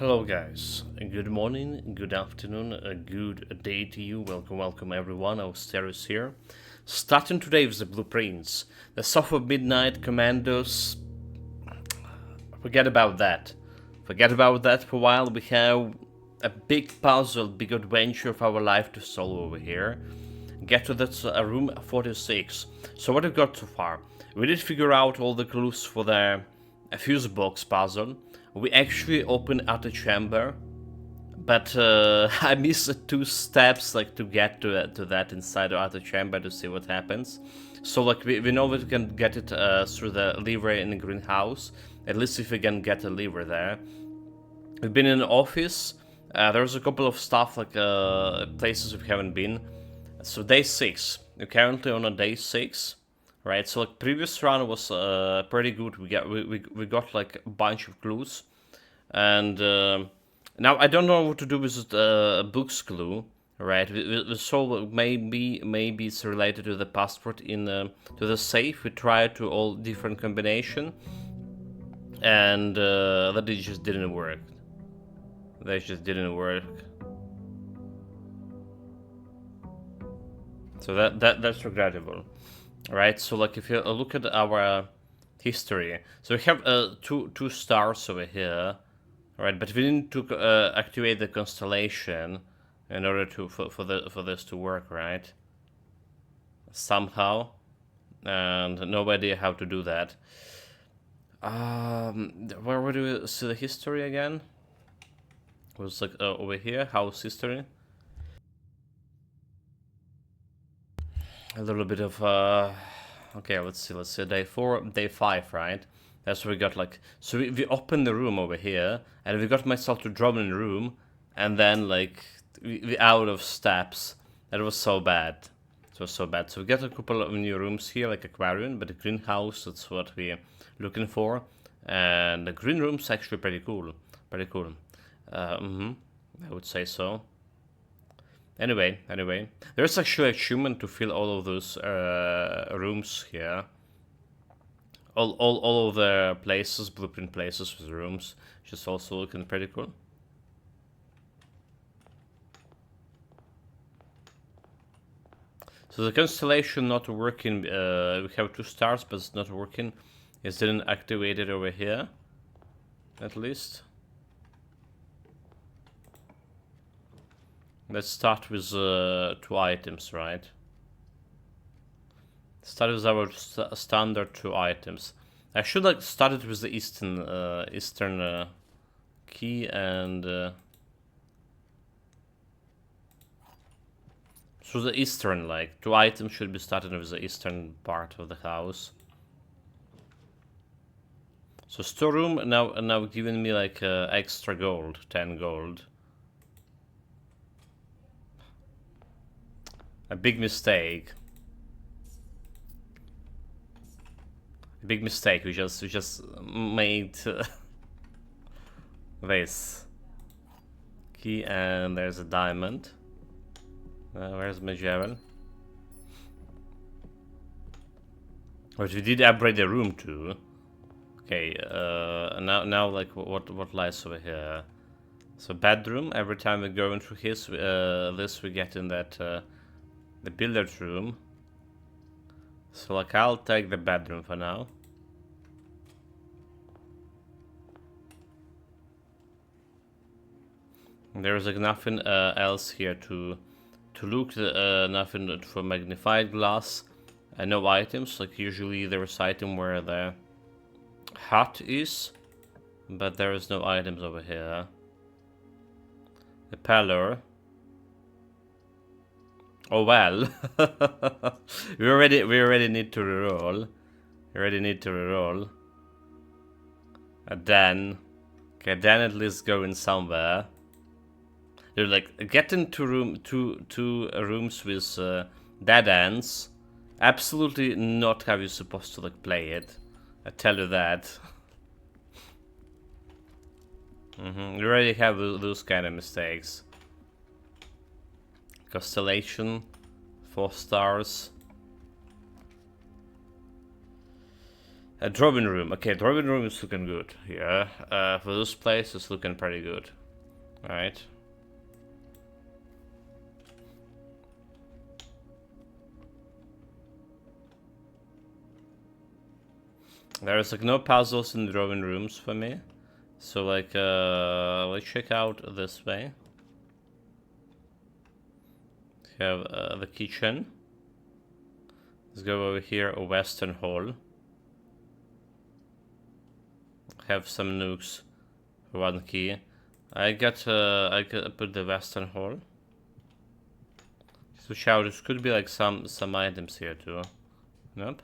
Hello guys, good morning, good afternoon, a good day to you. Welcome everyone, Austeris here. Starting today with the blueprints. The Soft of Midnight Commandos, forget about that. Forget about that for a while. We have a big puzzle, big adventure of our life to solve over here. Get to that room 46. So what we've got so far? We did figure out all the clues for the fuse box puzzle. We actually opened out a chamber, but I missed two steps like to get to that inside the outer chamber to see what happens. So like we know we can get it through the lever in the greenhouse. At least if we can get a lever there. We've been in an office. There's a couple of stuff like places we haven't been. So day 6. We're currently on a day 6. Right, so like previous run was pretty good. We got like a bunch of clues, and now I don't know what to do with the book's clue. Right, we saw maybe it's related to the passport in to the safe. We tried to all different combination, and that it just didn't work. That just didn't work. So that's regrettable. Right, so like if you look at our history, so we have two stars over here, right? But we need to activate the constellation in order to for this to work, right? Somehow, and no idea how to do that. Where would we see the history again? It was like over here, house history. A little bit of okay, let's see day 4, day 5, right? That's what we got. Like, so we opened the room over here, and we got myself to drop in the room, and then like we out of steps. That was so bad. It was so bad. So we got a couple of new rooms here, like aquarium, but the greenhouse, that's what we're looking for. And the green room's actually pretty cool. Pretty cool. I would say so. Anyway, there's actually a achievement to fill all of those rooms here. All of the places, blueprint places with rooms, which is also looking pretty cool. So the constellation not working. We have 2 stars, but it's not working. It didn't activate it over here, at least. Let's start with 2 items, right? Start with our standard 2 items. I should like started with the eastern key and so the eastern, like 2 items should be started with the eastern part of the house. So storeroom now giving me like extra gold, 10 gold. A big mistake. A big mistake. We just made this key, and there's a diamond. Where's Magellan? But we did upgrade the room too. Okay. Now like what lies over here? So bedroom. Every time we go into his this, we get in that. The billiard room. So like I'll take the bedroom for now. There's like nothing else here to look. Nothing for magnified glass. No items. Like usually there's item where the hut is, but there is no items over here. The parlor. Oh well, we already need to reroll. We already need to reroll. And then, okay, then at least go in somewhere. They're like get into two rooms with dead ends. Absolutely not how you're supposed to like play it. I tell you that. You already have those kind of mistakes. Constellation, 4 stars. A drawing room. Okay, drawing room is looking good here. For this place, it's looking pretty good. Right. There's like no puzzles in the drawing rooms for me. So like, let's check out this way. We have the kitchen. Let's go over here, a western hall. Have some nooks for 1 key. I could put the western hall. So showers could be like some items here too. Nope.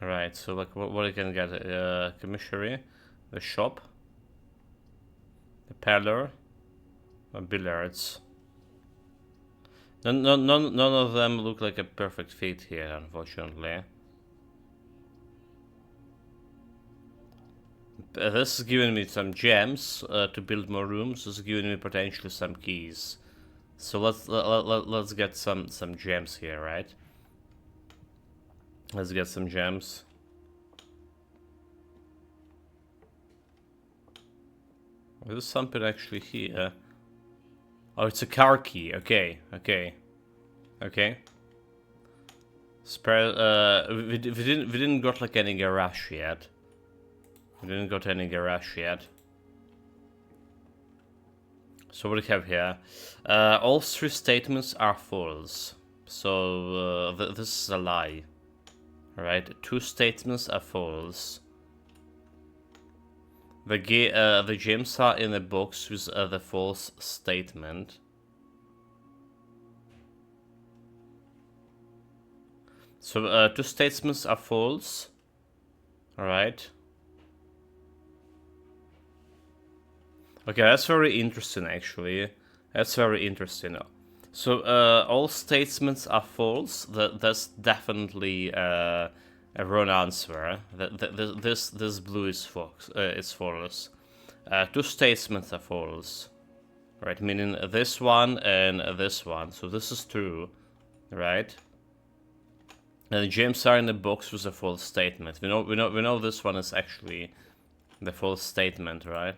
Alright, so like what I can get? Commissary, the shop, the parlor, billiards. None of them look like a perfect fit here, unfortunately. This is giving me some gems to build more rooms. This is giving me potentially some keys. So let's get some gems here, right? Let's get some gems. There's something actually here. Oh, it's a car key. Okay. Spare. We didn't got like any garage yet. So what do we have here? All 3 statements are false. So this is a lie. Right? 2 statements are false. The gems are in a box with the false statement. So 2 statements are false. Alright. Okay, that's very interesting actually. That's very interesting. So all statements are false. That's definitely a wrong answer. This blue is false. 2 statements are false. Right, meaning this one and this one. So this is true, right? And the gems are in the box with a false statement. We know this one is actually the false statement, right?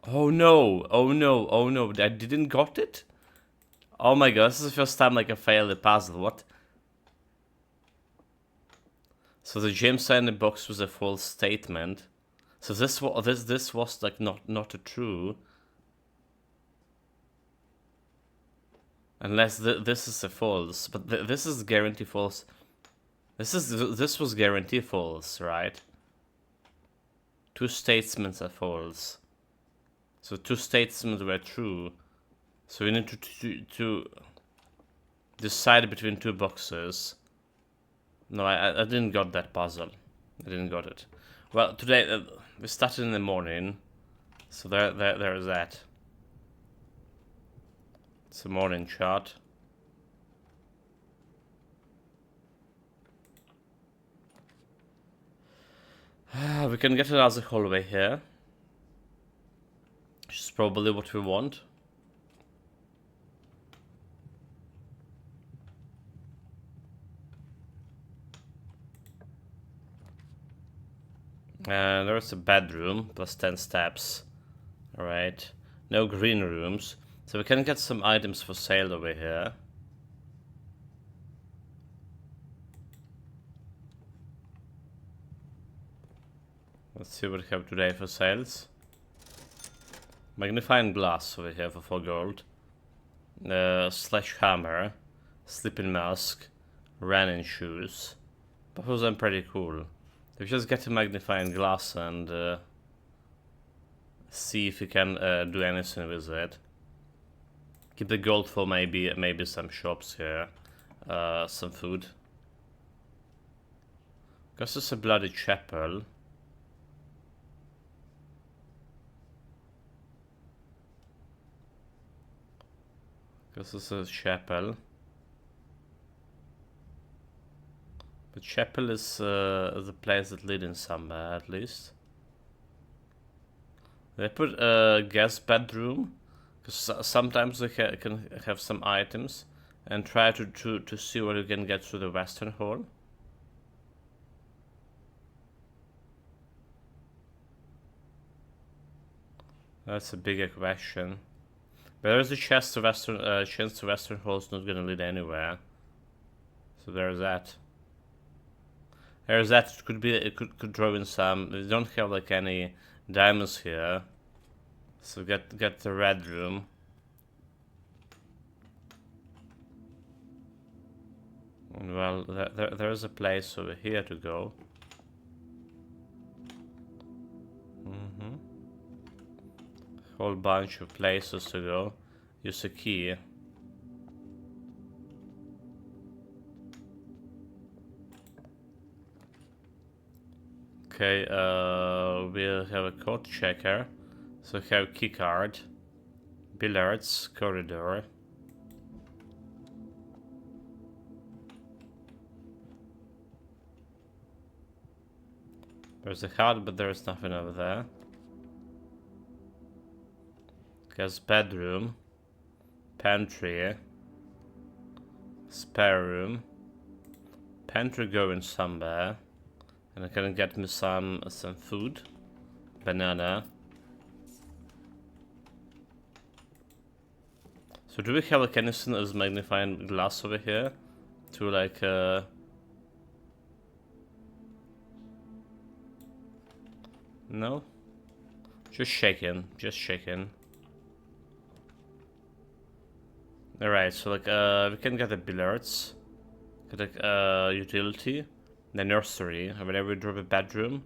Oh no, I didn't got it? Oh my god, this is the first time like I failed the puzzle, what? So the gems are in the box was a false statement. So this was like not a true. Unless this is a false, but this is guarantee false. This was guarantee false, right? 2 statements are false. So 2 statements were true. So we need to decide between 2 boxes. No, I didn't got that puzzle. I didn't got it. Well, today we started in the morning, so there's that. It's a morning chart. We can get another hallway here. Which is probably what we want. There's a bedroom, plus 10 steps. Alright. No green rooms. So we can get some items for sale over here. Let's see what we have today for sales. Magnifying glass over here for 4 gold. Sledgehammer. Sleeping mask. Running shoes. Both of them pretty cool. We just get a magnifying glass and see if we can do anything with it. Keep the gold for maybe some shops here. Some food. Guess it's a bloody chapel. This is a chapel. The chapel is a place that leads in somewhere, at least. They put a guest bedroom, because sometimes they can have some items. and try to see what you can get through the western hall. That's a bigger question. But there's a chance the western hall is not gonna lead anywhere. So there's that. There's that. It could be. It could draw in some. We don't have like any diamonds here. So get the red room. Well, there's a place over here to go. Whole bunch of places to go. Use a key. Okay, we'll have a code checker. So we have key card, billiards, corridor. There's a hut, but there's nothing over there. Guest bedroom, pantry, spare room, pantry going somewhere, and I can get me some food, banana. So do we have like anything as magnifying glass over here to like no? Just shaking, just shaking. Alright, so like we can get the billiards, get like utility, the nursery, and whenever we drop a bedroom,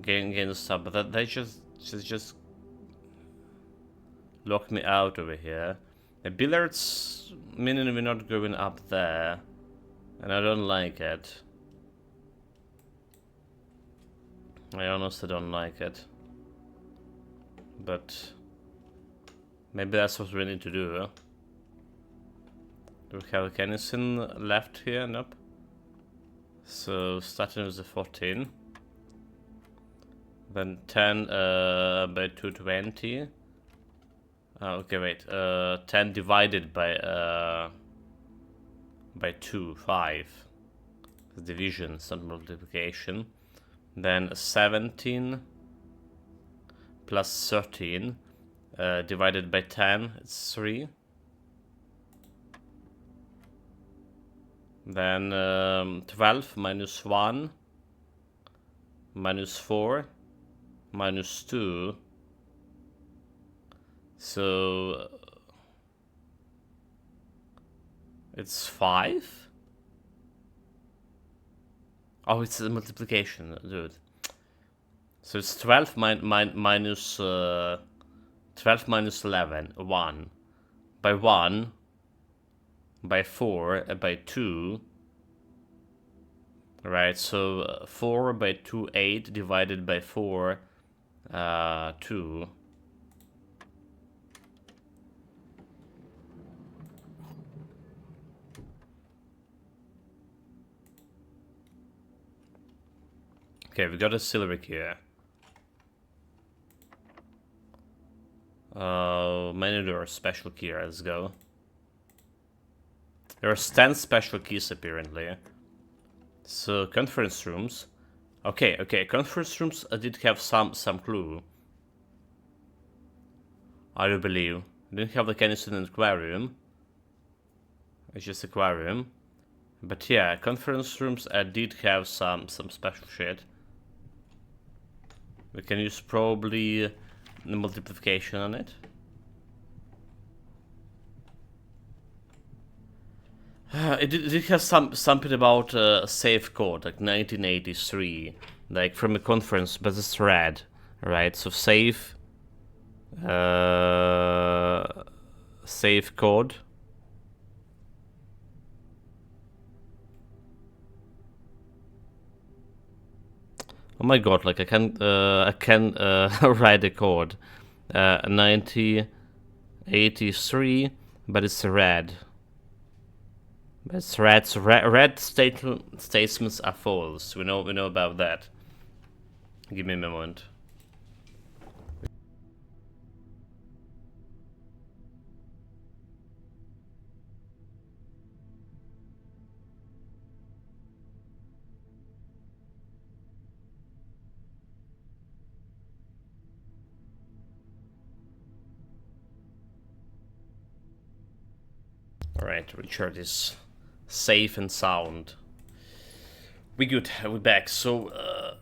gain the stuff, but that they just lock me out over here. The billiards meaning we're not going up there, and I don't like it. I honestly don't like it. But maybe that's what we need to do. Do we have anything left here? Nope. So starting with the 14. Then 10 by 220. Okay, wait. 10 divided by 2, 5. The division, it's not multiplication. Then 17 plus 13 divided by 10, it's 3. Then 12 minus 1 minus 4 minus 2. So it's 5? Oh, it's a multiplication, dude. So it's 12 minus 12 minus 11, 1. By 1, by 4, by 2. Right, so 4 by 2, 8, divided by 4, 2. Okay, we got a silver here. Many doors, special key, let's go. There are 10 special keys apparently. So conference rooms. Okay, conference rooms did have some clue. I do believe. Didn't have like anything in the aquarium. It's just aquarium. But yeah, conference rooms did have some special shit. We can use probably the multiplication on it. It did have something about a safe code, like 1983, like from a conference, but it's red, right? So safe, safe code. Oh my god! Like I can write the code, 1983, but it's red. That's red. So red statements are false. We know about that. Give me a moment. Alright, Richard is safe and sound. We good, we're back. So,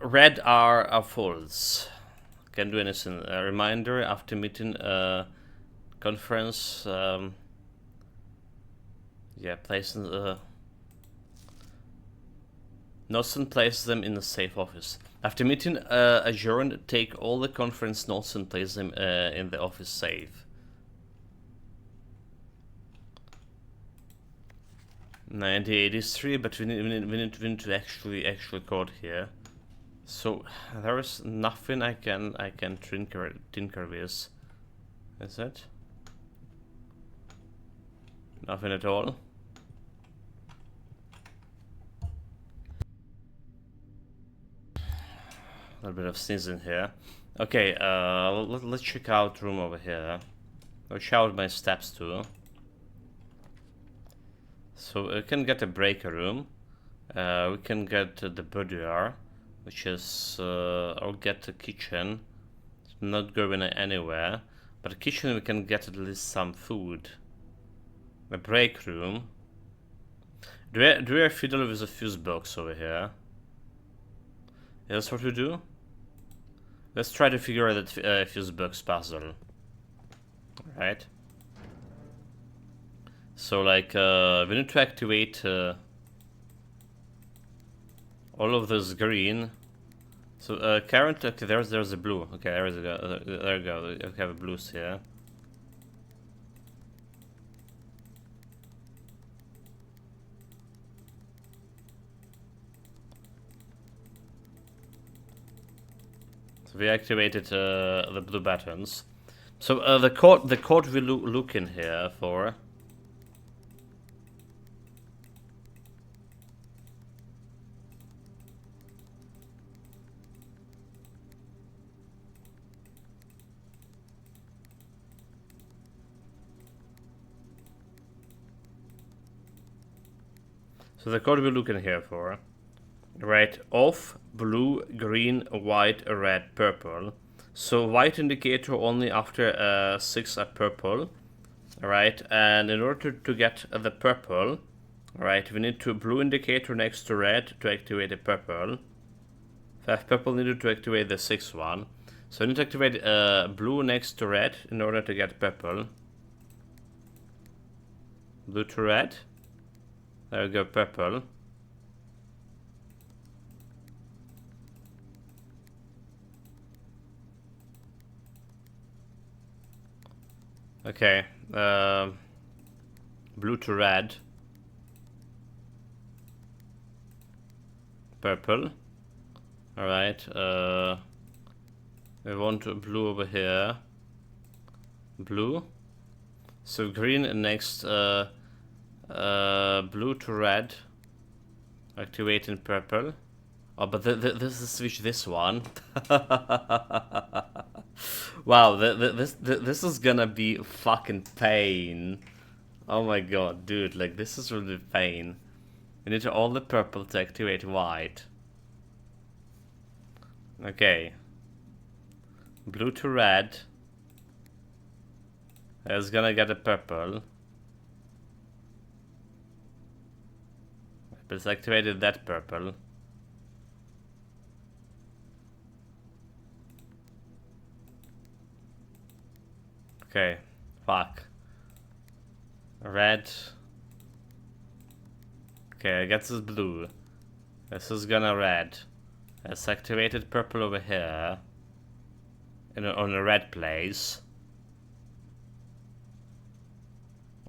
red are false. Can do anything. A reminder after meeting conference. Yeah, place notes and place them in the safe office. After meeting adjourned, take all the conference notes and place them in the office safe. 9083, but we need to actually code here. So there is nothing I can tinker with. Is it? Nothing at all. A little bit of sneezing here. Okay, let's check out room over here. I'll shout my steps too. So we can get a breaker room. We can get the boudoir, which is I'll get the kitchen. It's not going anywhere, but the kitchen we can get at least some food. The break room. Do I fiddle with a fuse box over here? Yeah, that's what we do. Let's try to figure out that fuse box puzzle. Right. So like we need to activate all of this green. So current. Okay, there's a blue. Okay, there we go. We have a blues here. So we activated the blue buttons. So the code we look in here for. So the code we're looking here for, right? Off, blue, green, white, red, purple. So white indicator only after 6 are purple, right? And in order to get the purple, right, we need to blue indicator next to red to activate the purple. 5 purple needed to activate the 6th one. So we need to activate blue next to red in order to get purple. Blue to red. There we go, purple. Okay, blue to red. Purple. Alright, we want blue over here. Blue. So green next, blue to red, activating purple. Oh, but this is switch this one. Wow, this is gonna be fucking pain. Oh my god, dude, like this is really pain. We need all the purple to activate white. Okay. Blue to red. It's gonna get a purple. But it's activated that purple. Okay, fuck. Red. Okay, I guess it's blue. This is gonna red. It's activated purple over here. On a red place.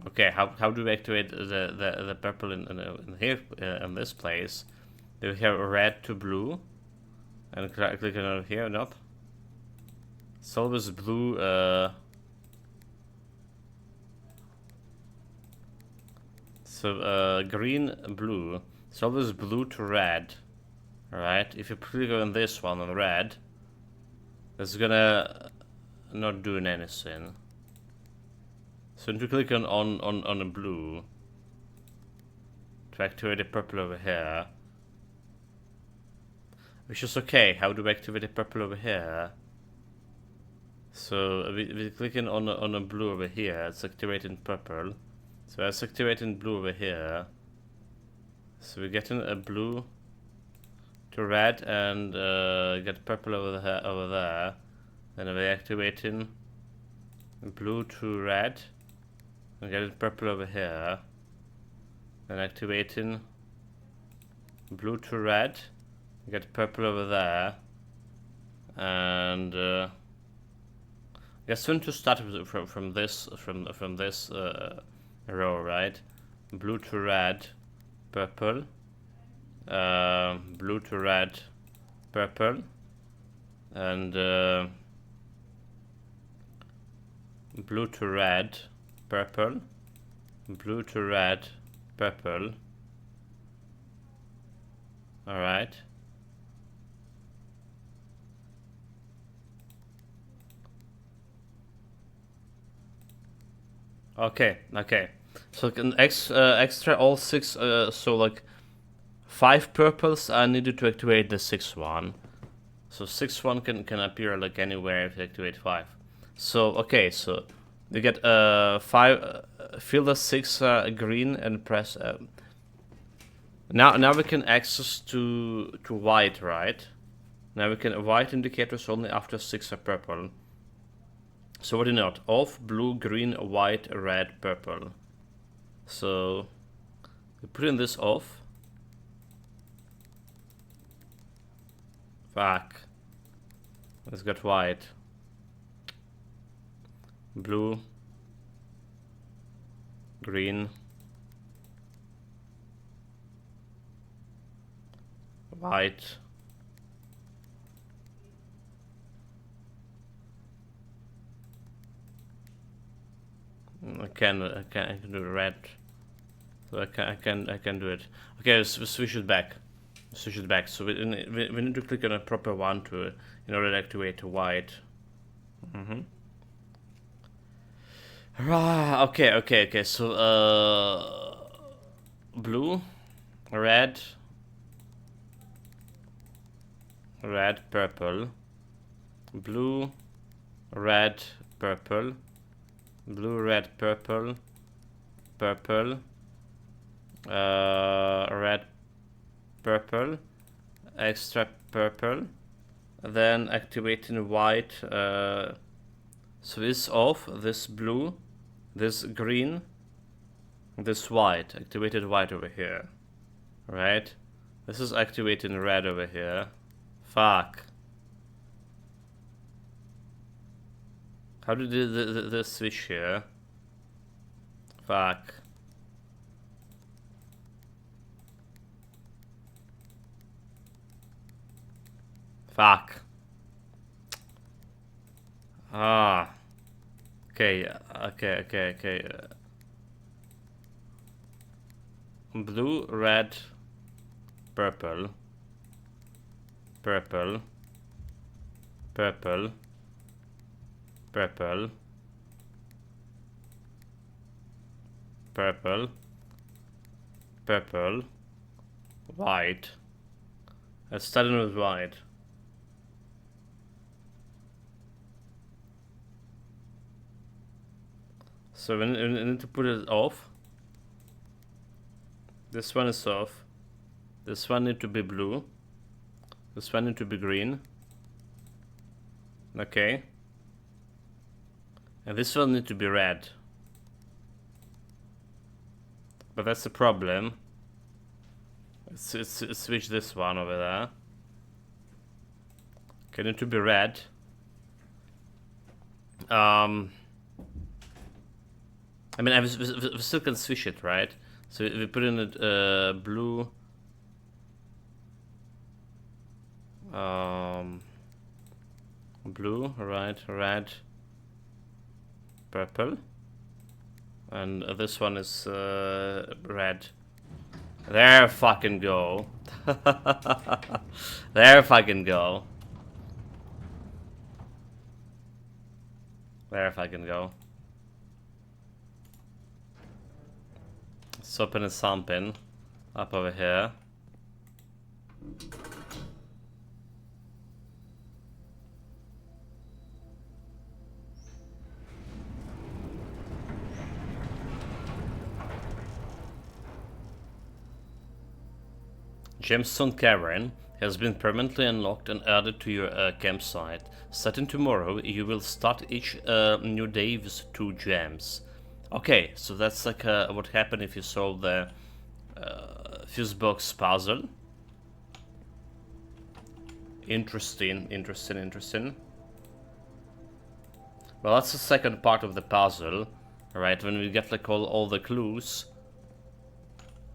Okay, how do we activate the purple in here in this place? Do we have red to blue? And click on here, nope. It's always blue, so green, blue. It's always blue to red. Alright, if you click on this one on red, it's gonna not doing anything. So if you click on a blue to activate the purple over here, which is okay. How do we activate the purple over here? So we're clicking on a blue over here. It's activating purple. So let's activating blue over here. So we're getting a blue to red and get purple over there. Then we're activating blue to red and getting purple over here. Then activating blue to red, get purple over there, and I guess we need to start from this row, right? Blue to red, purple, blue to red, purple, and blue to red, purple, blue to red, purple. All right. Okay. So can extra all 6. So like 5 purples are needed to activate the 6th one. So 6th one can appear like anywhere if you activate 5. So okay. So you get 5. Fill the 6 green and press. Now we can access to white, right? Now we can white indicators only after 6 are purple. So what do you note? Off, blue, green, white, red, purple. So we put in this off. Fuck. Let's get white. Blue. Green. White. I can do red. So I can do it. Okay, let's switch it back. So we need to click on a proper one in order to activate white. Okay. So blue, red, purple, blue, red, purple, blue, red, purple, red, purple, extra purple, then activating white. So this off, this blue, this green, this white, activated white over here, right? This is activating red over here. Fuck. How did this switch here? Fuck. Fuck. Ah. Okay. Blue, red, purple, purple, white. Let's start with white. So we need to put it off. This one is off. This one need to be blue. This one need to be green. Okay. And this one need to be red. But that's the problem. Let's switch this one over there. Okay, need to be red. I mean, we still can switch it, right? So we put in it blue. Blue, right, red, purple, and this one is red. There fucking go. There fucking go. There fucking go. Let's open something up over here. Gemstone Cavern has been permanently unlocked and added to your campsite. Starting tomorrow, you will start each new day with 2 gems. Okay, so that's like what happened if you solve the fuse box puzzle. Interesting. Well, that's the second part of the puzzle. Alright, when we get like all the clues,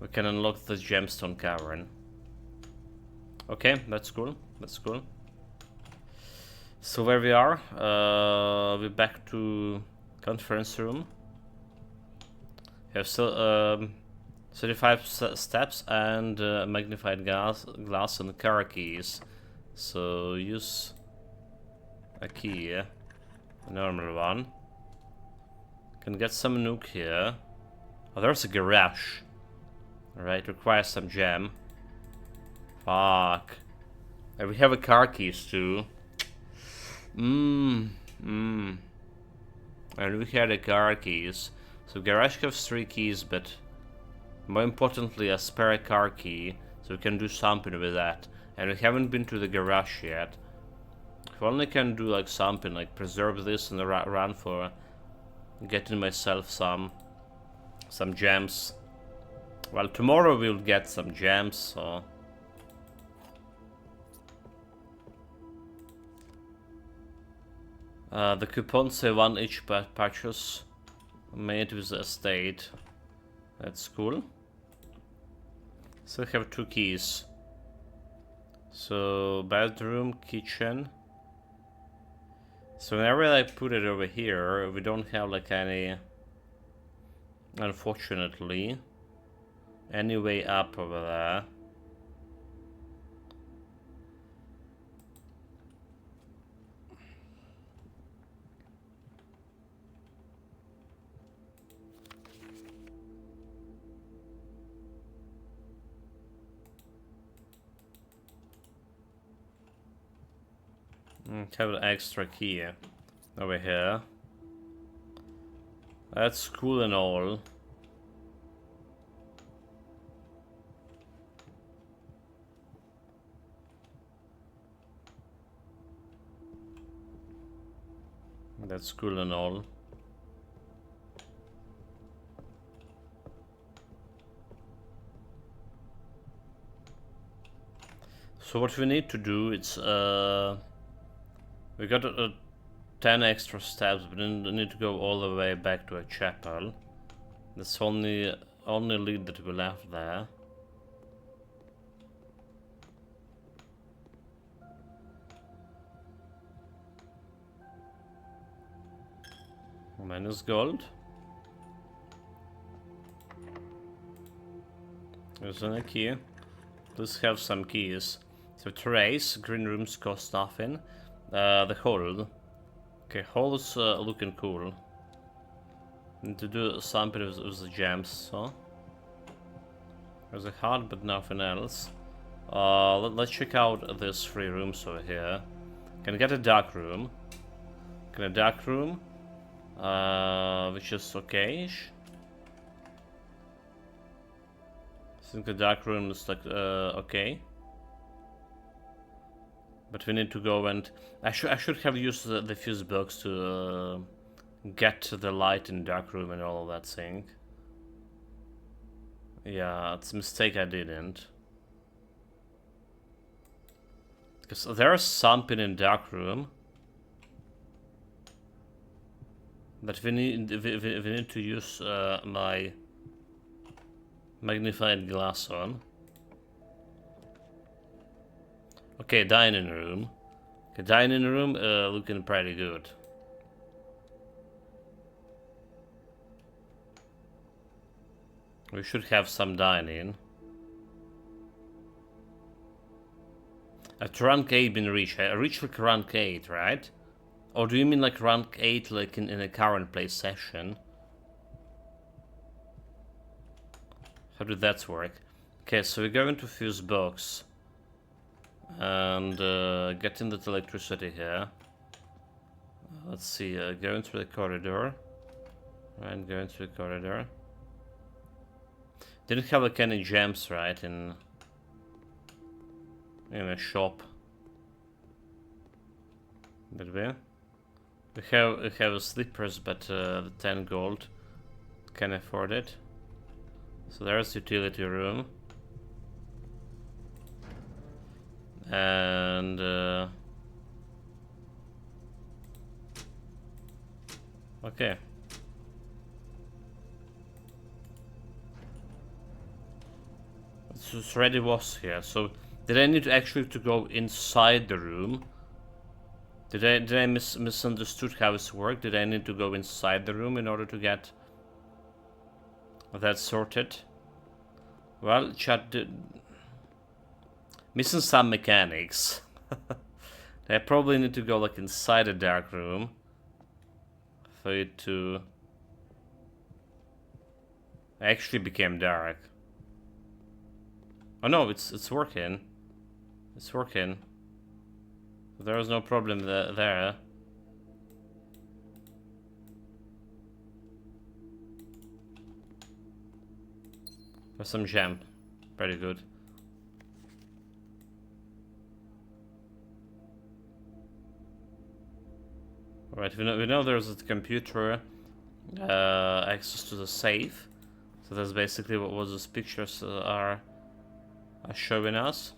we can unlock the Gemstone Cavern. Okay, that's cool. So where we are, we're back to conference room. We have still 35 steps and magnified glass and car keys. So use a key, a normal one. Can get some nuke here. Oh, there's a garage. Alright, requires some gem. Fuck. And we have a car keys too. And we had the car keys. So garage has 3 keys, but more importantly a spare car key, so we can do something with that. And we haven't been to the garage yet. If only can do like something, like preserve this and run for getting myself some gems. Well, tomorrow we'll get some gems, so the coupons say 1 each per purchase made with the estate. That's cool. So we have 2 keys. So bedroom, kitchen. So whenever I put it over here, we don't have like any, unfortunately, any way up over there. Have an extra key over here. That's cool and all. That's cool and all. So what we need to do is we got 10 extra steps, but then we need to go all the way back to a chapel. That's only lead that we left there. Minus gold. There's a key. Let's have some keys. So trace, green rooms cost nothing. The hold. Okay, hold is looking cool. Need to do something with the gems, so. There's a heart, but nothing else. Let's check out these 3 rooms over here. Can get a dark room. Can a dark room, which is okay-ish. I think the dark room is like okay. But we need to go and I should have used the fuse box to get the light in dark room and all of that thing. Yeah, it's a mistake I didn't. Because there's something in dark room that we need to use my magnified glass on. Okay, dining room. Okay, dining room looking pretty good. We should have some dining. At rank 8 been reached. I reached like rank 8, right? Or do you mean like rank 8 like in a current play session? How did that work? Okay, so we go into fuse box. And getting the electricity here. Let's see, going through the corridor. Right, going through the corridor. Didn't have like any gems, right? In in a shop. Did we? We have slippers, but the 10 gold can afford it. So there's utility room. And okay. So it's already was here. So did I need to actually to go inside the room? Did I misunderstood how this worked? Did I need to go inside the room in order to get that sorted? Well, chat did missing some mechanics. I probably need to go like inside a dark room for it to actually became dark. Oh no, it's working. It's working. There was no problem there. For some gem. Very good. Alright, we know there's a computer access to the safe. So that's basically what those pictures are showing us.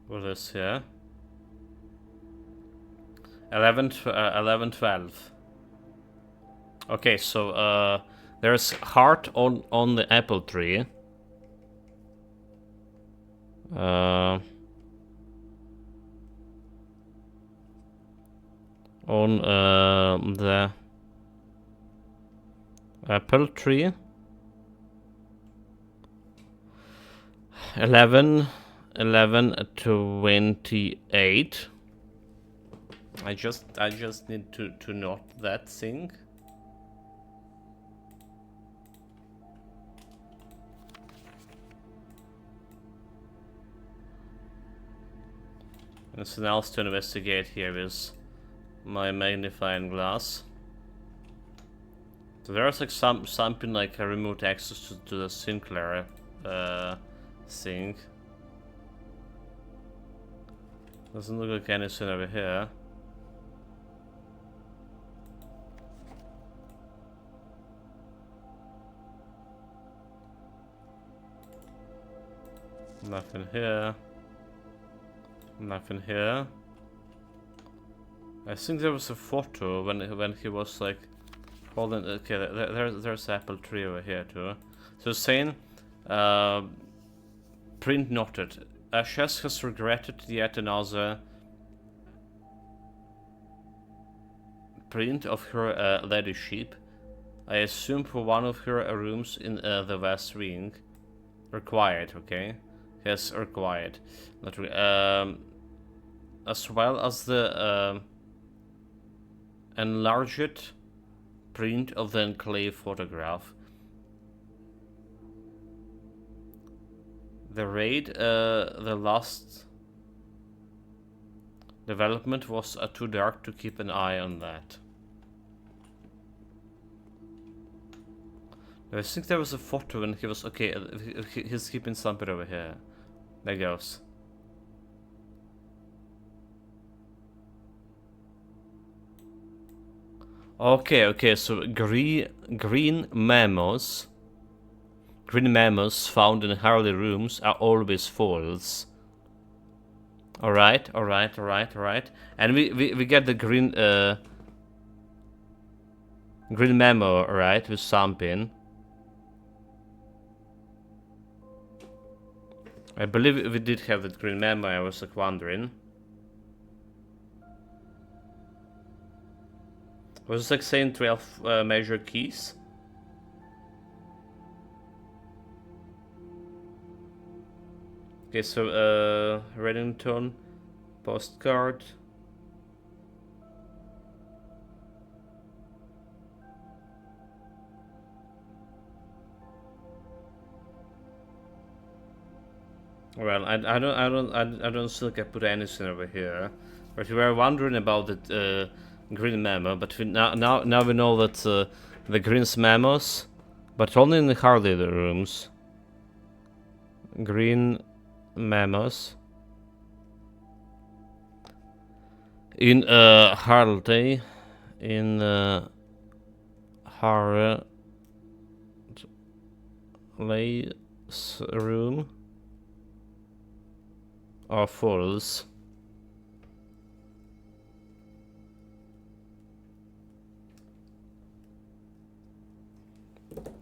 What is here? 11, 12. Okay, so there's heart on the apple tree. On the apple tree. 11:28. I just need to note that thing. And something else to investigate here is my magnifying glass. So there's like something like a remote access to the Sinclair thing. Doesn't look like anything over here. Nothing here. Nothing here. I think there was a photo when he was like holding. Okay, there's apple tree over here too. So saying, print noted. Chess has regretted yet another print of her ladyship. I assume for one of her rooms in the West Wing. Required, okay? Yes, required. Not as well as the enlarged print of the enclave photograph. The raid, the last development was too dark to keep an eye on that. I think there was a photo when he was okay. He's keeping something over here. There goes. Okay. So green memos found in Harley rooms are always false. Alright. And we get the green memo, right, with something. I believe we did have that green memo, I was like wondering. Was it like saying 12 major keys? Okay, so Reddington postcard. Well, I don't think I put anything over here. But we were wondering about the green memo, but now we know that the green's memos, but only in the Harley rooms. Green memos. In Harley, in Harley's room are false.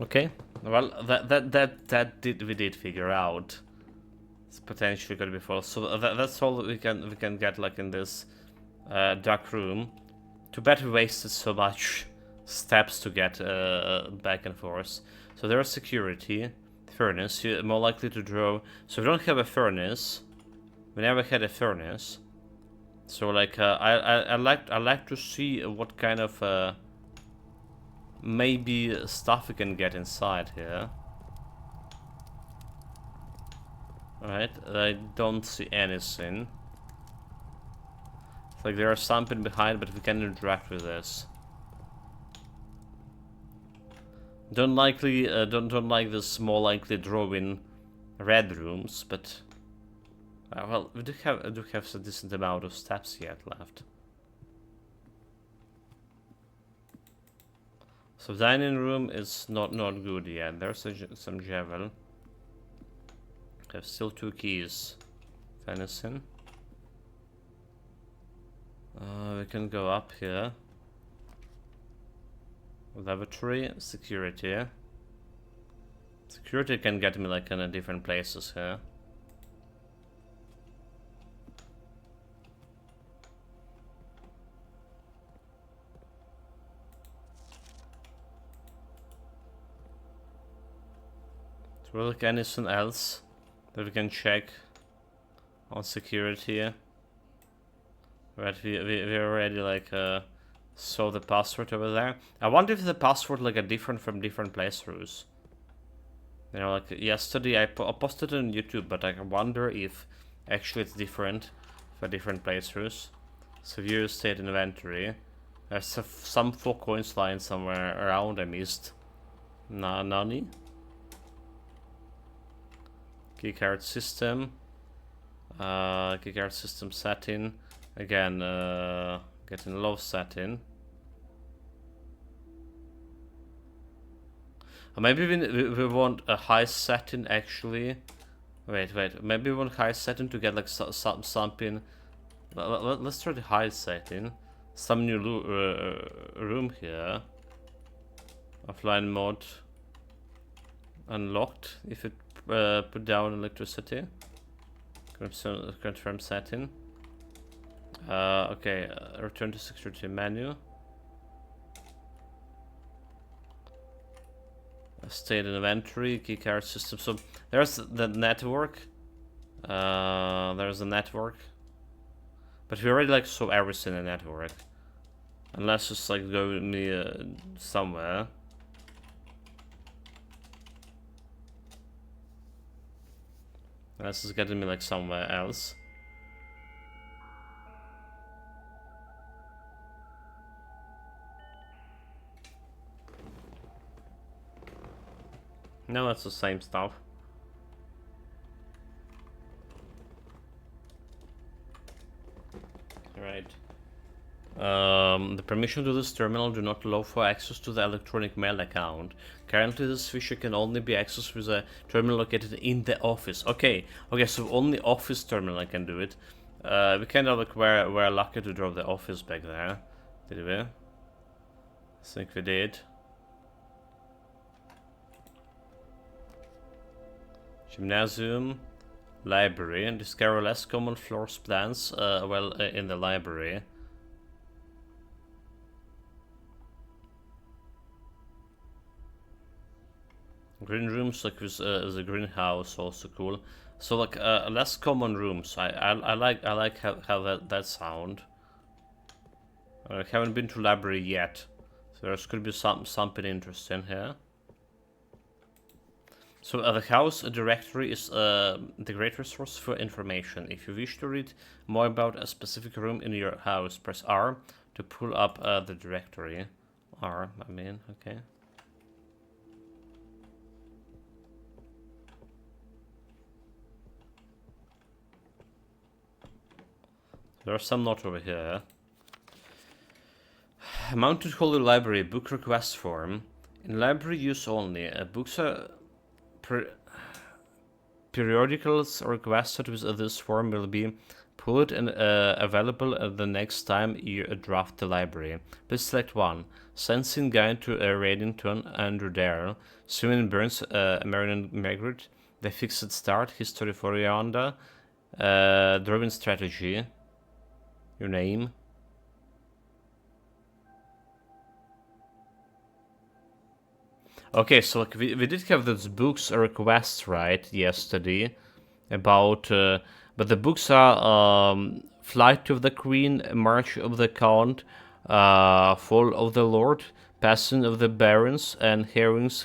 Okay, well that we did figure out. It's potentially gonna be false. So that's all that we can get like in this dark room. Too bad we wasted so much steps to get back and forth. So there's security, furnace. You're more likely to draw. So we don't have a furnace. We never had a furnace. So like I like to see what kind of maybe stuff we can get inside here. Alright, I don't see anything. It's like there's something behind, but we can interact with this. Don't like this more likely drawing red rooms, but well, we do have a decent amount of steps yet left. So dining room is not good yet. There's some javel. Have still 2 keys. Venison. We can go up here. Lavatory, security. Security can get me like in different places here. So like anything else that we can check on security. Right, we already like saw the password over there. I wonder if the password like are different from different playthroughs. You know, like yesterday I posted it on YouTube, but I wonder if actually it's different for different playthroughs. So view state inventory. There's some 4 coins lying somewhere around I missed. Nani? Keycard system. Keycard system setting. Again, getting low setting. Or maybe we want a high setting actually. Wait. Maybe we want high setting to get like something. Let's try the high setting. Some new room here. Offline mode unlocked if it put down electricity. Confirm setting. Okay, return to security menu. State inventory, keycard system. So there's the network. There's the network. But we already like saw everything in the network. Unless it's like going me somewhere. Unless it's getting me like somewhere else. No, that's the same stuff. Right. The permission to this terminal do not allow for access to the electronic mail account. Currently, this feature can only be accessed with a terminal located in the office. Okay, so only office terminal can do it. We kind of like were lucky to drop the office back there, did we? I think we did. Gymnasium, library, and discover less common floor plans in the library. Green rooms like with the greenhouse also cool. So like less common rooms. I like how that sound. I haven't been to library yet, so there could be something interesting here. So the house directory is the great resource for information. If you wish to read more about a specific room in your house, press R to pull up the directory. R, I mean, okay. There's some note over here. Mounted Holy Library book request form. In library use only. Books are periodicals requested with this form will be pulled and available the next time you draft the library. Please select one. Sensing Guide to Reddington, Andrew Darrell, Swimming Burns, Marion Margaret, The Fixed Start, History for Yonda, Driven Strategy, your name. Okay, so like we did have those books requests right yesterday about, but the books are Flight of the Queen, March of the Count, Fall of the Lord, Passing of the Barons, and Hearings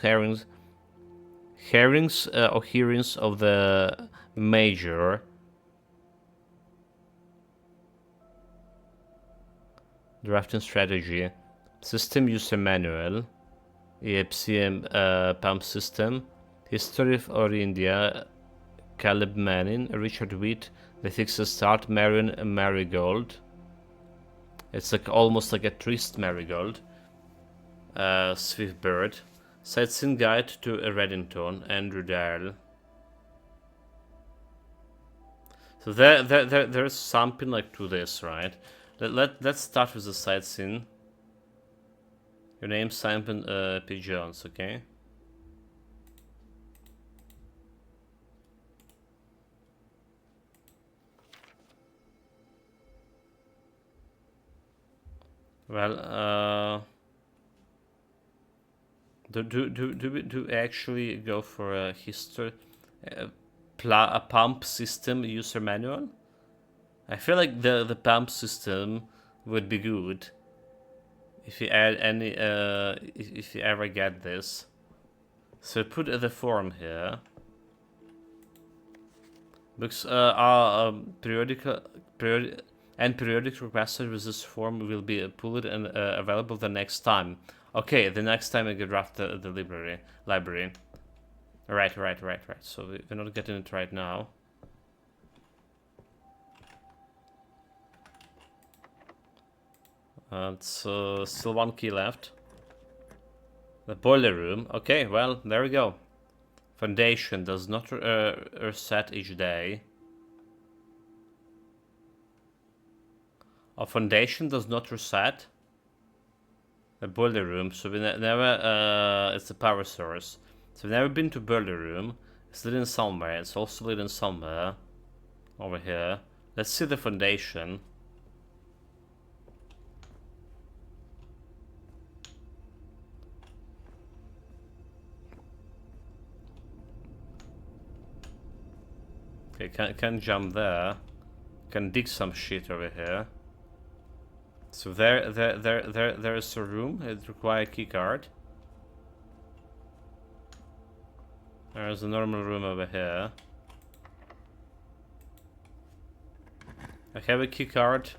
of the Major. Drafting Strategy, System User Manual, EPCM Pump System, History of India, Caleb Manning, Richard Wheat, The Fixed Start, Marion Marigold. It's like almost like a trist marigold. Swift Bird, Sightseeing Guide to Reddington, Andrew Darrell. So there's something like to this, right? Let's start with the sightseeing. Your name's Simon P. Jones, okay? Well, do we actually go for a history, a pump system user manual? I feel like the pump system would be good if you add any if you ever get this. So put the form here. Books are periodic requested with this form will be pulled and available the next time. Okay, the next time I get draft the library. Right. So we're not getting it right now. So still one key left. The boiler room. Okay, well, there we go. Foundation does not reset each day. Our foundation does not reset. The boiler room, so we never, it's the power source. So we've never been to boiler room. It's lit in somewhere. It's also lit in somewhere. Over here. Let's see the foundation. Okay, can jump there. Can dig some shit over here. So there is a room. It requires a key card. There's a normal room over here. I have a key card.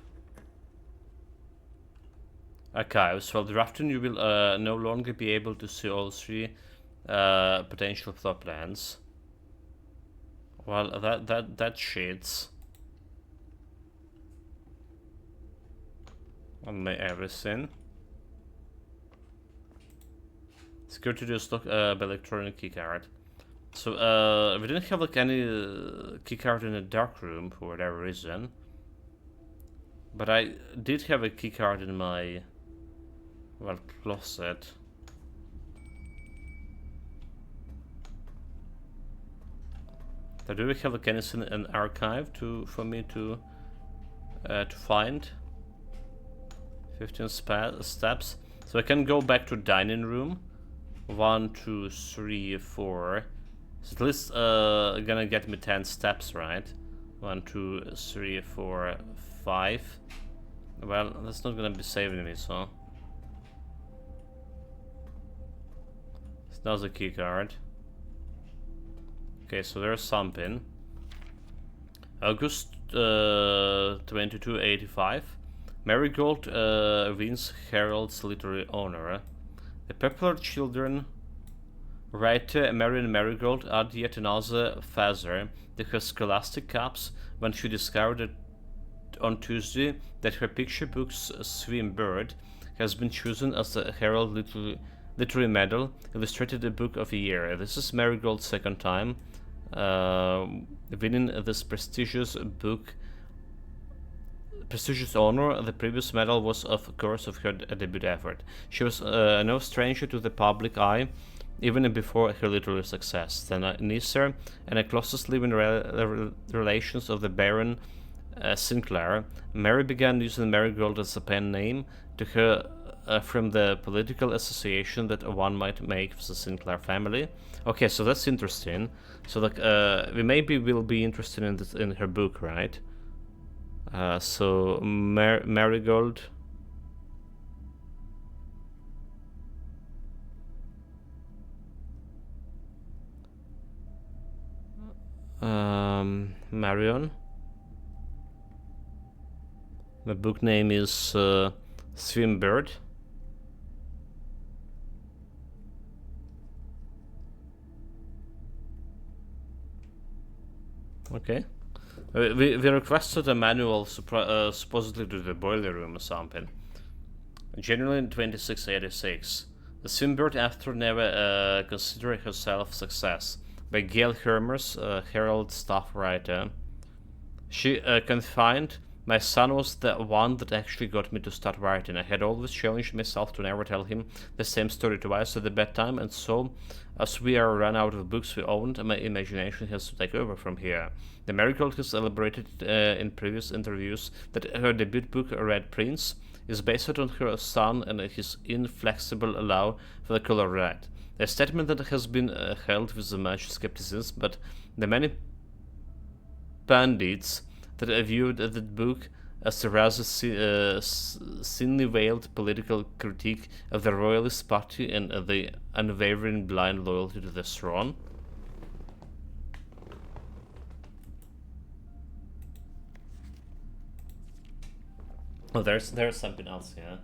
Archives. While drafting, you will no longer be able to see all three potential floor plans. Well, that shits on my everything. It's good to do stock electronic keycard. So we didn't have like any keycard in the dark room for whatever reason. But I did have a keycard in my, well, closet. So do we have like anything in an archive for me to find? 15 steps. So I can go back to dining room. 1, 2, 3, 4. So at least gonna get me 10 steps, right? 1, 2, 3, 4, 5. Well, that's not gonna be saving me, so. Now's a key card. Okay, so there's something. August 2285. Marigold wins Herald's literary honor. The popular children writer Marion Marigold added yet another feather to her scholastic caps when she discovered on Tuesday that her picture book's Swim Bird has been chosen as the Herald Literary Medal Illustrated Book of the Year. This is Marigold's second time winning this prestigious honor. The previous medal was, of course, of her debut effort. She was no stranger to the public eye, even before her literary success. The niecer and the closest living relations of the Baron Sinclair, Mary began using Marigold as a pen name to her from the political association that one might make with the Sinclair family. Okay, so that's interesting. So like, we maybe will be interested in this, in her book, right? So Marigold. Marion. The book name is Swim Bird. Okay. We requested a manual supposedly to the boiler room or something. Generally in 2686. The Swimbird after never considered herself success. By Gail Hermers, Herald staff writer. She confined, my son was the one that actually got me to start writing. I had always challenged myself to never tell him the same story twice at the bedtime, and so, as we are run out of books we owned, my imagination has to take over from here. The Marigold has elaborated in previous interviews that her debut book, Red Prince, is based on her son and his inflexible love for the color red. A statement that has been held with much skepticism, but the many pundits that viewed that book as a rather thinly veiled political critique of the Royalist Party and the unwavering blind loyalty to the throne. Oh, there's something else, yeah.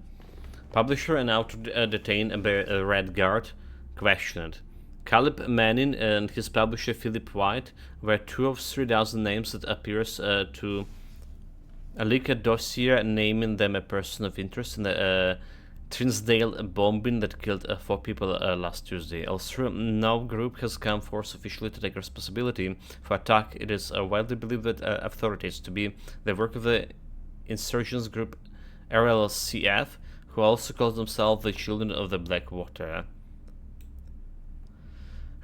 Publisher and author detained a Red Guard questioned. Caleb Manning and his publisher Philip White were 2 of 3,000 names that appears to leak a dossier naming them a person of interest in the Trinsdale bombing that killed 4 people last Tuesday. Also, no group has come forth officially to take responsibility for attack. It is widely believed that authorities to be the work of the insurgents group RLCF, who also call themselves the Children of the Blackwater.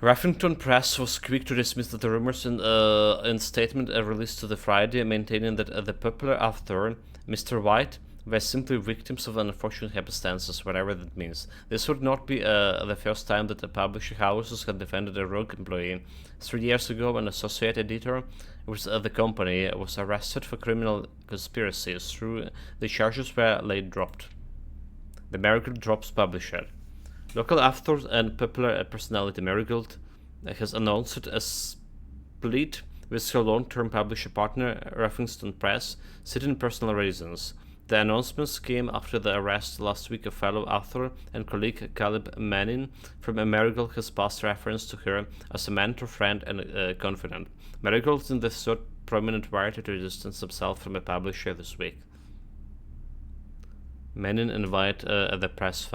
Ruffington Press was quick to dismiss the rumors in statement released to the Friday, maintaining that the popular author, Mr. White, were simply victims of unfortunate happenstances, whatever that means. This would not be the first time that the publishing houses had defended a rogue employee. 3 years ago, an associate editor with the company was arrested for criminal conspiracy. Through the charges were later dropped. The Marigold drops publisher. Local author and popular personality Marigold has announced a split with her long-term publisher partner Ruffington Press, citing personal reasons. The announcements came after the arrest last week of fellow author and colleague Caleb Manning. From Marigold has passed reference to her as a mentor, friend, and confidant. Marigold is the third prominent writer to distance himself from a publisher this week. Manning invited at the press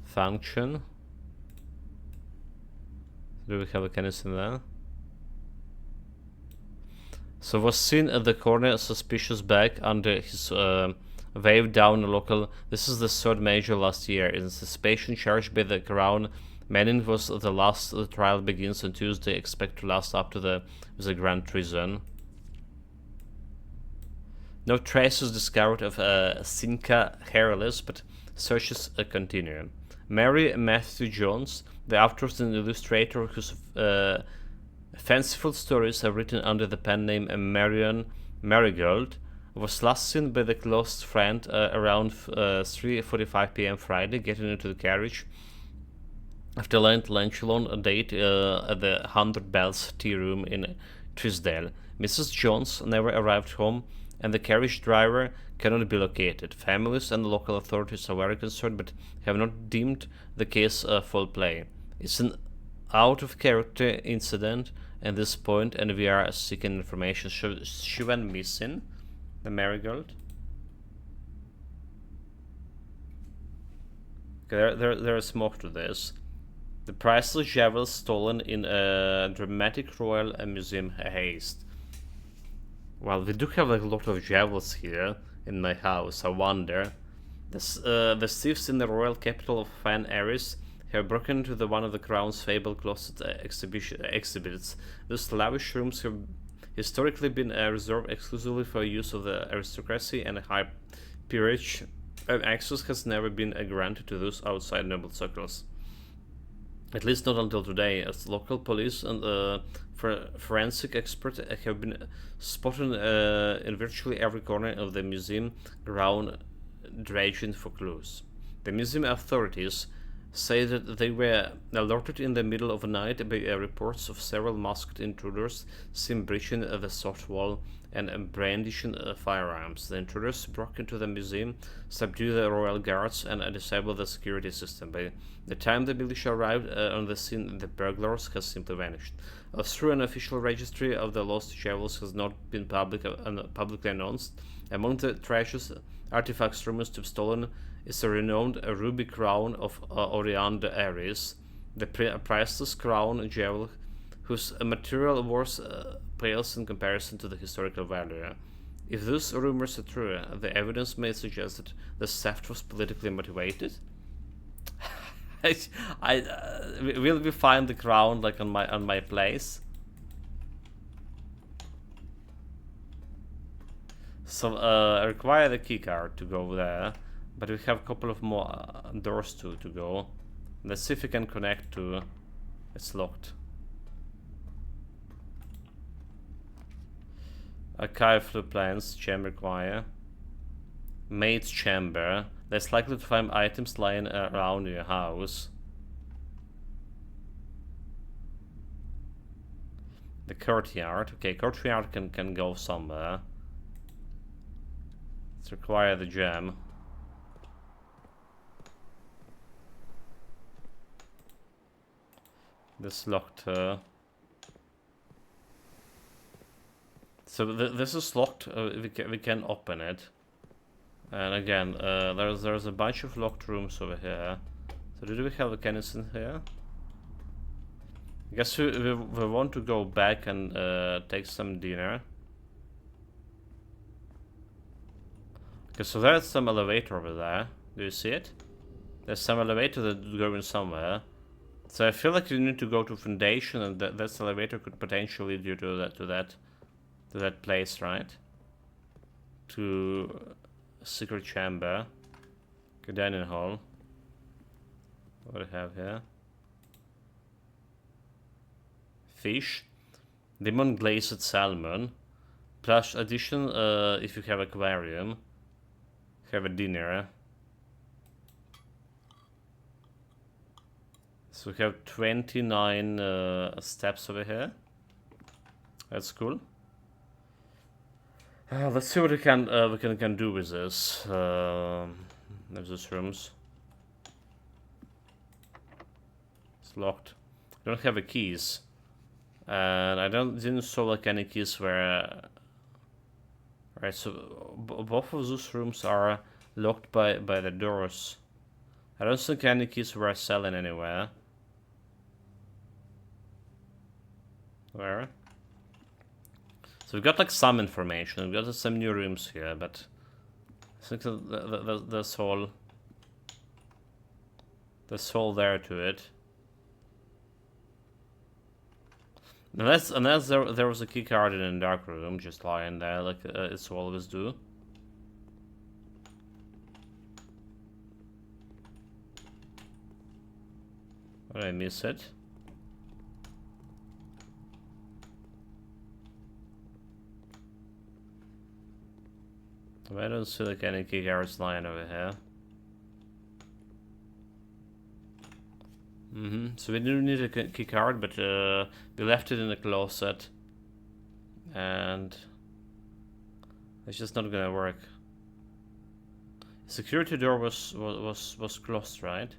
function. Do we have a Kennison there? So was seen at the corner a suspicious bag under his waved down a local. This is the third major last year. In anticipation charged by the Crown, Manning was the last. The trial begins on Tuesday, expect to last up to the grand treason. No traces discovered of Cinca hairless, but searches continue. Mary Matthew Jones, the author and illustrator whose fanciful stories are written under the pen name Marion Marigold, was last seen by the close friend around 3:45 p.m. Friday, getting into the carriage After lunch alone a date at the 100 Bells Tea Room in Trisdale, Mrs. Jones never arrived home, and the carriage driver cannot be located. Families and the local authorities are very concerned, but have not deemed the case foul play. It's an out-of-character incident at this point, and we are seeking information. She went missing, the marigold. Okay, there is more to this. The priceless jewel stolen in a dramatic royal museum heist. Well, we do have like, a lot of jewels here in my house. I wonder. The thieves in the royal capital of Fan Aris have broken into one of the crown's fabled closet exhibits. Those lavish rooms have historically been reserved exclusively for use of the aristocracy and high peerage. Access has never been granted to those outside noble circles. At least not until today, as local police and forensic experts have been spotted in virtually every corner of the museum ground, dredging for clues. The museum authorities say that they were alerted in the middle of the night by reports of several masked intruders seen breaching the soft wall and brandishing firearms. The intruders broke into the museum, subdued the royal guards, and disabled the security system. By the time the militia arrived on the scene, the burglars had simply vanished. Through an official registry of the lost jewels has not been publicly announced. Among the treasures artifacts rumored to have stolen is a renowned ruby crown of Orianda Aries, the priceless crown jewel whose material worth pales in comparison to the historical value. If those rumors are true, the evidence may suggest that the theft was politically motivated. Will we find the crown like on my place? So I require the keycard to go there, but we have a couple of more doors to go. Let's see if we can connect to. It's locked. Archive flu plans, chamber choir. Maid's chamber. Less likely to find items lying around your house. The courtyard. Okay, courtyard can go somewhere. Let's require the gem. This locked. So this is locked. We can open it. And again, there's a bunch of locked rooms over here. So do we have a Kennison here? I guess we want to go back and take some dinner. Okay, so there's some elevator over there. Do you see it? There's some elevator that's going somewhere. So I feel like you need to go to Foundation, and that elevator could potentially lead you to that place, right? To secret chamber. Okay, dining hall. What do we have here? Fish. Lemon glazed salmon. Plus addition if you have aquarium. Have a dinner. So we have 29 steps over here. That's cool. Let's see what we can do with this. There's these rooms. It's locked. I don't have the keys, and I didn't saw like any keys where. Right, so both of those rooms are locked by the doors. I don't think any keys were selling anywhere. Where? So we got like some information. We got some new rooms here, but I think that's all. That's all there to it. Unless there was a key card in a dark room just lying there, like it's always do. Did I miss it? I don't see like any key cards lying over here. So we didn't need a key card, but we left it in the closet. And it's just not gonna work. Security door was closed, right?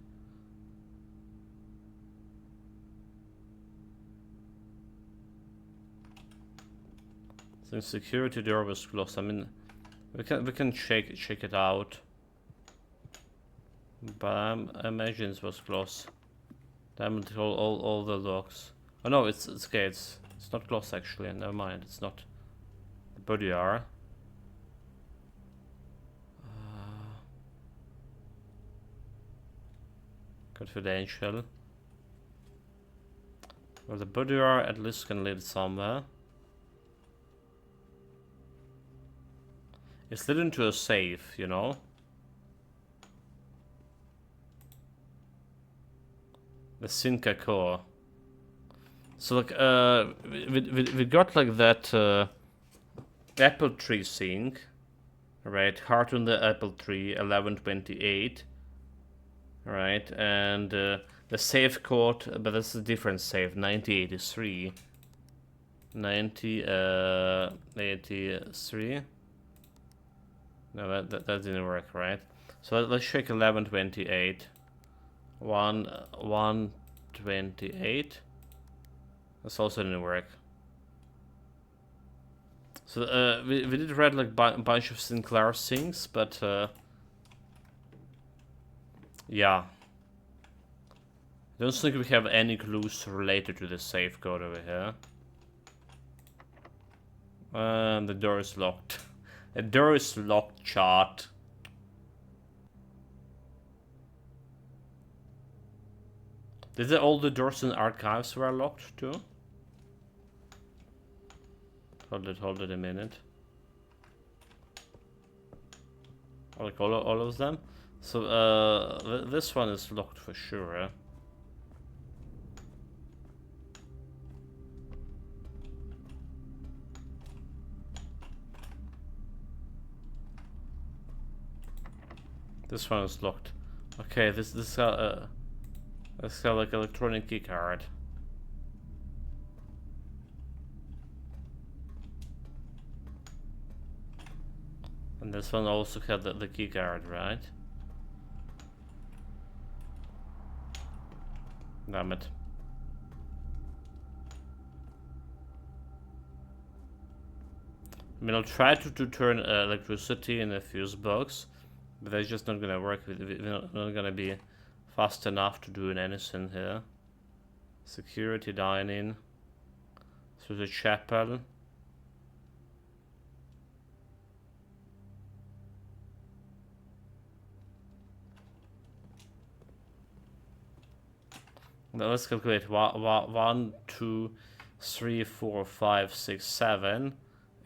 So security door was closed. I mean, we can check it out, but I imagine it was closed. Damn it! All the locks. Oh no, it's okay. It's not closed actually. Never mind. It's not. The boudoir. Confidential. Well, the boudoir at least can lead somewhere. It's led into a safe, you know. The Sinca core. So like we got like that apple tree sink, right? Heart on the apple tree, 1128. Right, and the safe code, but that's a different save, 9083. 9083. No, that didn't work, right? So let's check 1128. 128. This also didn't work. So we did read like a bunch of Sinclair things, but yeah. I don't think we have any clues related to the safe code over here. And the door is locked. The door is locked, chat. Did all the doors in archives were locked too? Hold it a minute. Like all of them? So this one is locked for sure. This one is locked. Okay, this got like electronic key card. And this one also had the key card, right? Damn it. I mean, I'll try to turn electricity in a fuse box, but that's just not gonna work. We're not gonna be fast enough to do anything here. Security dining. Through the chapel. Now let's calculate. 1, 2, 3, 4, 5, 6, 7,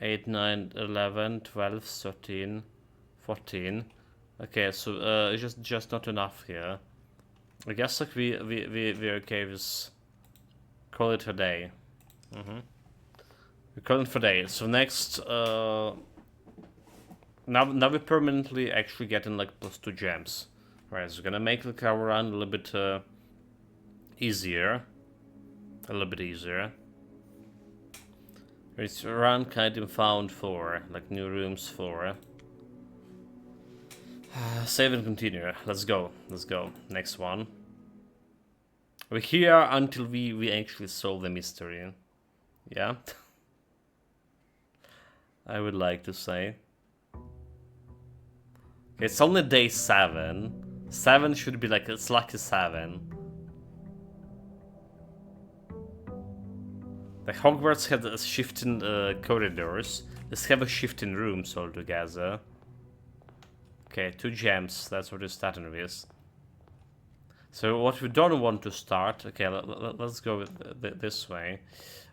8, 9, 11, 12, 13, 14. Okay, so it's just not enough here. I guess like we're okay with call it a day. We call it for day. So next now we're permanently actually getting like +2 gems. Right, so we're gonna make the cover run a little bit easier. A little bit easier. It's run kind of found 4, like new rooms 4. Save and continue. Let's go. Next one. We're here until we actually solve the mystery. Yeah? I would like to say. Okay, it's only day 7. 7 should be like, it's lucky 7. The Hogwarts had a shifting corridors. Let's have a shifting rooms altogether. Okay, 2 gems, that's what we're starting with. So what we don't want to start, okay, let's go with this way.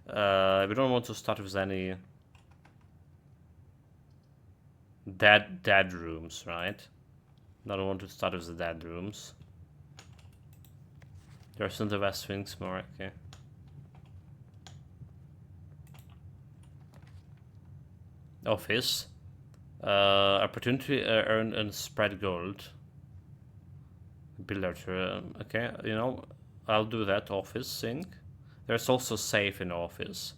We don't want to start with any dead rooms, right? Don't want to start with the dead rooms. There's in the West Wings more, okay. Office. Opportunity earn and spread gold. Builder, okay, you know, I'll do that office sync. There's also safe in office.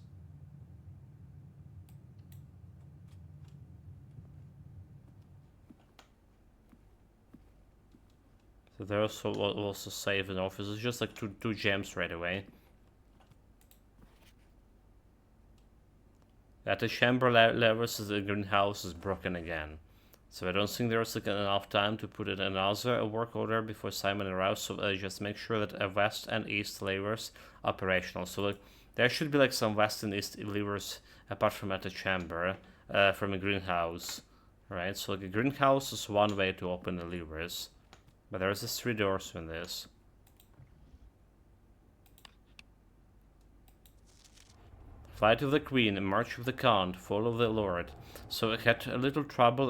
So there's also safe in office. It's just like two gems right away. At the chamber levels, the greenhouse is broken again. So I don't think there's like enough time to put in another work order before Simon arrives. So just make sure that west and east levers are operational. So like there should be like some west and east levers apart from at the chamber, from a greenhouse, right? So like a greenhouse is one way to open the levers, but there's just 3 doors in this. Flight of the Queen, March of the Count, Fall of the Lord. So I had a little trouble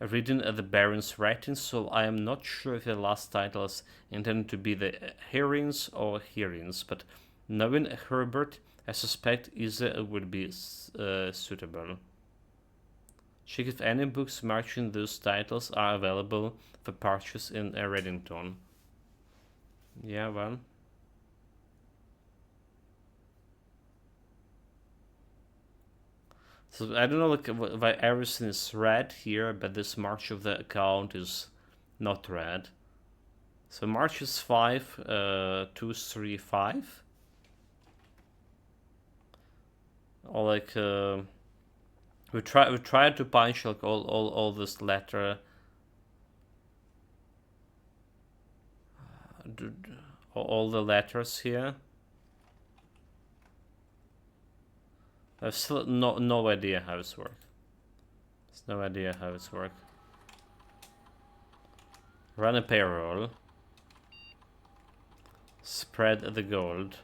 reading the Baron's writing, so I am not sure if the last title is intended to be the hearings or hearings, but knowing Herbert, I suspect either would be suitable. Check if any books matching those titles are available for purchase in Reddington. Yeah, well. So I don't know like why everything is red here, but this March of the Count is not red. So March is 5, 2, 3, 5. Or like we tried to punch like all this letter. All the letters here. I have still no idea how it's works. There's no idea how it's works. Run a payroll. Spread the gold.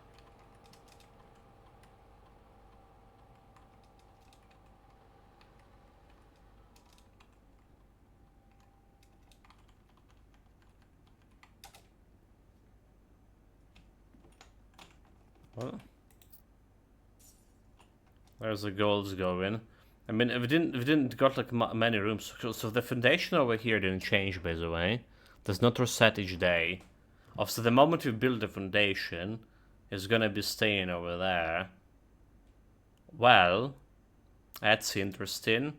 Well, there's the golds going. I mean, we didn't got like many rooms, so the foundation over here didn't change, by the way. Does not reset each day. Also, the moment you build the foundation, it's gonna be staying over there. Well, that's interesting.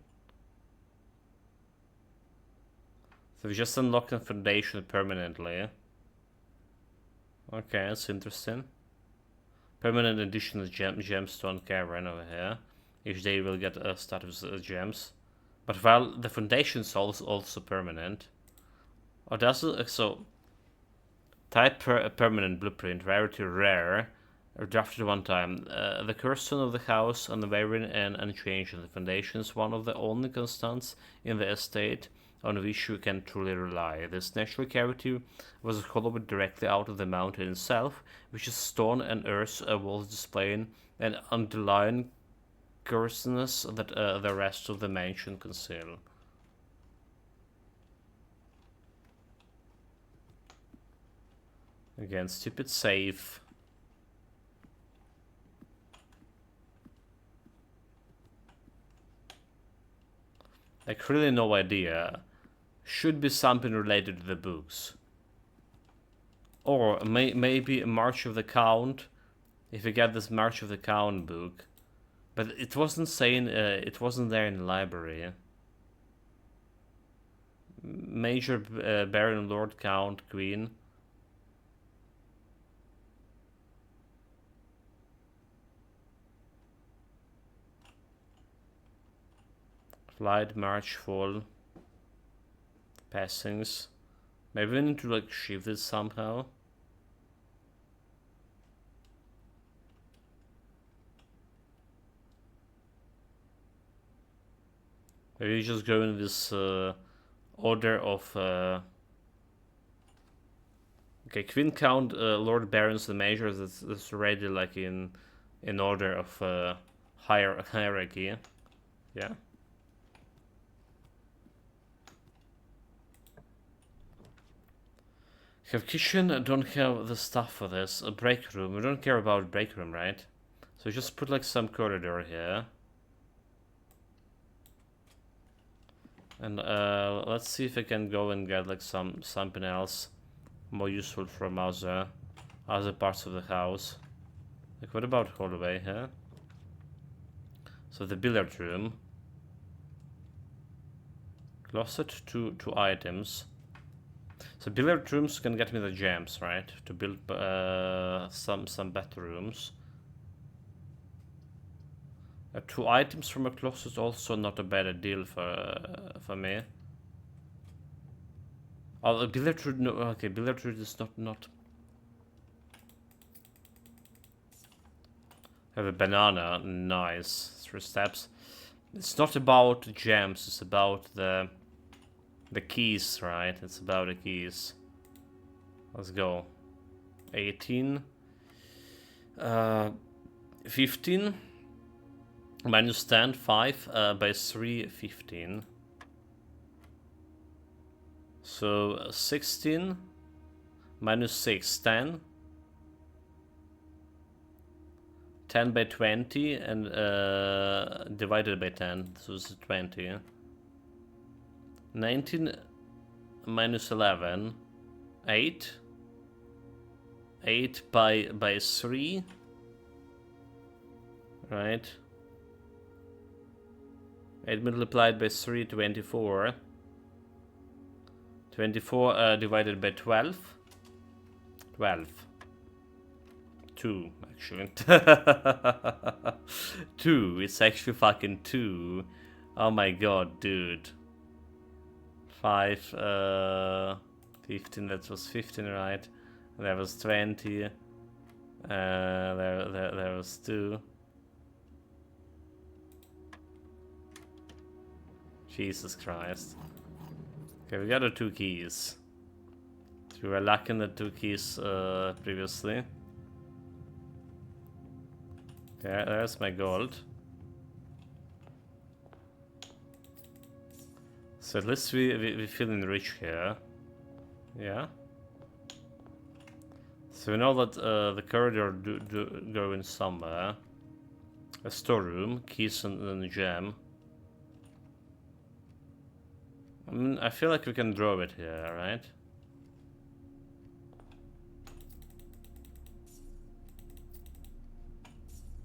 So we just unlocked the foundation permanently. Okay, that's interesting. Permanent addition of Gemstone Cavern over here. Each day will get a status gems. But while the foundation is also permanent. Oh, does it? So, type permanent blueprint, rarity rare. Drafted one time. The cursor of the house, unwavering and unchanged. The foundation is one of the only constants in the estate on which you can truly rely. This natural cavity was hollowed directly out of the mountain itself, which is stone and earth walls displaying an underlying coarseness that the rest of the mansion conceal. Again, stupid save. Like, really no idea. Should be something related to the books. Or maybe March of the Count, if you get this March of the Count book. But it wasn't saying, it wasn't there in the library. Major Baron, Lord, Count, Queen. Flight, March, Fall. Passings. Maybe we need to like shift it somehow. Maybe we just go in this order of okay, Queen, Count, Lord, Barons, the Majors. That's already like in order of hierarchy. Yeah. Have kitchen, don't have the stuff for this. A break room. We don't care about break room, right? So just put like some corridor here. And let's see if I can go and get like something else more useful from other other parts of the house. Like, what about hallway here? So the billiard room. Closet, two items. So billiard rooms can get me the gems, right? To build some better rooms. 2 items from a closet also not a bad deal for me. Oh, the billiard room. No, okay, billiard room is not. Have a banana, nice. 3 steps. It's not about gems. It's about the keys, right? It's about the keys. Let's go. 18. 15. Minus 10, 5. By 3, 15. So 16. Minus 6, 10. 10 by 20 and divided by 10, so it's 20. 19 minus 11, 8. 8 by 3, right? 8 multiplied by 3, 24. 24 divided by 12. 12. 2, actually. 2, it's actually fucking 2. Oh my god, dude. 5, 15, that was 15, right? There was 20. There was 2. Jesus Christ. Okay, we got the 2 keys. We were lacking the 2 keys previously. There's my gold. So at least we feeling rich here. Yeah. So we know that the corridor do go in somewhere. A storeroom, keys and a gem. I mean, I feel like we can draw it here, right?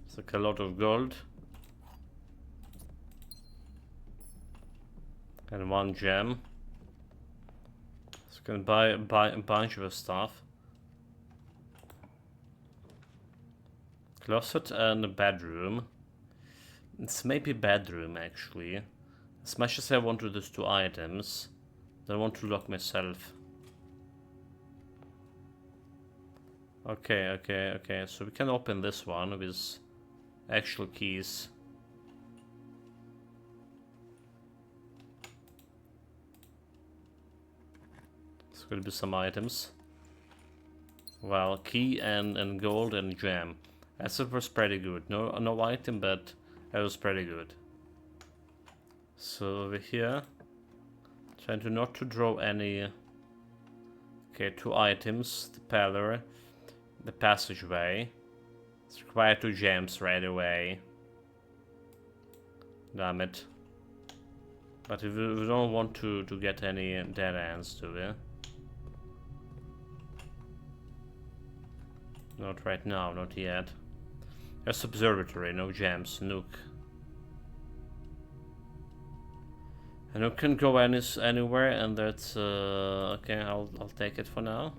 It's like a lot of gold. And 1 gem. So we can buy a bunch of stuff. Closet and a bedroom. It's maybe bedroom actually. As much as I want to those 2 items, I want to lock myself. Okay. So we can open this one with actual keys. It's gonna be some items. Well, key and gold and gem. That was pretty good. No item, but that was pretty good. So over here, trying to not to draw any. Okay, 2 items, the pillar, the passageway. It's required 2 gems right away. Damn it. But we don't want to get any dead ends, do we? Not right now, not yet. There's observatory, no gems, nook. And you can go anywhere, and that's okay. I'll take it for now.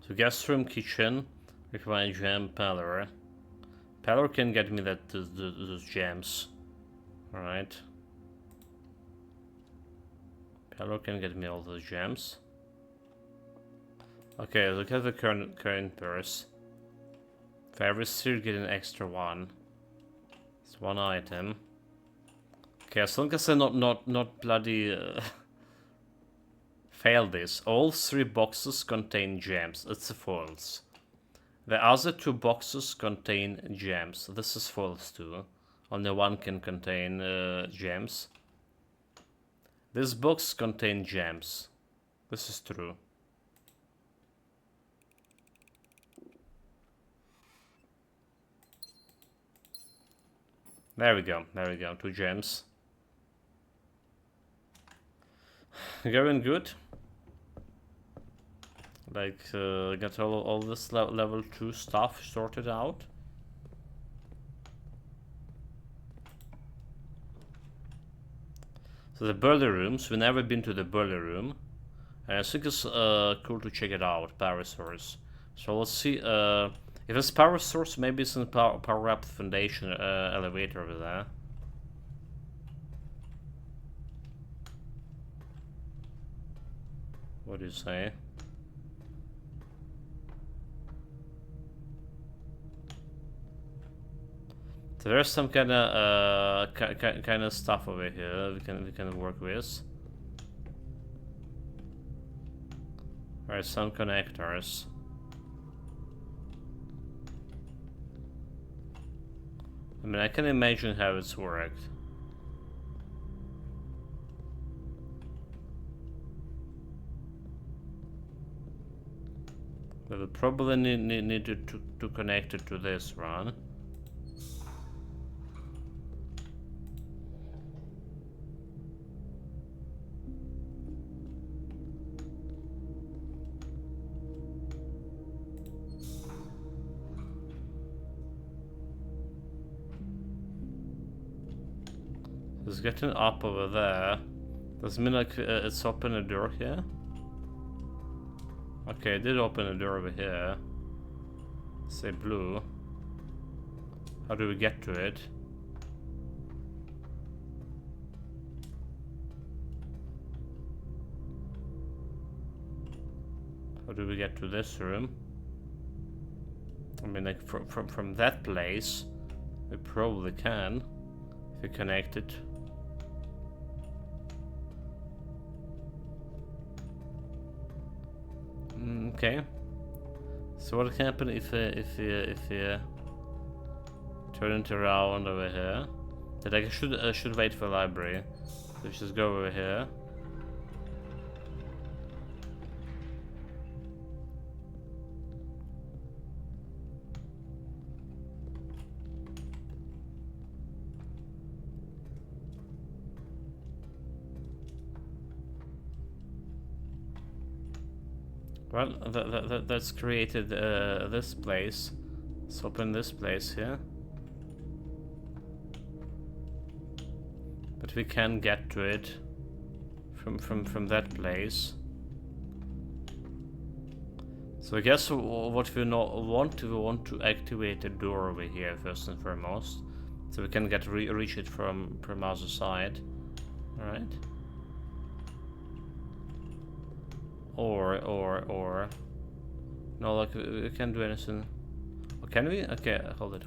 So guest room, kitchen, require gem, parlor. Parlor can get me those gems. All right. Parlor can get me all those gems. Okay, look at the current purse. For every suit, get an extra 1. It's 1 item. Okay, as long as I not bloody fail this. All 3 boxes contain gems. It's a false. The other 2 boxes contain gems. This is false too. Only 1 can contain gems. This box contains gems. This is true. There we go. There we go. 2 gems. Going good. Like, get all this level 2 stuff sorted out. So the boiler rooms, we've never been to the boiler room. And I think it's cool to check it out, power source. So let's see, if it's power source, maybe it's in power up foundation elevator over there. What do you say? So there's some kind of stuff over here we can work with. Alright, some connectors. I mean, I can imagine how it's worked. But we'll probably need to connect it to this one. It's getting up over there. Does it mean like it's open a door here? Okay, it did open a door over here. Say blue. How do we get to it? How do we get to this room? I mean, like from that place, we probably can if we connect it. Okay. So what happened if you turn it around over here? That I should wait for library. So just go over here. Well, that's created this place. Let's open this place here. But we can get to it from that place. So I guess what we want to activate a door over here first and foremost, so we can reach it from other side. All right. Or no, like we can't do anything. Oh, can we? Okay, hold it.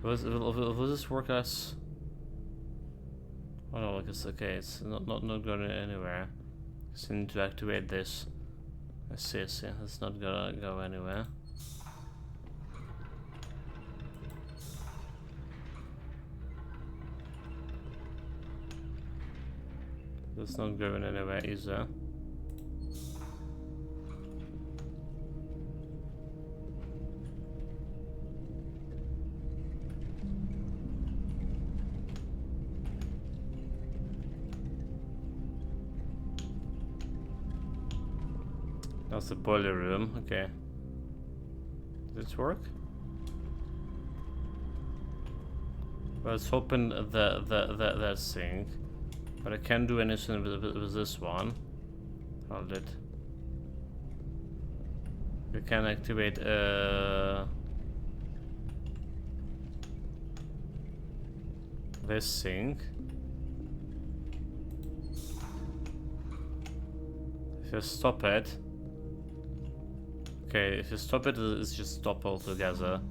Will this work as? Oh no, like it's okay. It's not going anywhere. Just need to activate this. I see. It's not gonna go anywhere. It's not going anywhere either. That's the boiler room. Okay. Does it work? Well, let's open that thing. But I can't do anything with this one. Hold it. We can activate this thing. If you stop it. Okay, if you stop it, it's just stop altogether.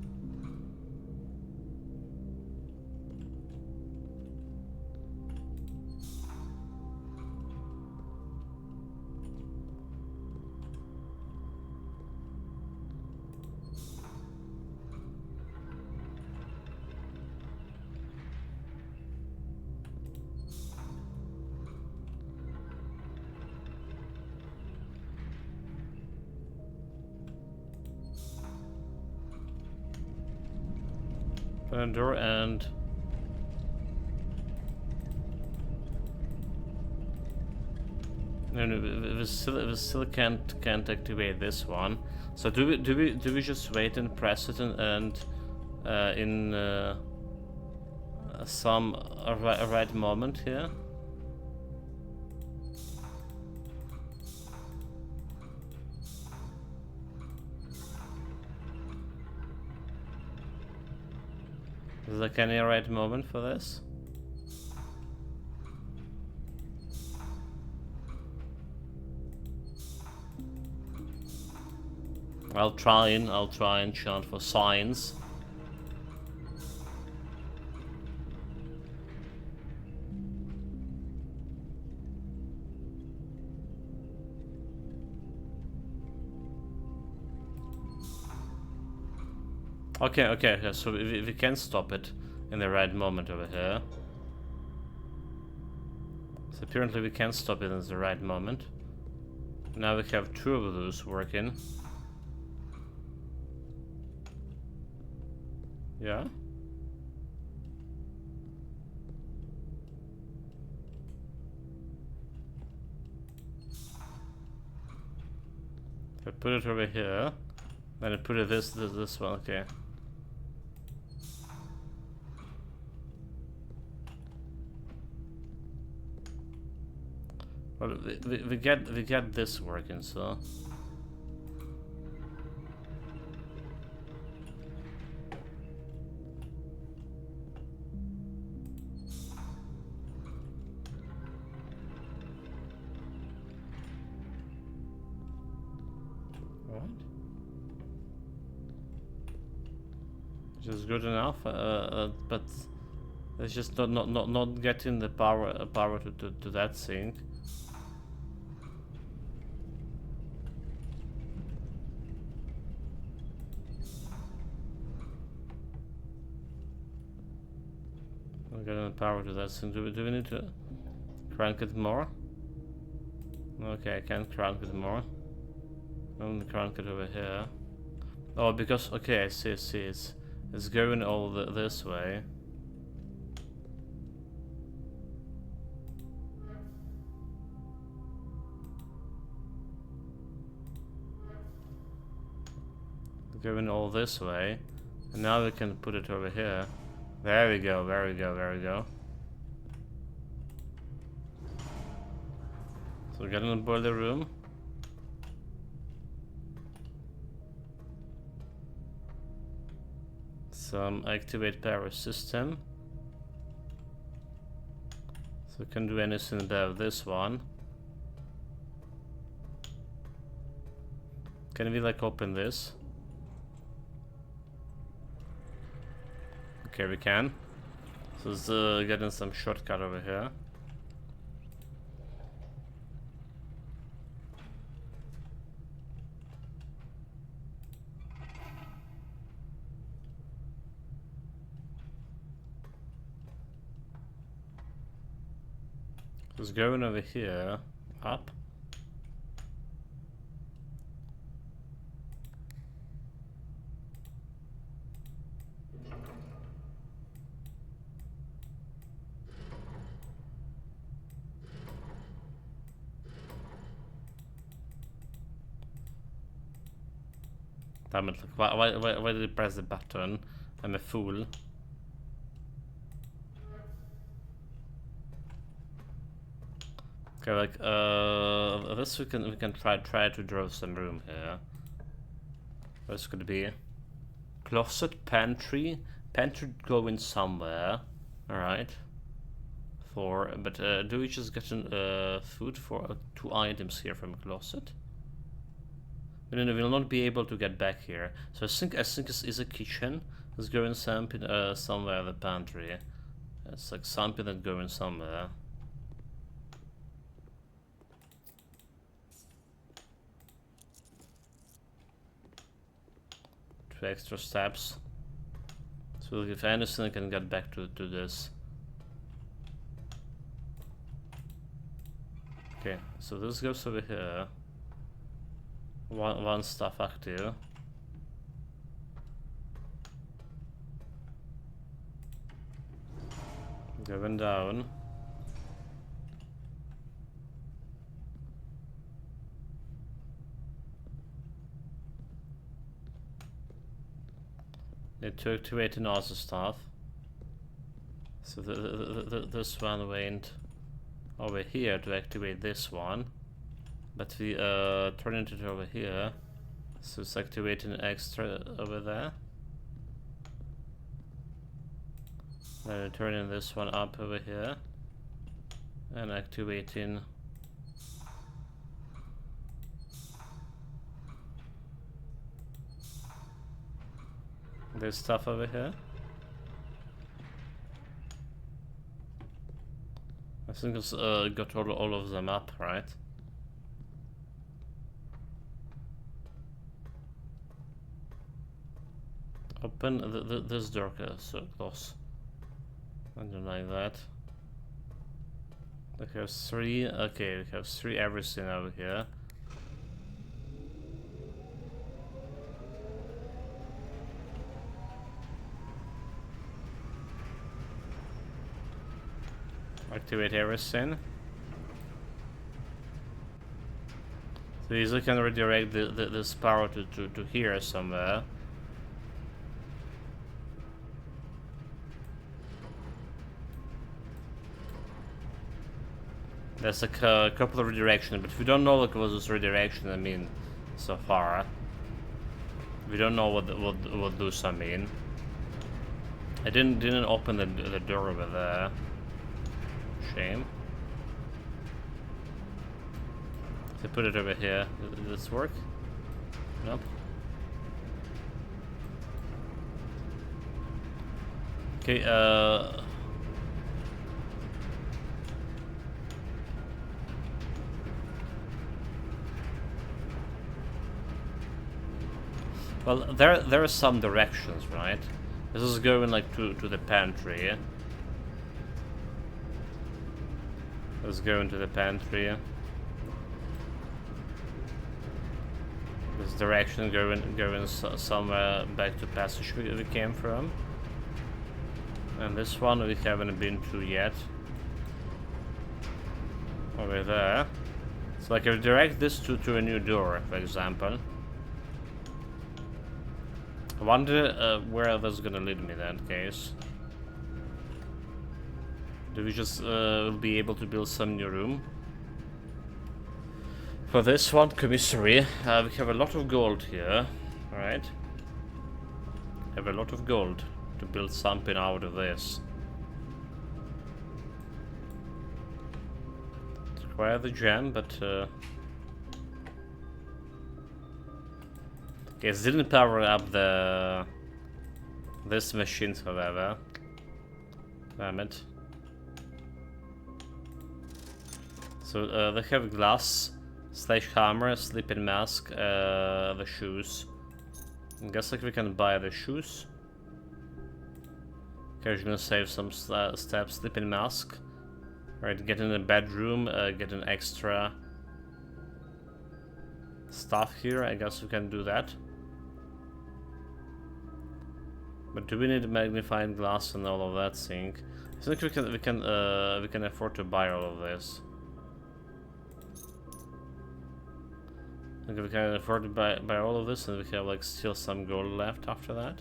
Open the door and... No, we still can't activate this one. So do we just wait and press it and in some right moment here? Is there any right moment for this? I'll try and chant for signs. Okay, so we can stop it in the right moment over here. So apparently we can stop it in the right moment. Now we have two of those working. Yeah? If I put it over here, then I put it this one, okay. Well, we get this working, so. What? Which is good enough, but it's just not getting the power to that thing. Getting the power to that thing. Do we need to crank it more? Okay, I can't crank it more. I'm gonna crank it over here. Oh, because okay, I see. It's going all this way. It's going all this way, and now we can put it over here. There we go. So get in the boiler room. Some activate power system. So we can do anything about this one. Can we like open this? Okay, we can. So it's getting some shortcut over here. So it's going over here, up. Damn it, why did you press the button? I'm a fool. Okay, like this we can try to draw some room here. What's gonna be? Closet, pantry going somewhere. Alright. But do we just get food for 2 items here from closet? We will not be able to get back here. So I think this is a kitchen. It's going something somewhere in the pantry. It's like something that's going somewhere. 2 extra steps. So if anything I can get back to this. Okay, so this goes over here. One stuff active. Going down. Need to activate another stuff. So this one went over here to activate this one. But we turned it over here. So it's activating extra over there. Then turning this one up over here. And activating this stuff over here. I think it's got all of them up, right? Open this door, so close. I don't like that. We have 3. Okay, we have 3 everything over here. Activate everything. So easily can redirect this power to here somewhere. There's a couple of redirections, but we don't know like what this redirection I mean so far. We don't know what those I mean. I didn't open the door over there. Shame. If I put it over here, does this work? Nope. Okay, well, there are some directions, right? This is going like to the pantry. Let's go into the pantry. This direction going somewhere back to passage we came from. And this one we haven't been to yet. Over there. So I can direct this to a new door, for example. I wonder where that's gonna lead me in that case. Do we just be able to build some new room? For this one, commissary, we have a lot of gold here, right? Have a lot of gold to build something out of this. It's require the gem, but okay, it didn't power up this machine, however. Damn it. So they have glass, sledgehammer, sleeping mask, the shoes. I guess like we can buy the shoes. Occasionally save some steps, sleeping mask. Right, get in the bedroom, get an extra stuff here. I guess we can do that. But do we need magnifying glass and all of that thing? I think we can afford to buy all of this. Okay, we can afford to buy all of this, and we have like still some gold left after that.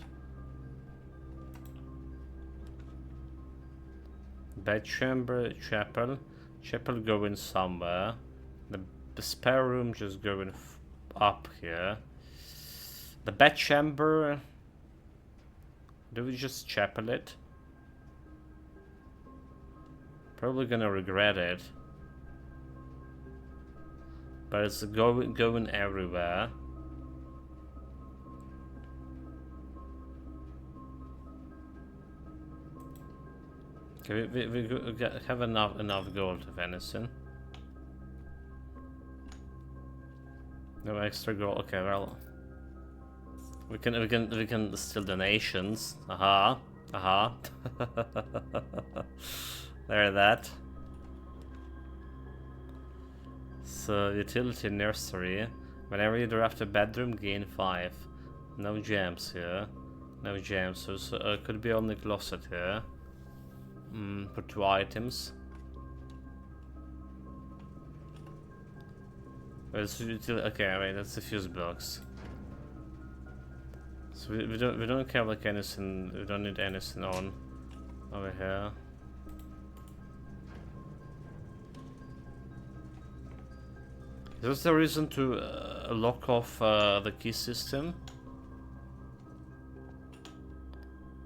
Bedchamber, chapel going somewhere. The spare room just going up here. The bedchamber. Do we just chapel it? Probably gonna regret it. But it's going everywhere. Okay, we have enough gold if anything. No extra gold. Okay, well, we can steal donations. Aha, aha. There, that. So utility nursery. Whenever you draft a bedroom, gain 5. No gems here. No gems. So could be only closet here. For 2 items. Okay, wait, that's the fuse box. So we don't have like anything. We don't need anything on over here. Is this the reason to lock off the key system?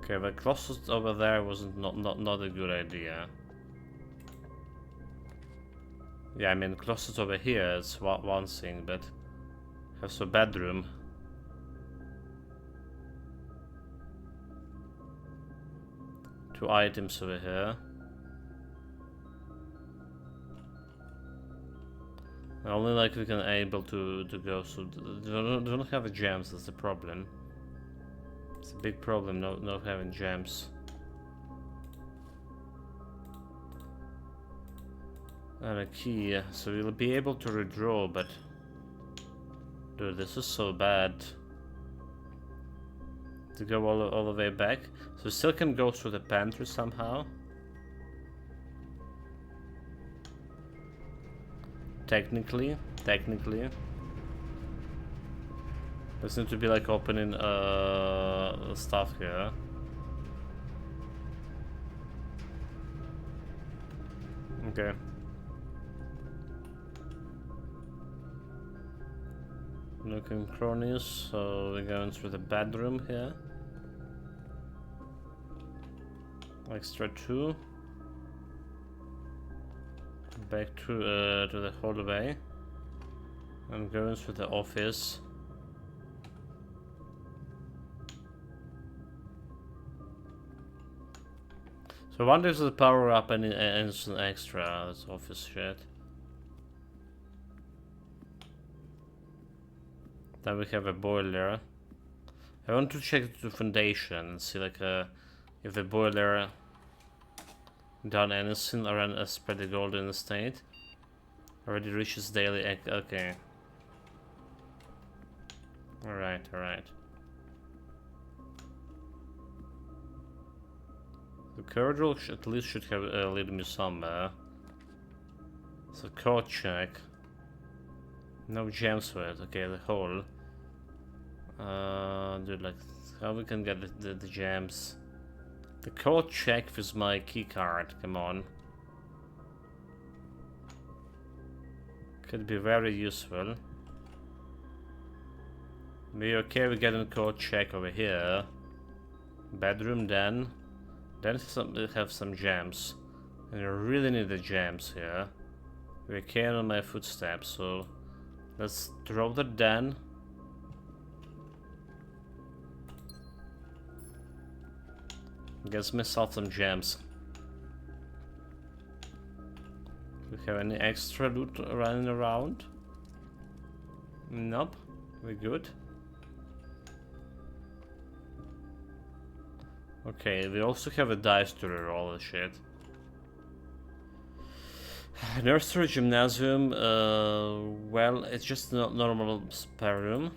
Okay, the closet over there wasn't not a good idea. Yeah, I mean closet over here is one thing, but has a bedroom. Two items over here. Only like we can able to go, so they don't have the gems, that's the problem. It's a big problem, not having gems. And a key, so we'll be able to redraw, but... Dude, this is so bad. To go all the way back. So we still can go through the pantry somehow. Technically. This need to be like opening stuff here. Okay. Looking cronies, so we're going through the bedroom here. Extra 2. Back to the hallway. I'm going through the office. So I wonder if the power up and some extra. That's office shit. Then we have a boiler. I want to check the foundation and see like if the boiler done anything around a spread the gold in the state. Already reaches daily. Okay. Alright. The corridor at least should have lead me somewhere. So code check. No gems for it. Okay, the hole. Dude, like how we can get the gems? The code check with my key card. Come on. Could be very useful. Be okay. We get a code check over here. Bedroom then. Then have some gems. And I really need the gems here. We can on my footsteps, so let's drop that then. Get myself some gems. Do we have any extra loot running around? Nope. We're good. Okay, we also have a dice to reroll and shit. Nursery, gymnasium, well, it's just a normal spare room.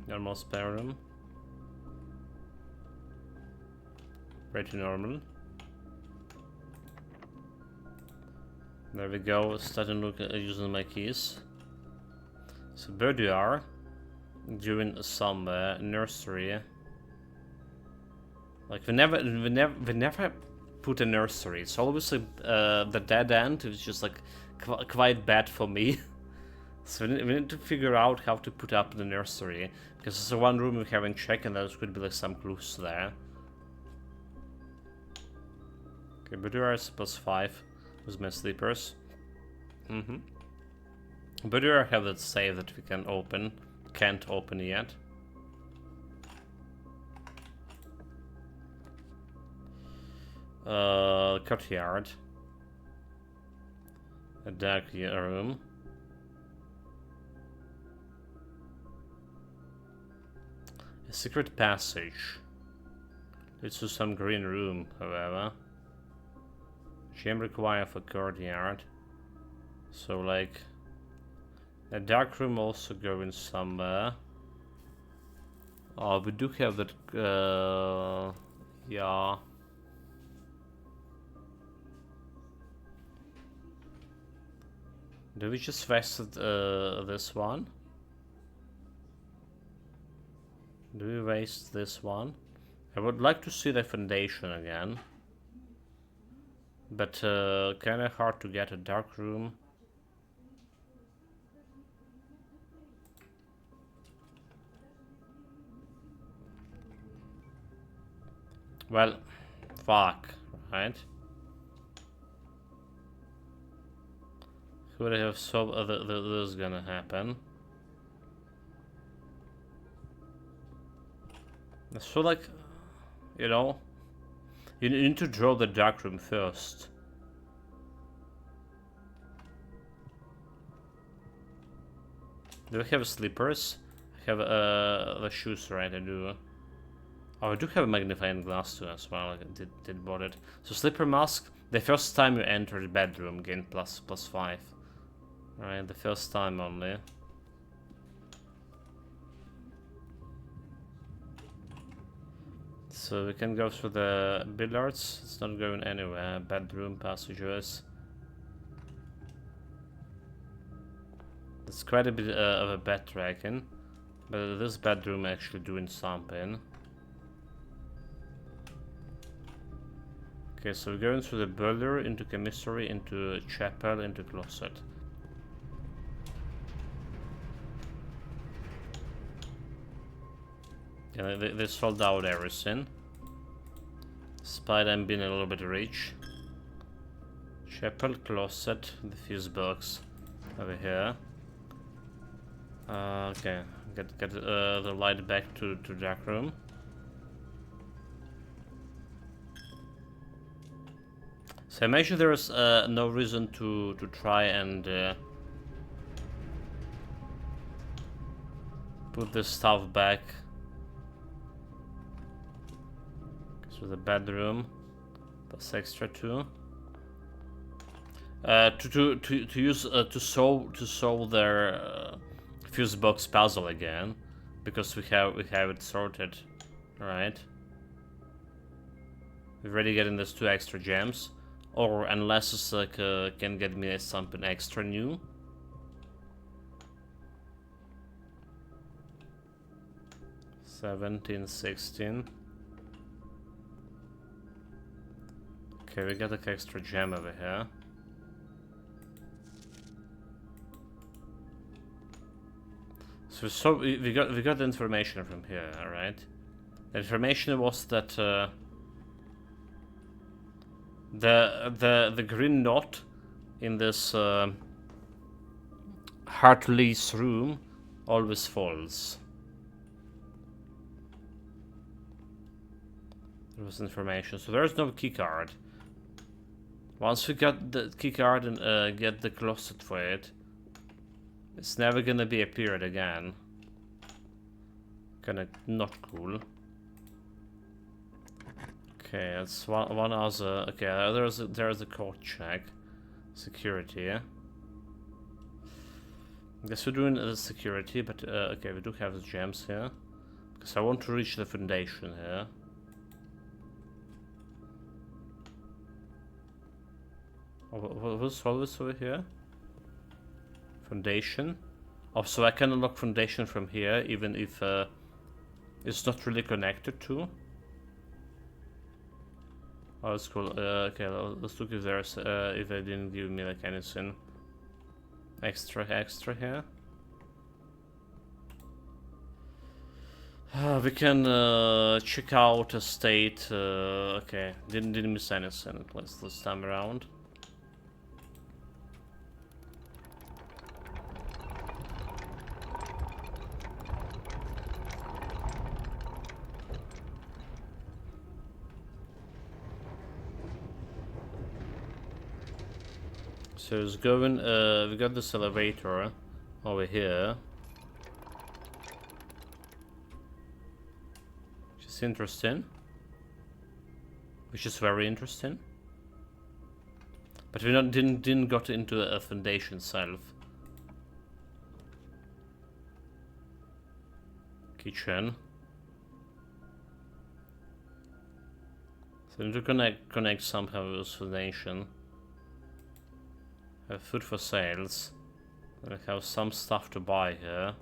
Normal spare room. Pretty normal. There we go, starting look using my keys. So boudoir, doing some nursery. Like we never put a nursery. It's always the dead end. It's just like quite bad for me. So we need to figure out how to put up the nursery, because it's the one room we haven't checked, and there could be like some clues there. Okay, boudoir is +5 with my sleepers. Boudoir have that save that we can open. Can't open yet. Courtyard. A dark room. A secret passage. Leads to some green room, however. Gem required for courtyard. So like a dark room also going somewhere. Oh, we do have that yeah. Do we just wasted this one? Do we waste this one? I would like to see the foundation again. But kinda hard to get a dark room. Well, fuck, right? Who would have thought this is gonna happen? I feel like, you know, you need to draw the dark room first. Do I have slippers? I have the shoes, right? I do. Oh, I do have a magnifying glass too as well. I did bought it. So slipper mask. The first time you enter the bedroom, gain +5. Right, the first time only. So we can go through the billiards. It's not going anywhere. Bedroom passages. It's quite a bit of a backtracking, but this bedroom actually doing something. Okay, so we're going through the boiler, into chemistry, into chapel, into closet. Yeah, they sold out everything. Despite I'm being a little bit rich. Chapel, closet, the fuse box over here. Okay, get the light back to dark room. So I imagine there is no reason to try and put this stuff back. So the bedroom, plus extra 2. To use to solve their fuse box puzzle again, because we have it sorted, right? We're already getting these 2 extra gems, or unless it's like can get me something extra new. $17, $16. Okay, we got like extra gem over here. So we got the information from here, alright? The information was that the green knot in this Hartley's room always falls. There was information, so there's no key card. Once we got the key card and get the closet for it, it's never gonna be appeared again. Kinda not cool. Okay, that's one other. Okay, there's a code check, security. I guess we're doing the security, but okay, we do have the gems here, because I want to reach the foundation here. What's always over here? Foundation. Oh, so I can unlock foundation from here, even if it's not really connected to. Oh, that's cool. Okay, let's look if there's if they didn't give me like anything extra here. We can check out a state. Okay, didn't miss anything. Let's time around. So it's going, we got this elevator over here. Which is interesting. Which is very interesting. But we didn't got into a foundation itself. Kitchen. So we need to connect somehow with this foundation. Food for sales. I have some stuff to buy here.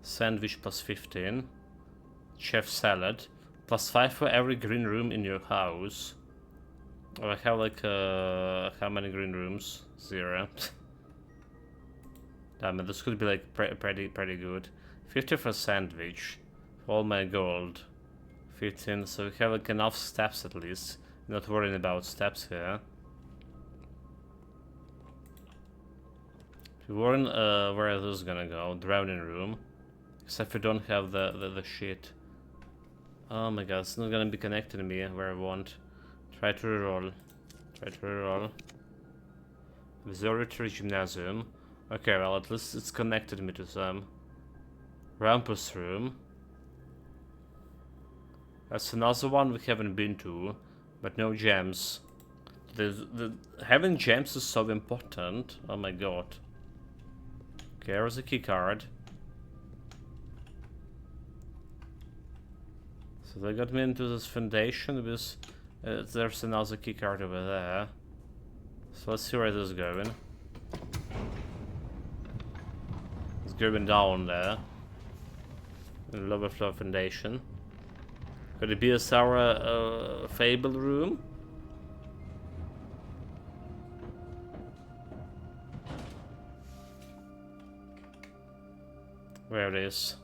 Sandwich plus 15. Chef salad. Plus 5 for every green room in your house. Oh, I have like, how many green rooms? 0. Damn it, this could be like pretty good. 50 for sandwich. For all my gold. 15, so we have like enough steps at least. Not worrying about steps here. We weren't, where is this gonna go? Drowning room. Except we don't have the shit. Oh my god, it's not gonna be connected to me where I want. Try to reroll. Try to reroll. Observatory Gymnasium. Okay, well at least it's connected me to some. Rampus room. That's another one we haven't been to, but no gems. Having gems is so important. Oh my god. Okay, there's a key card. So they got me into this foundation with... there's another key card over there. So let's see where this is going. It's going down there. In lower floor foundation. Could it be a Sour Fable room? Where it is?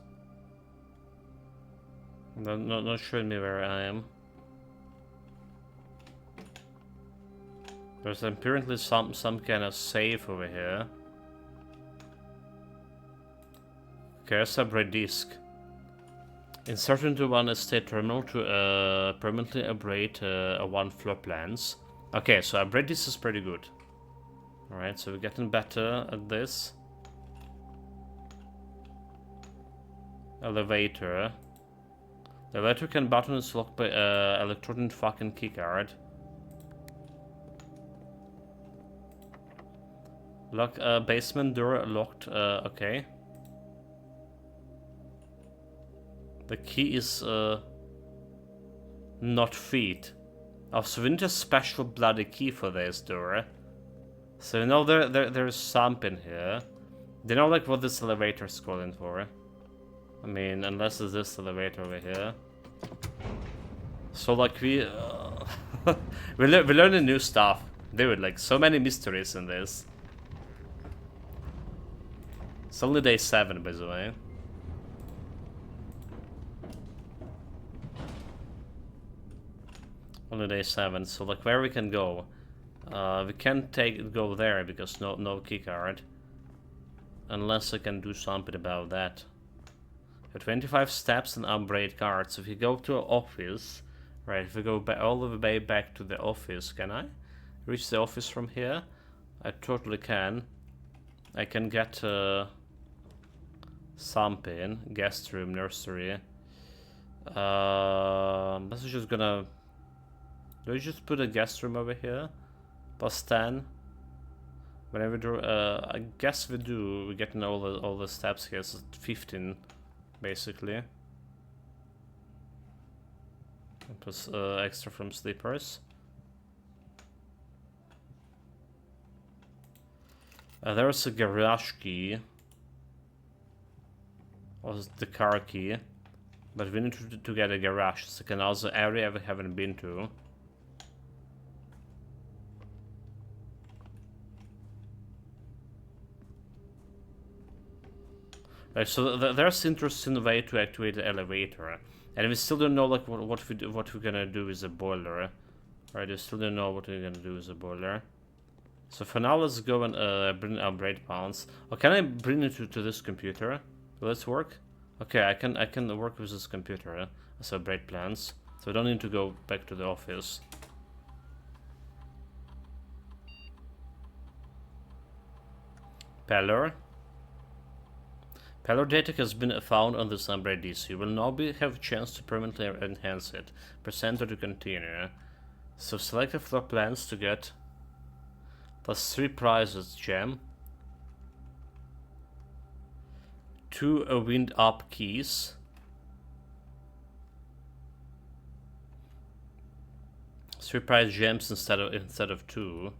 Not showing me where I am. There's apparently some kind of safe over here. Okay, there's a red disc. Insert into one estate terminal to permanently upgrade one floor plans. Okay, so upgrade this is pretty good. Alright, so we're getting better at this. Elevator. The elevator can button is locked by electronic fucking keycard. Lock basement door locked. Okay. The key is not feed. Oh, so we need a special bloody key for this door. So you know there's something here. Do you know like what this elevator is calling for? I mean, unless it's this elevator over here. So like we we're learning new stuff. Dude, like so many mysteries in this. It's only day 7, by the way. Only day 7, so like where we can go? We can't go there because no keycard. Unless I can do something about that. 25 steps and upgrade cards. If you go to an office, right? If we go all the way back to the office, can I reach the office from here? I totally can. I can get something. Guest room, nursery. This is just gonna. Do we just put a guest room over here? Plus 10. Whenever we do, I guess we do. We're getting all the steps here. So 15. Basically. Plus extra from sleepers. There's a garage key. Or the car key. But we need to get a garage. It's like another area we haven't been to. Right, so there's interesting way to activate the elevator, and we still don't know like what we're gonna do with the boiler. Right, we still don't know what we're gonna do with the boiler. So for now, let's go and bring our braid pounds. Oh, can I bring it to this computer? Will this work? Okay, I can work with this computer as a braid plans, so I don't need to go back to the office. Peller. Peller data has been found on this Umbrella DC. You will now have a chance to permanently enhance it. Present or to continue. So select the floor plans to get plus 3 prizes gem. 2 wind up keys. 3 prize gems instead of 2.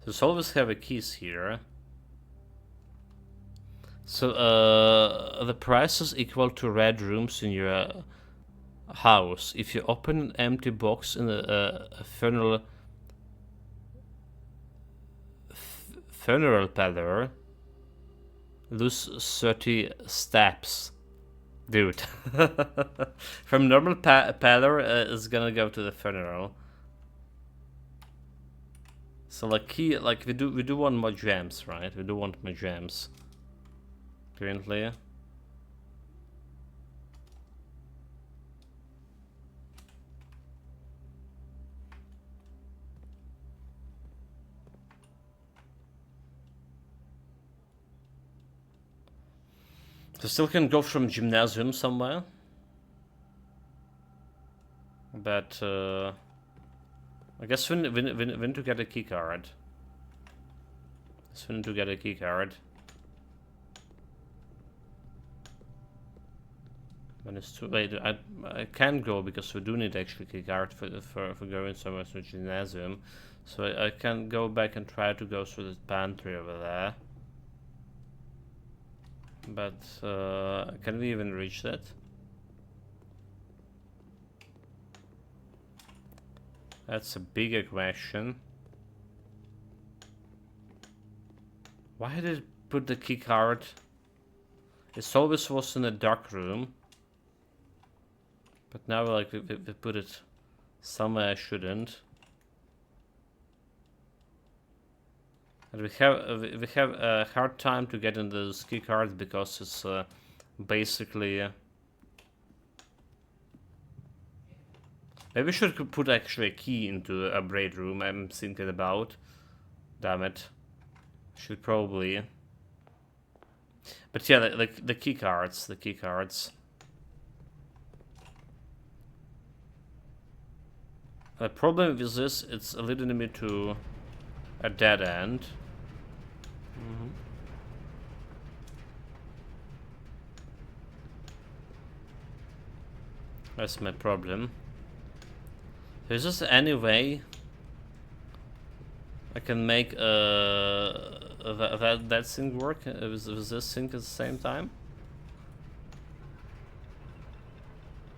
There's always have a keys here. So the price is equal to red rooms in your house. If you open an empty box in a funeral parlor, lose 30 steps. Dude. From normal parlor is gonna go to the funeral. So like we do want more gems, right? We do want more gems. Currently. So still can go from gymnasium somewhere. But I guess we need to get a key card. So we need to get a key card. When it's too late, I can go because we do need actually key card for going somewhere to gymnasium. So I can go back and try to go through the pantry over there. But can we even reach that? That's a bigger question. Why did it put the key card? It always was in a dark room. But now like we put it somewhere I shouldn't. And we have a hard time to get into those key cards because it's basically maybe we should put actually a key into a braid room. I'm thinking about. Damn it. Should probably. But yeah, the key cards. The key cards. The problem with this, it's leading me to a dead end. That's my problem. Is there any way I can make that thing work with this thing at the same time?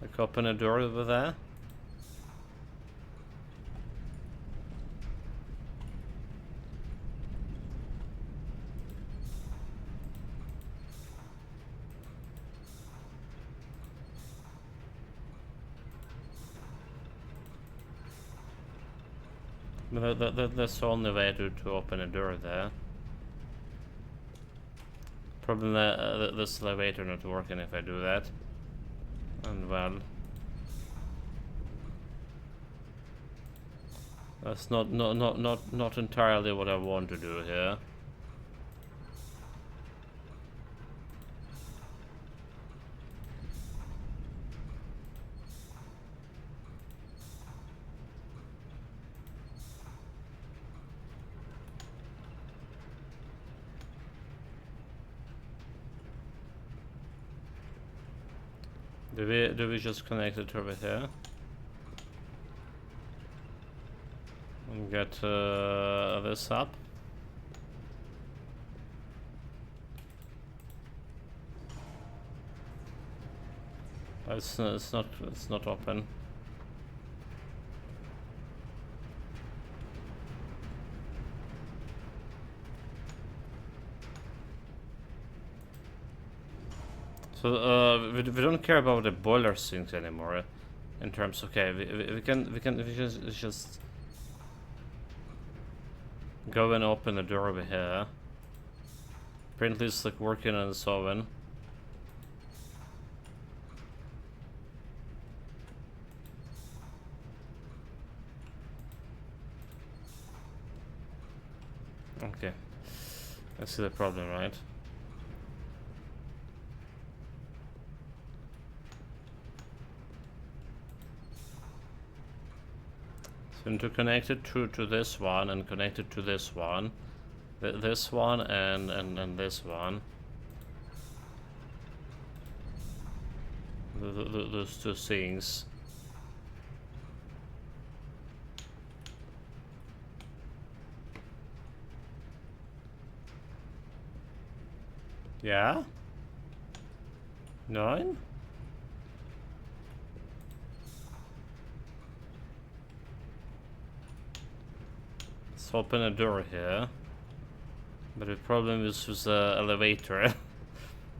Like open a door over there. That's the only way to open a door there. Probably this elevator not working if I do that. And well, that's not entirely what I want to do here. Do we just connect it over here? And get this up? It's not open. So we don't care about the boiler sinks anymore. In terms, okay, we just go and open the door over here. Apparently it's like working on this oven. Okay, I see the problem, right? So to connect it to this one and connect it to this one, this one and this one. those two things. Yeah? 9? Let's open a door here. But the problem is with the elevator.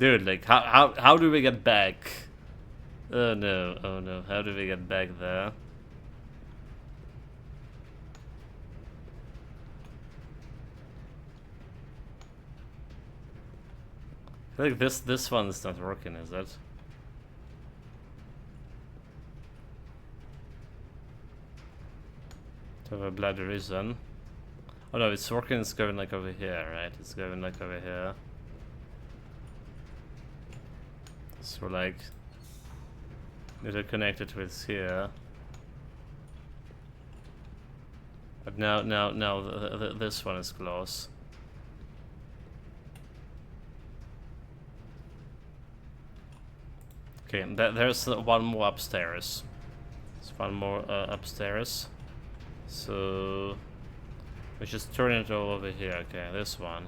Dude, like, how do we get back? Oh no, how do we get back there? I think this one is not working, is it? To have a bloody reason. Oh no, it's working, it's going like over here, right? It's going like over here. So like, they're connected with here. But now this one is close. Okay, there's one more upstairs. There's one more upstairs. So we just turn it all over here. Okay, this one.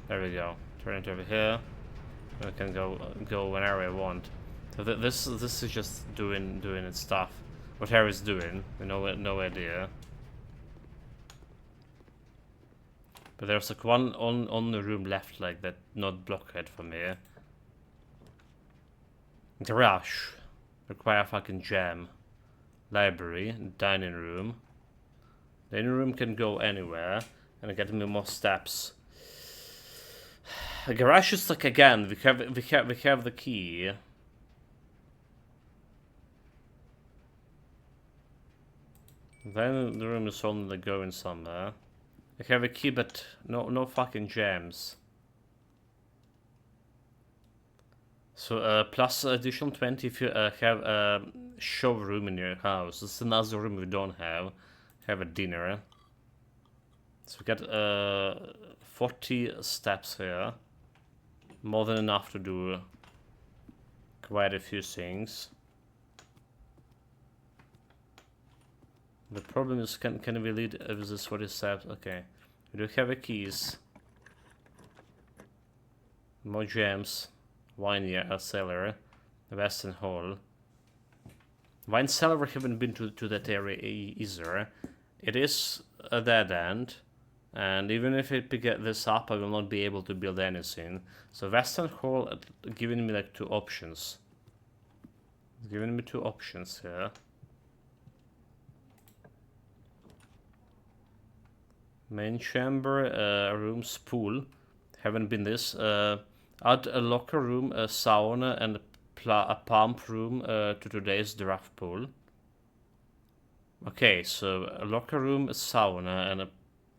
There we go. Turn it over here. We can go whenever we want. So this is just doing its stuff. What Harry's doing, we no idea. But there's like one on the room left, like that, not blockade for me. Garage. Require fucking jam. Library. Dining room. Dining room can go anywhere. And get me more steps. The garage is like, again, we have the key. Then the room is only going somewhere. We have a key, but no fucking gems. So plus additional 20 if you have a showroom in your house. This is another room we don't have. Have a dinner. So we got 40 steps here. More than enough to do quite a few things. The problem is, can we lead with this 40 steps? Okay. We do have a keys. More gems. Wine cellar. Western Hall. Wine cellar, we haven't been to that area either. It is a dead end. And even if I pick this up, I will not be able to build anything. So Western Hall giving me like 2 options. It's giving me 2 options here. Main chamber, rooms, pool. Haven't been this. Add a locker room, a sauna, and a pump room to today's draft pool. Okay, so a locker room, a sauna, and a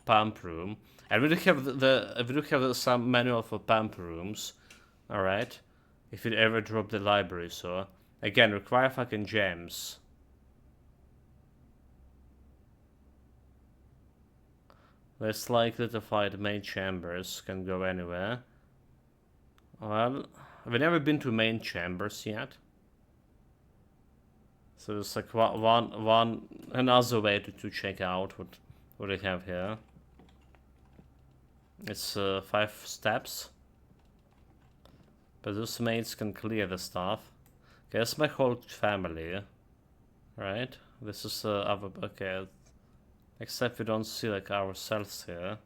pump room. And we do have some manual for pump rooms. All right, if you ever drop the library. So again, require fucking gems. Less likely to find main chambers, can go anywhere. Well, we've never been to main chambers yet. So it's like another way to check out what they have here. It's 5 steps. But those maids can clear the stuff. Okay, that's my whole family. Right? This is okay. Except we don't see like ourselves here.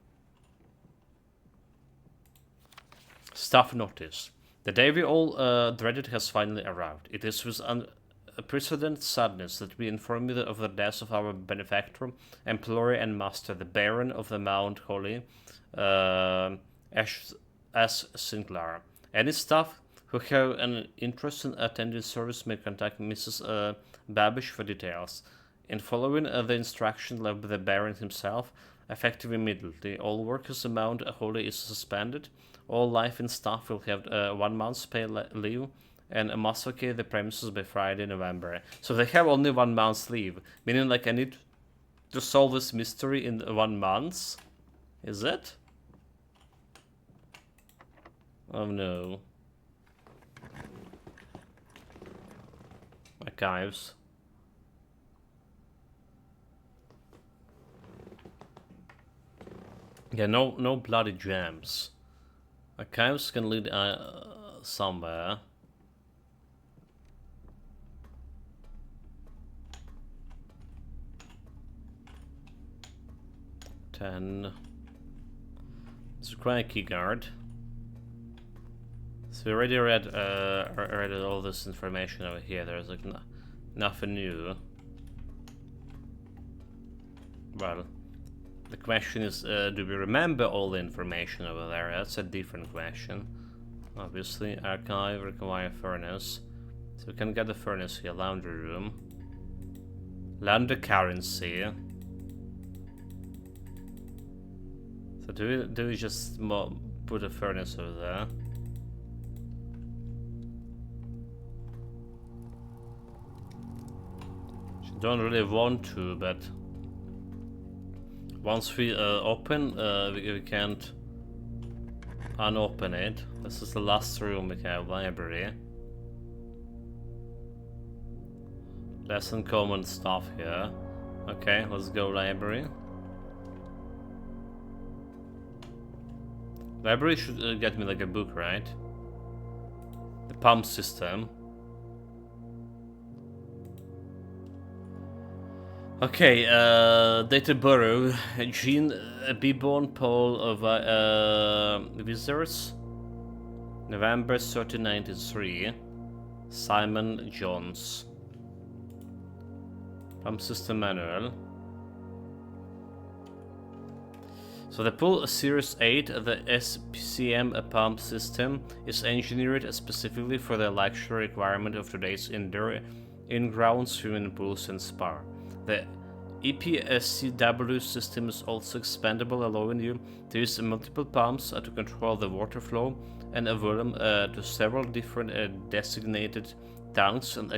Staff notice. The day we all dreaded has finally arrived. It is with unprecedented sadness that we inform you of the death of our benefactor, employer and master, the Baron of the Mount Holy, S. Sinclair. Any staff who have an interest in attending service may contact Mrs. Babish for details. In following the instruction left by the Baron himself, effective immediately, all work as the Mount Holy is suspended. All life and staff will have 1 month's pay leave and must vacate the premises by Friday, November. So they have only 1 month's leave, meaning like I need to solve this mystery in 1 month. Is it? Oh no. Archives. Yeah, no bloody gems. Archives can lead somewhere. Let's require a key guard. So we already read all this information over here. There's like nothing new. Well, the question is, do we remember all the information over there? That's a different question. Obviously, archive require furnace. So we can get the furnace here, laundry room. Laundry currency. So do we just put a furnace over there? Don't really want to, but once we open, we can't unopen it. This is the last room we have, library. Less uncommon stuff here. Okay, let's go library. Library should get me like a book, right? The pump system. Okay, data borough, Jean Beborn, Paul of Visitors, November 1393, Simon Jones. Pump system manual. So the Pool Series 8, the SPCM pump system, is engineered specifically for the luxury requirement of today's indoor in-ground swimming pools and spa. The EPSCW system is also expandable, allowing you to use multiple pumps to control the water flow and volume to several different designated tanks and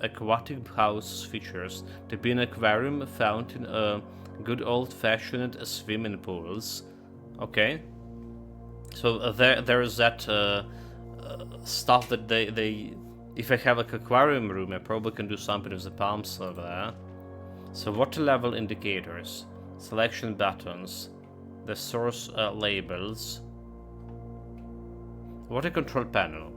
aquatic house features to be an aquarium, fountain, good old-fashioned swimming pools. Okay, so there is that stuff that they if I have like aquarium room, I probably can do something with the pumps over there. So water level indicators, selection buttons, the source labels, water control panel.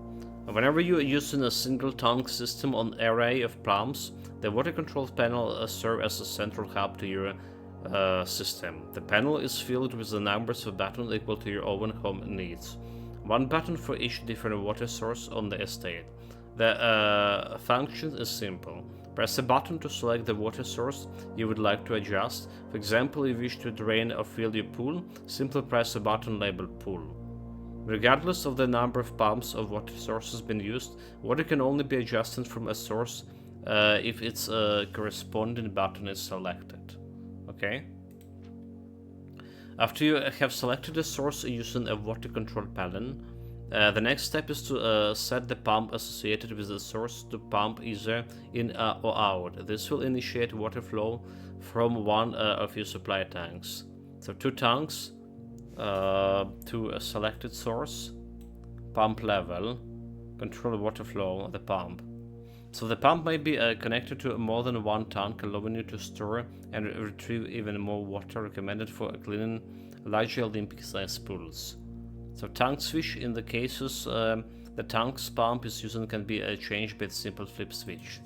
Whenever you are using a single tank system on an array of pumps, the water control panel serves as a central hub to your system. The panel is filled with the numbers of buttons equal to your own home needs. One button for each different water source on the estate. The function is simple. Press a button to select the water source you would like to adjust. For example, if you wish to drain or fill your pool, simply press a button labeled pool. Regardless of the number of pumps or water sources being used, water can only be adjusted from a source if its corresponding button is selected. Okay? After you have selected a source using a water control panel, the next step is to set the pump associated with the source to pump either in or out. This will initiate water flow from one of your supply tanks. So 2 tanks to a selected source, pump level, control water flow of the pump. So the pump may be connected to more than one tank, allowing you to store and retrieve even more water, recommended for cleaning larger Olympic-sized pools. So tank switch, in the cases the tank's pump is using, can be changed by a simple flip switch.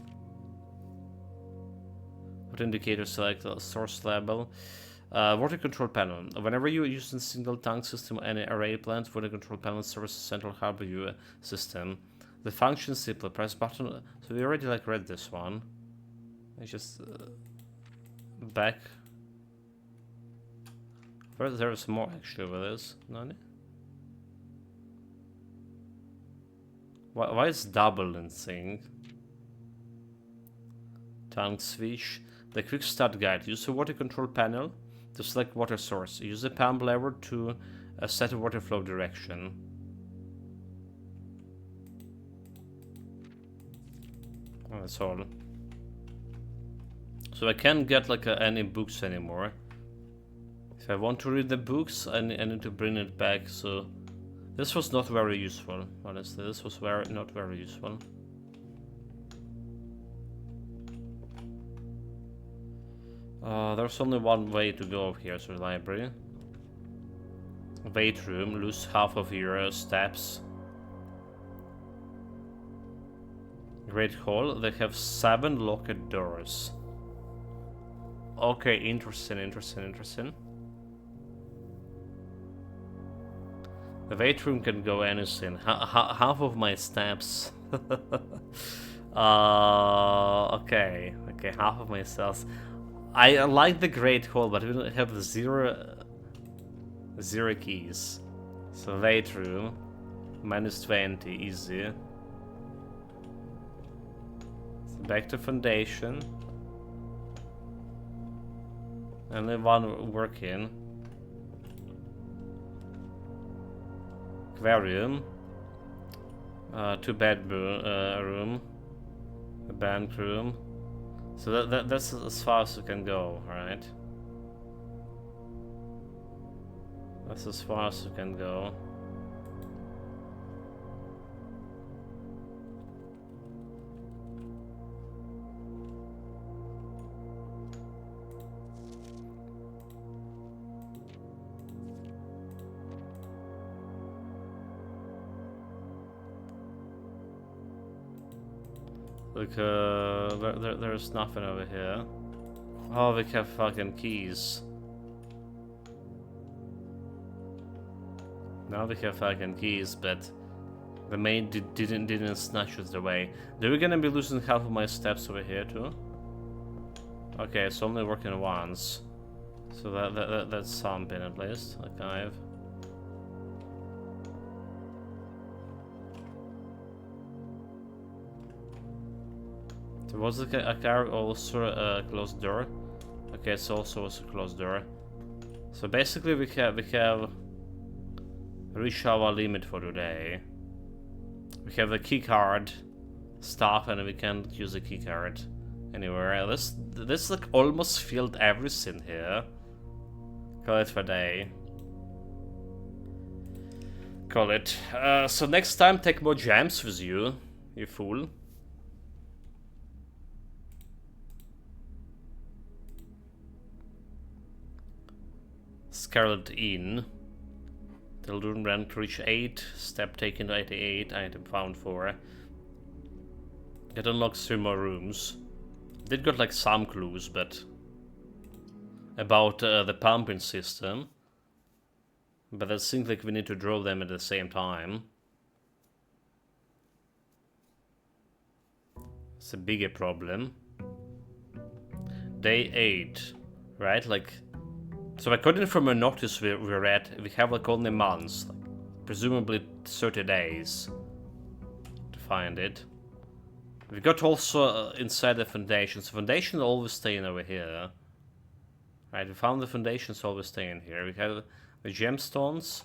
Water indicator, select the source label. Water control panel. Whenever you are using single tank system and an array plant, water control panel serves as a central hub of your system. The function is simple. Press button. So we already read this one. I just back. There is more actually over this. None. Why is double in thing? Tank switch. The quick start guide. Use the water control panel to select water source. Use the pump lever to set a water flow direction. Oh, that's all. So I can't get any books anymore. If I want to read the books, I need to bring it back. So this was not very useful, honestly. This was not very useful. There's only one way to go here, so library. Weight room, lose half of your steps. Great hall, they have 7 locked doors. Okay, interesting. The weight room can go anything. Half of my steps. Okay, half of my cells. I like the Great Hall, but we don't have zero keys. So weight room, -20, easy. So back to foundation. Only one working. Aquarium. 2 bedroom. A bank room. So that's as far as we can go, right? That's as far as we can go. Look, there's nothing over here. Oh, we have fucking keys. Now we have fucking keys, but the maid didn't snatch us away. Are we gonna be losing half of my steps over here too? Okay, it's only working once, so that's something at least. Okay. So was a car also a closed door? Okay, it's also a closed door. So basically we have reached our limit for today. We have the key card stuff, and we can't use the key card anywhere. This like almost filled everything here. Call it for day. Call it. So next time take more gems with you, you fool. Scarlet Inn. The room rank reach 8, step taken to 88, item found 4. It unlocks 3 more rooms. Did got like some clues, but about the pumping system. But it seems like we need to draw them at the same time. It's a bigger problem. Day 8, right? Like, so according from a notice we read, we have like only months, like presumably 30 days to find it. We got also inside the foundations. The foundations always staying over here. Right, we found the foundations always staying here. We have the gemstones.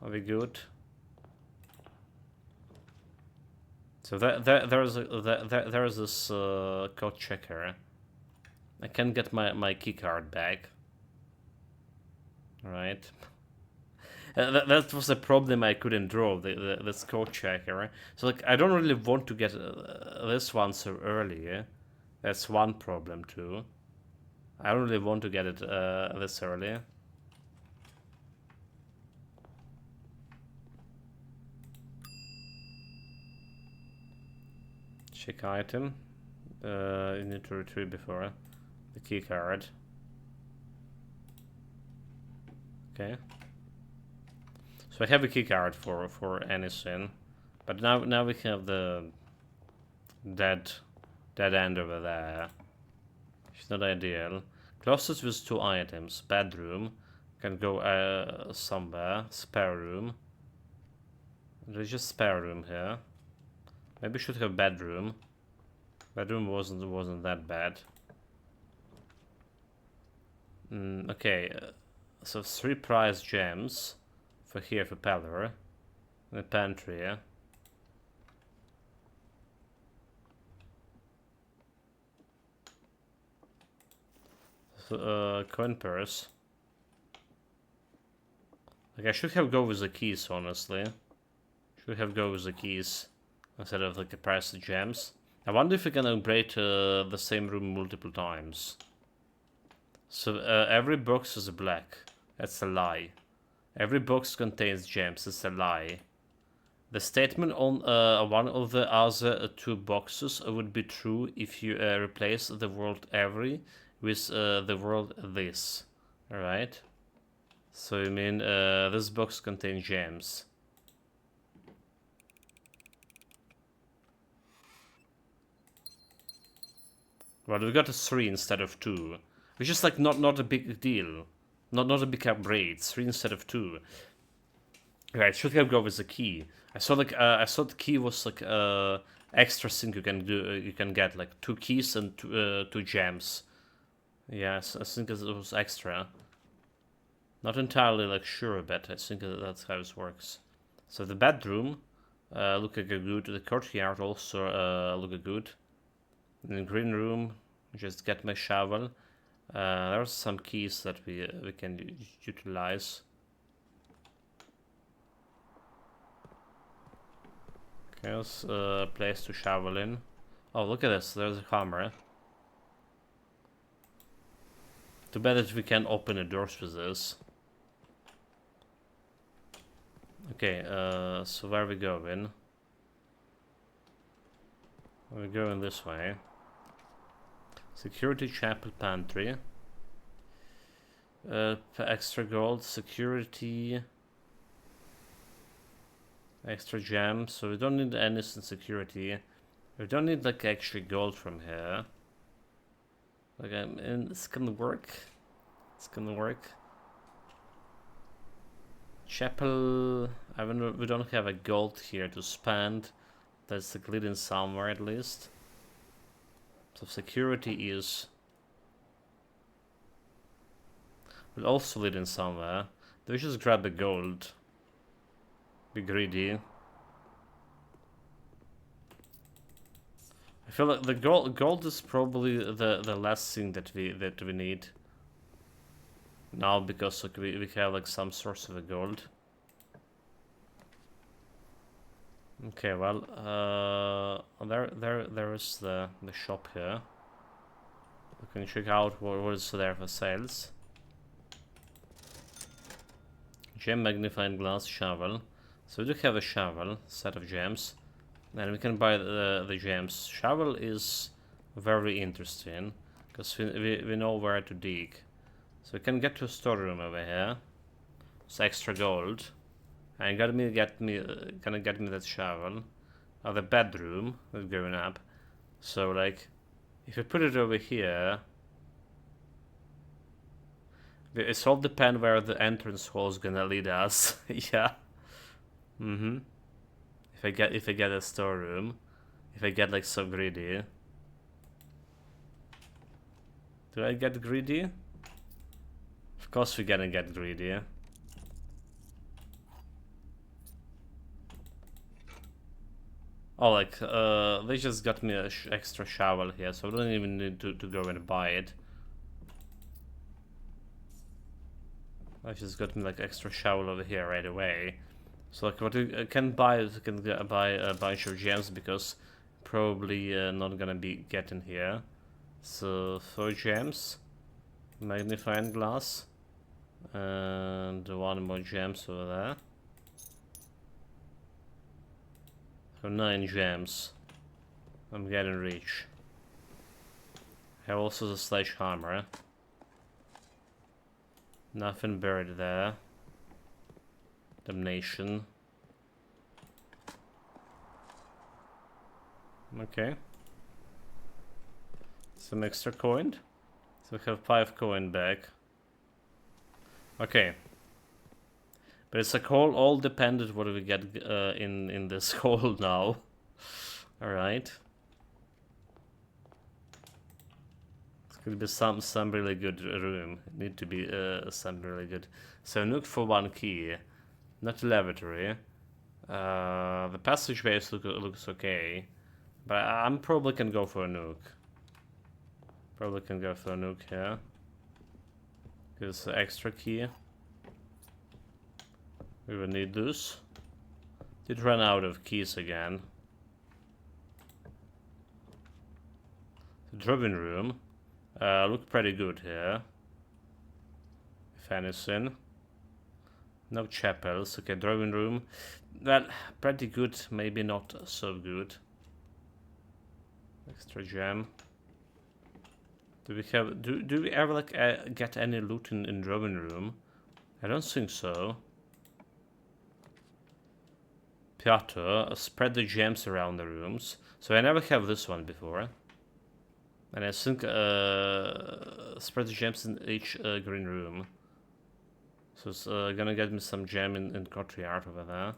Are we good? So there's this code checker. I can get my key card back. Right. That was a problem I couldn't draw, this code checker. So like, I don't really want to get this one so early. That's one problem too. I don't really want to get it this early. Check item. You need to retrieve before the key card. Okay. So I have a key card for anything, but now we have the dead end over there. It's not ideal. Closest with 2 items. Bedroom can go somewhere. Spare room. There's just spare room here. Maybe we should have bedroom. Bedroom wasn't that bad. Okay. So 3 prize gems for here for Pelor. The pantry. So, coin purse. Like I should have go with the keys, honestly. Should have go with the keys instead of like the price of gems. I wonder if we can upgrade the same room multiple times. So every box is black. That's a lie. Every box contains gems. It's a lie. The statement on one of the other two boxes would be true if you replace the word every with the word this. Alright? So you mean this box contains gems. Well, we got a 3 instead of 2. Which is like not a big deal. Not a big upgrade. 3 instead of 2. Right, should have go with the key. I saw the key was like extra thing you can do. You can get like 2 keys and 2 gems. Yes, I think it was extra. Not entirely like sure, but I think that's how it works. So the bedroom look good. The courtyard also look good. In the green room, just get my shovel. There's some keys that we can utilize. Okay, there's a place to shovel in. Oh, look at this. There's a hammer. Too bad that we can't open the doors with this. Okay, so where are we going? We're going this way. Security chapel pantry. Extra gold, security. Extra gems, so we don't need any instant security. We don't need like actually gold from here. Like and it's gonna work. It's gonna work. Chapel. I mean, we don't have a gold here to spend. That's like leading somewhere at least. So security is. Will also lead in somewhere. Do we just grab the gold? Be greedy. I feel like the gold is probably the last thing that we need now, because like we have like some source of the gold. Okay, well there is the shop here. We can check out what is there for sales. Gem magnifying glass shovel. So we do have a shovel, set of gems, and we can buy the gems. Shovel is very interesting, because we know where to dig. So we can get to a storeroom over here. It's extra gold. And gonna get me that shovel. The bedroom is going up. So like, if we put it over here, it's all depend where the entrance hole is gonna lead us. Yeah. If I get a storeroom, if I get like so greedy. Do I get greedy? Of course we're gonna get greedy. Oh, like they just got me an extra shovel here, so I don't even need to go and buy it. I just got me like extra shovel over here right away. So like what you can buy is you can buy a bunch of gems, because probably not gonna be getting here. So 4 gems, magnifying glass, and 1 more gems over there. So 9 gems. I'm getting rich. I have also the sledgehammer. Nothing buried there. Damnation. Okay. Some extra coin. So we have 5 coin back. Okay. But it's like all dependent what we get in this hole now. Alright. It's gonna be some really good room. Need to be some really good. So look for 1 key. Not lavatory. The passageways looks okay. But I'm probably can go for a nuke. Probably can go for a nuke here. Here's the extra key. We will need this. Did run out of keys again. The drawing room looked pretty good here. have anything. No chapels. Okay, drawing room. Well, pretty good, maybe not so good. Extra gem. Do we have? Do we ever like get any loot in drawing room? I don't think so. Piotr, spread the gems around the rooms. So I never have this one before. And I think spread the gems in each green room. So it's gonna get me some gem in courtyard over there.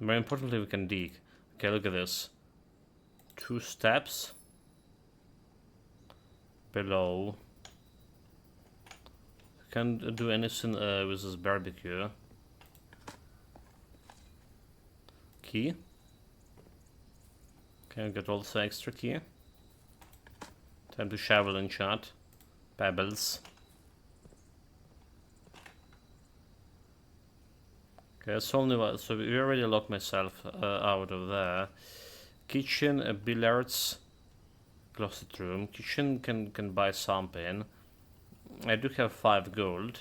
More importantly, we can dig. Okay, look at this. 2 steps below. Can't do anything with this barbecue. Key. Can I get also extra key? Time to shovel and chat. Pebbles. Okay, that's only one. So we already locked myself out of there. Kitchen, billiards, closet room. Kitchen can buy something. I do have 5 gold.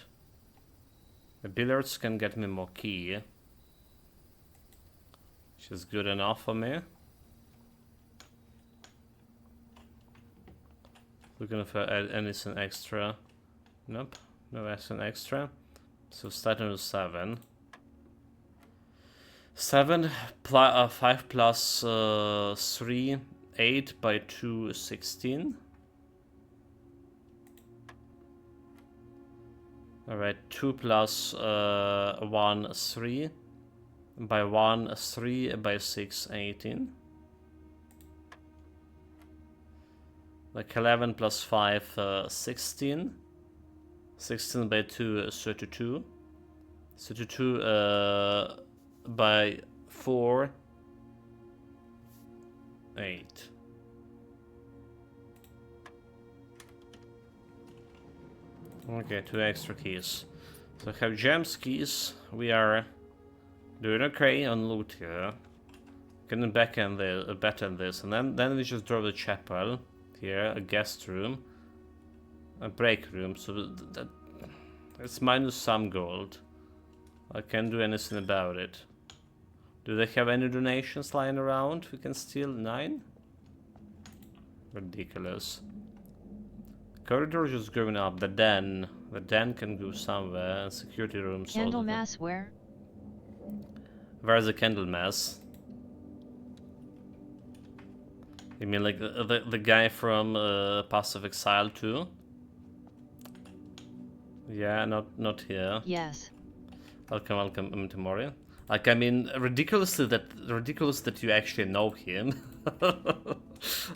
The billiards can get me more key, which is good enough for me. Looking for anything extra. Nope, no anything extra. So starting with 7. 5 plus 3, 8 by 2, 16. Alright, 2 plus 1, 3. By 1, 3 by 6, 18. Like 11 plus 5, 16. 16 by 2, 32. 32 by 4, 8. Okay, 2 extra keys. So I have gems keys. We are doing okay on loot here. Can back end the better than this, and then we just draw the chapel here, a guest room, a break room. So that it's minus some gold. I can't do anything about it. Do they have any donations lying around? We can steal 9? Ridiculous. Corridor just going up. The den can go somewhere. Security rooms. Candlemas where? Where's the Candlemas? You mean like the guy from Pass of Exile 2? Yeah, not here. Yes. Welcome, Tomori. Like, I mean, ridiculous that you actually know him.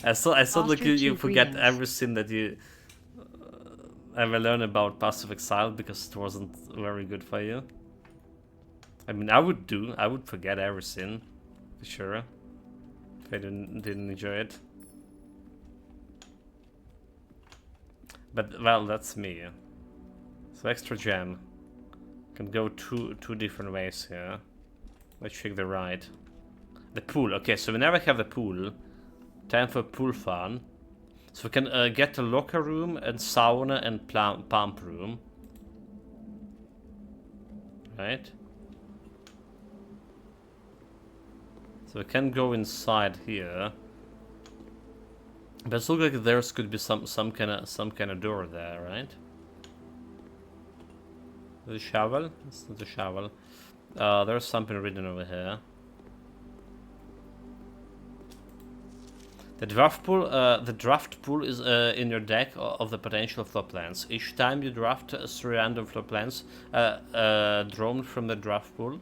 I thought like you forget everything that you ever learned about Pass of Exile because it wasn't very good for you. I mean, I would forget everything, for sure, if I didn't enjoy it. But, well, that's me. So extra gem. Can go two different ways here. Let's check the right. The pool. Okay, so we never have the pool. Time for pool fun. So we can get a locker room and sauna and pump room. Right. So we can go inside here. But it looks like there's could be some kind of door there, right? The shovel? It's not the shovel. There's something written over here. The draft pool is in your deck of the potential floor plans. Each time you draft 3 random floor plans drawn from the draft pool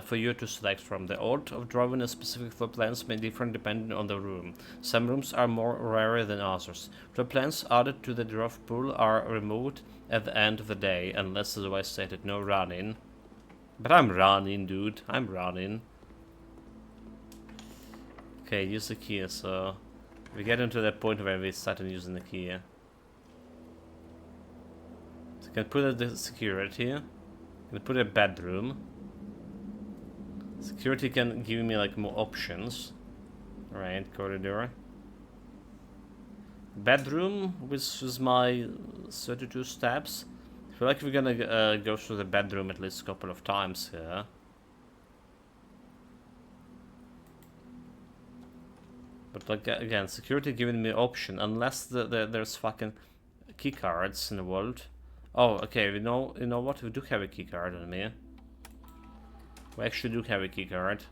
for you to select from. The order of drawing a specific floor plans may differ depending on the room. Some rooms are more rare than others. Floor plans added to the draft pool are removed at the end of the day, unless otherwise stated. No running. But I'm running, dude. I'm running. Okay, use the key, so we get into that point where we start using the key. So you can put the security. You can put a bedroom. Security can give me like more options. Alright, corridor. bedroom with my 32 steps. I feel like we're gonna go through the bedroom at least a couple of times here. But like again, security giving me option unless there's fucking key cards in the world. Oh, okay. You know what? We do have a key card on me. We actually do have a key card.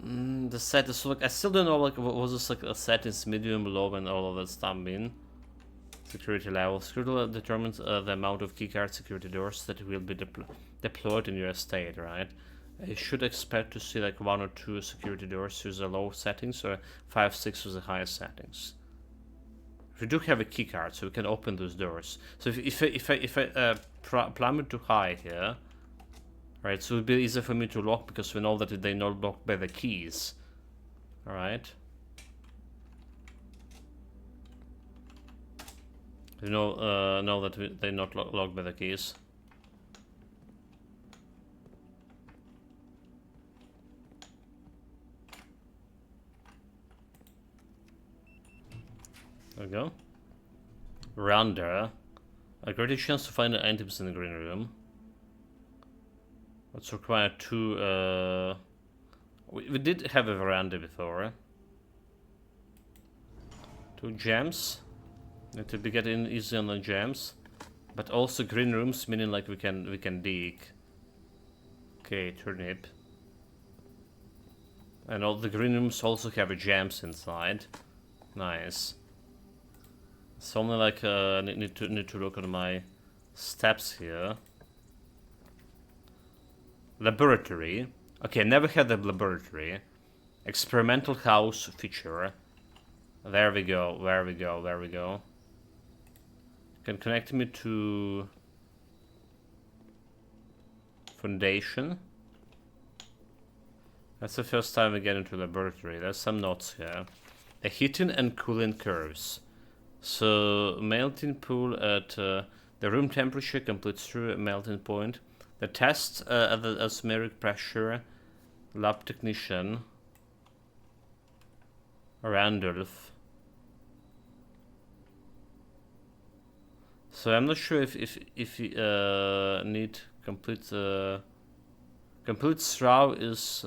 The set is so like I still don't know like what was this like a settings medium, low, and all of that stuff mean. Security level. Security level determines the amount of keycard security doors that will be deployed in your estate, right? You should expect to see like 1 or 2 security doors with the low settings or 5, 6 with the highest settings. We do have a keycard, so we can open those doors. So if I plumb it too high here, right? So it'll be easier for me to lock because we know that they're not locked by the keys. All right. You know that they're not locked by the keys. There we go. Veranda. A great chance to find the items in the green room. Let's require 2. We did have a veranda before. 2 gems. Need to be getting easy on the gems, but also green rooms, meaning like we can dig. Okay, turnip. And all the green rooms also have a gems inside. Nice. So only like need to look at my steps here. Laboratory. Okay, never had the laboratory. Experimental house feature. There we go. There we go. There we go. Can connect me to Foundation. That's the first time we get into laboratory. There's some notes here. A heating and cooling curves. So melting pool at the room temperature completes through a melting point. The test at the atmospheric pressure. Lab technician. Randolph. So I'm not sure if you need complete complete straw is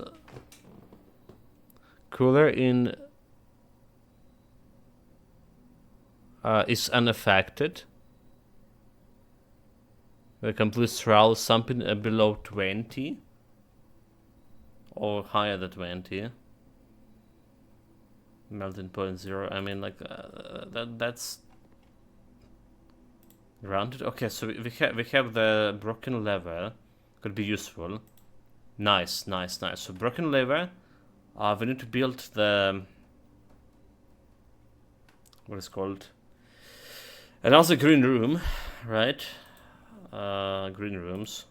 cooler in is unaffected. The complete straw is something below 20 or higher than 20. Melting point 0. I mean, like that's rounded. Okay, so we have the broken lever. Could be useful. Nice, nice, nice. So broken lever. We need to build the what is called another green room, right? Green rooms.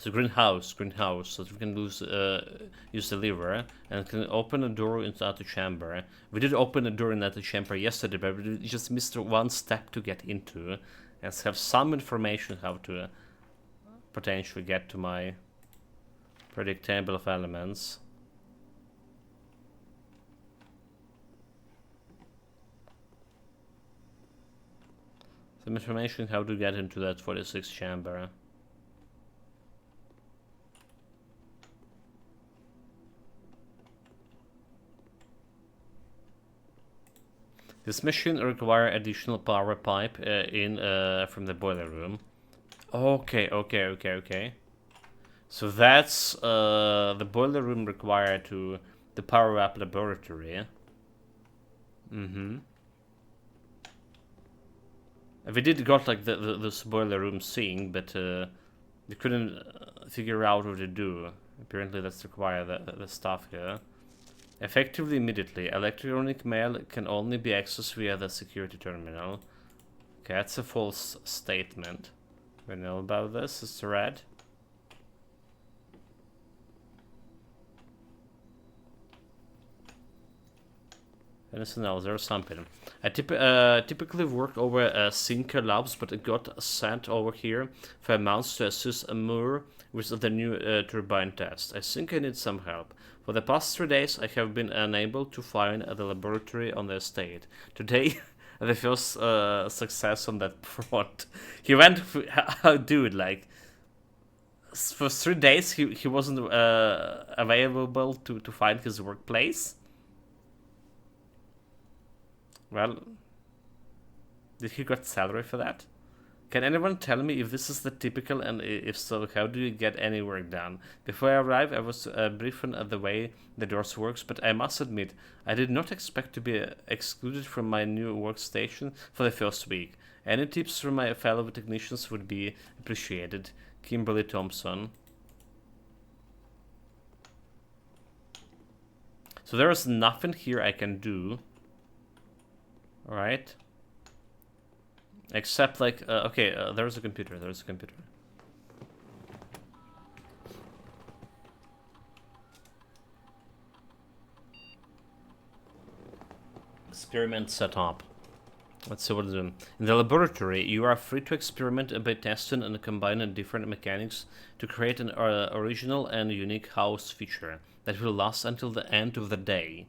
So greenhouse, so that we can use the lever and can open a door into the chamber. We did open a door in that chamber yesterday, but we just missed one step to get into, and have some information how to potentially get to my predict table of elements. Some information how to get into that 46 chamber. This machine requires additional power pipe from the boiler room. Okay. So that's the boiler room required to power up laboratory. We did got like this boiler room thing, but we couldn't figure out what to do. Apparently that's required the stuff here. Effectively immediately. Electronic mail can only be accessed via the security terminal. Okay, that's a false statement. We know about this. It's red. Anything else? There's something. I typically work over Sinker Labs, but it got sent over here for a month to assist Amur with the new turbine test. I think I need some help. For the past 3 days, I have been unable to find the laboratory on the estate. Today, the first success on that front. He went, dude, like, for 3 days he wasn't available to find his workplace. Well, did he get salary for that? Can anyone tell me if this is the typical, and if so, how do you get any work done? Before I arrived, I was briefed at the way the doors works, but I must admit, I did not expect to be excluded from my new workstation for the first week. Any tips from my fellow technicians would be appreciated. Kimberly Thompson. So there is nothing here I can do. Alright. Except like, okay, there's a computer, Experiment set up. Let's see what it's doing. In the laboratory, you are free to experiment by testing and combining different mechanics to create an original and unique house feature that will last until the end of the day.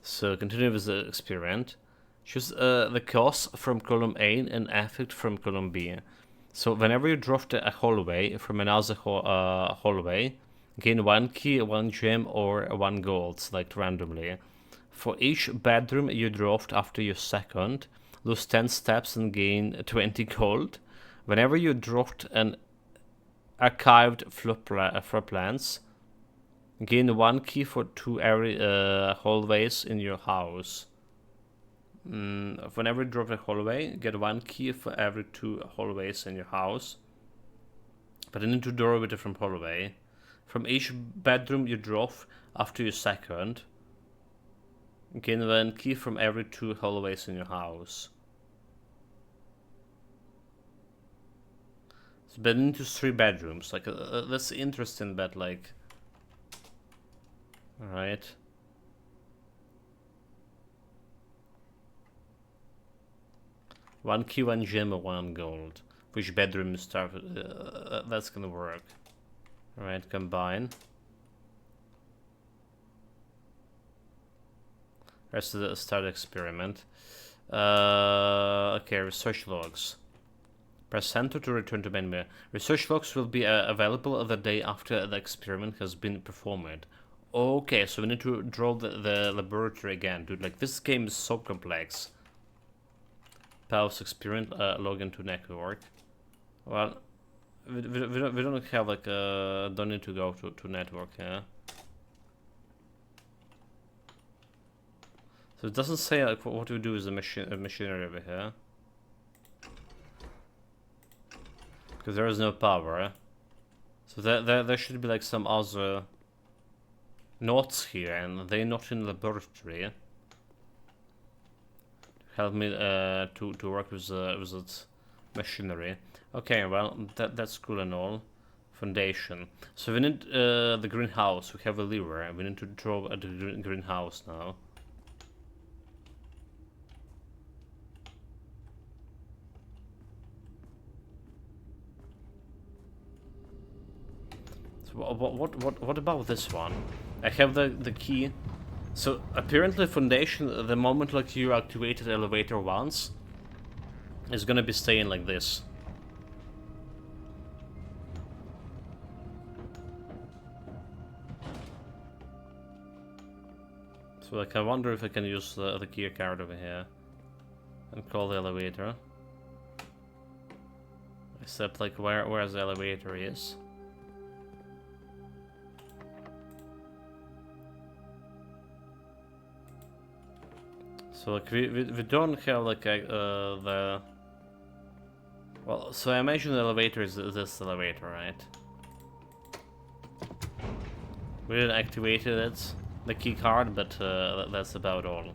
So continue with the experiment. Choose the cause from column A and effect from column B. So whenever you drop a hallway from another hallway, gain 1 key, 1 gem, or 1 gold, selected randomly. For each bedroom you dropped after your second, lose 10 steps and gain 20 gold. Whenever you dropped an archived floor plans, gain 1 key for 2 hallways in your house. Whenever you drop a hallway, get 1 key for every 2 hallways in your house. But you need to door with a different hallway. From each bedroom you drop after your second, gain 1 key from every 2 hallways in your house. So bed into 3 bedrooms. Like that's interesting, but like, all right. One key, 1 gem, or 1 gold. Which bedroom start? That's gonna work. All right, combine. Rest of the start experiment. Okay, research logs. Press enter to return to menu. Research logs will be available the day after the experiment has been performed. Okay, so we need to draw the laboratory again, dude. Like, this game is so complex. Pause experiment, log into network. Well, we don't have like don't need to go to network, yeah. So it doesn't say like what we do with the machinery over here, because there is no power. So there should be like some other notes here, and they're not in the laboratory. Help me to work with its machinery. Okay, well that's cool and all. Foundation. So we need the greenhouse. We have a lever, and we need to draw a greenhouse now. So what about this one? I have the key. So apparently foundation, the moment like you activated the elevator once, is gonna be staying like this. So like I wonder if I can use the key card over here and call the elevator. Except like where the elevator is. So like we don't have like the, well, so I imagine the elevator is this elevator, right? We didn't activate it, the key card, but that's about all.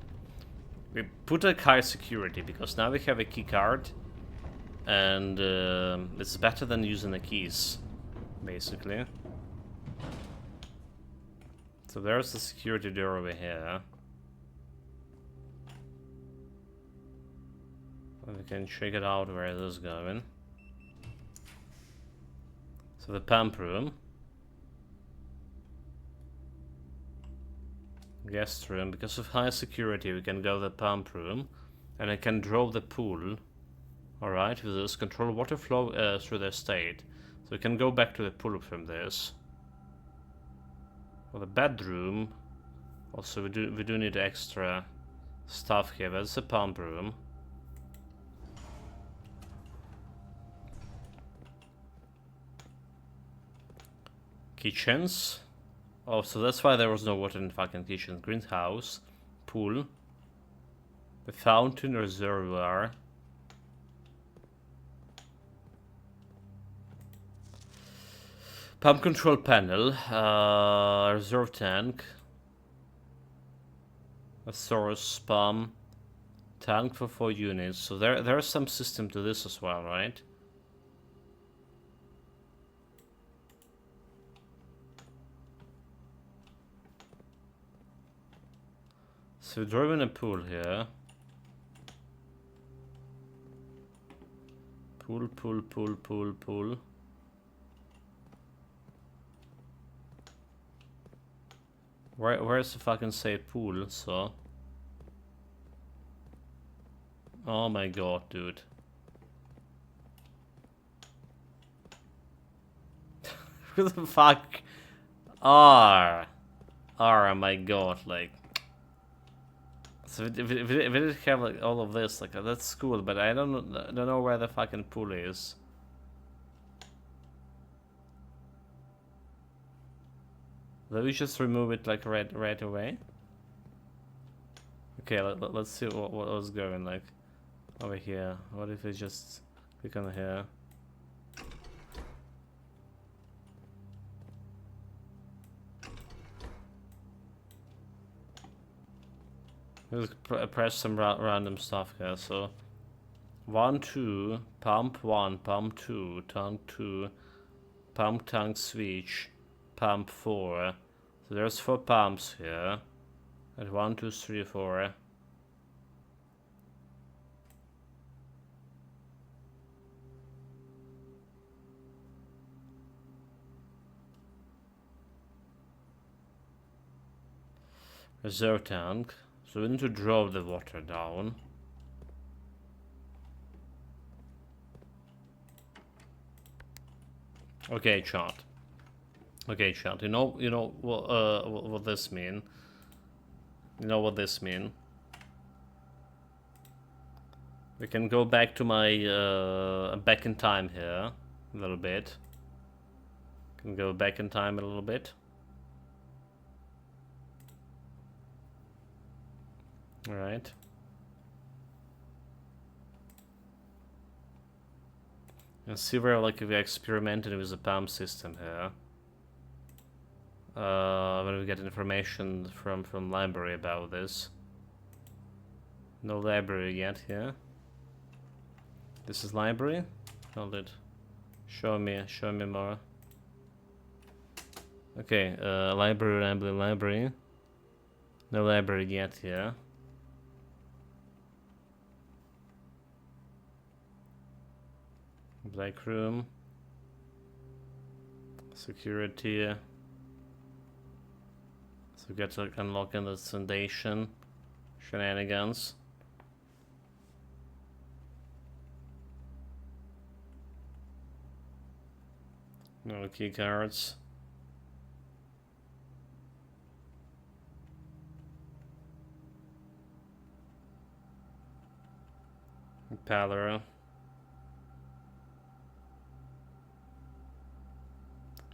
We put a high security because now we have a key card, and it's better than using the keys, basically. So there's the security door over here. We can check it out where it is going. So the pump room. Guest room. Because of high security we can go to the pump room. And I can draw the pool. Alright, with this control water flow through the estate. So we can go back to the pool from this. For the bedroom. Also we do need extra stuff here. That's the pump room. Kitchens. Oh, so that's why there was no water in the fucking kitchen. Greenhouse. Pool. The fountain reservoir. Pump control panel. Reserve tank. A source pump. Tank for 4 units. So there's some system to this as well, right? So we're drawing a pool here. Pool. Where's the fucking say pool, so? Oh my god, dude. Who the fuck are? Oh my god, like. So if we didn't have like all of this, like that's cool, but I don't know where the fucking pool is. Let me just remove it like right away. Okay, let's see what was going like over here. What if we just click on here? Just press some random stuff here. So 1, 2, pump 1, pump 2, tank 2, pump tank switch, pump 4. So there's 4 pumps here. And 1, 2, 3, 4. Reserve tank. So we need to draw the water down. Okay, chat. Okay, chat. You know what this mean? You know what this mean? We can go back to my back in time here a little bit. Can go back in time a little bit. All right. And see where like we experimented with the pump system here. When we get information from library about this. No library yet here. This is library. Hold it. Show me more. Okay, library. No library yet here. Black room. Security. So we get to unlock in the foundation. Shenanigans. No key cards. Palera.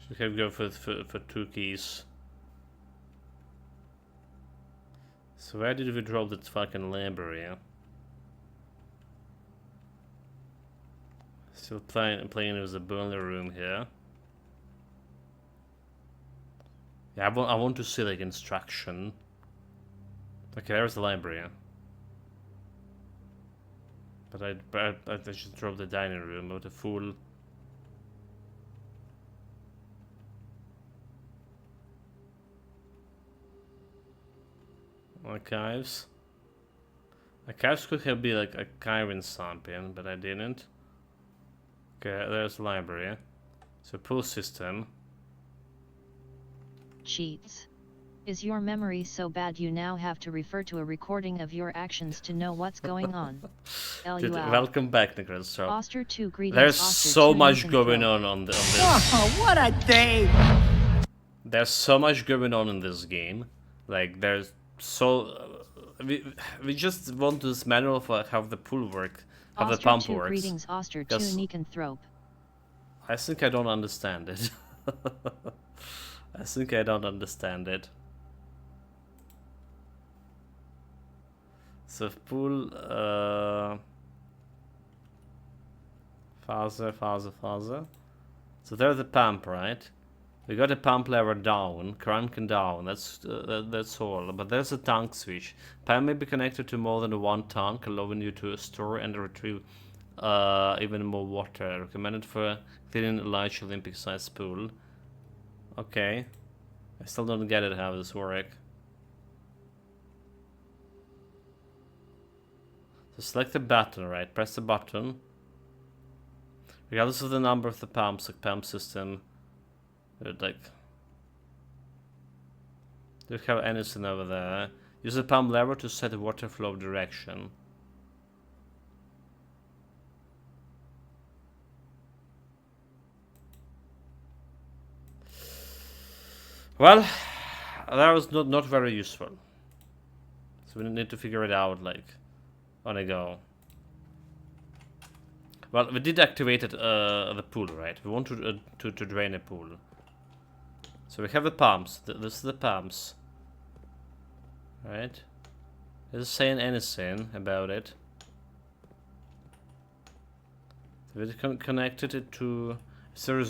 Should have go for 2 keys. So where did we drop that fucking library? Still playing with the burner room here. Yeah, I want to see like instruction. Okay, there's the library. But I should drop the dining room with a full. Archives. Archives could have been like archiving something, but I didn't. Okay, there's library. So pool system. Cheats. Is your memory so bad you now have to refer to a recording of your actions to know what's going on? Dude, welcome back, Nicholas. So Oster 2 greetings. there's Oster so 2 much going on this. Oh, what a day! There's so much going on in this game. Like there's so we just want this manual for how the pool works, how the pump works. Greetings, Oster 2 Nicanthrope. I think I don't understand it. I think I don't understand it. So pool father. So there's the pump, right? We got a pump lever down, cranking down. That's all. But there's a tank switch. Pump may be connected to more than one tank, allowing you to store and retrieve even more water. Recommended for cleaning a large Olympic-sized pool. Okay. I still don't get it how this works. So select the button, right? Press the button. Regardless of the number of the pumps, the pump system would like... Do you have anything over there? Use the pump lever to set the water flow direction. Well, that was not very useful. So we need to figure it out like on a go. Well, we did activate it, the pool, right? We want to drain a pool. So we have the pumps. This is the pumps, right? Is it saying anything about it? So we connected it to 000.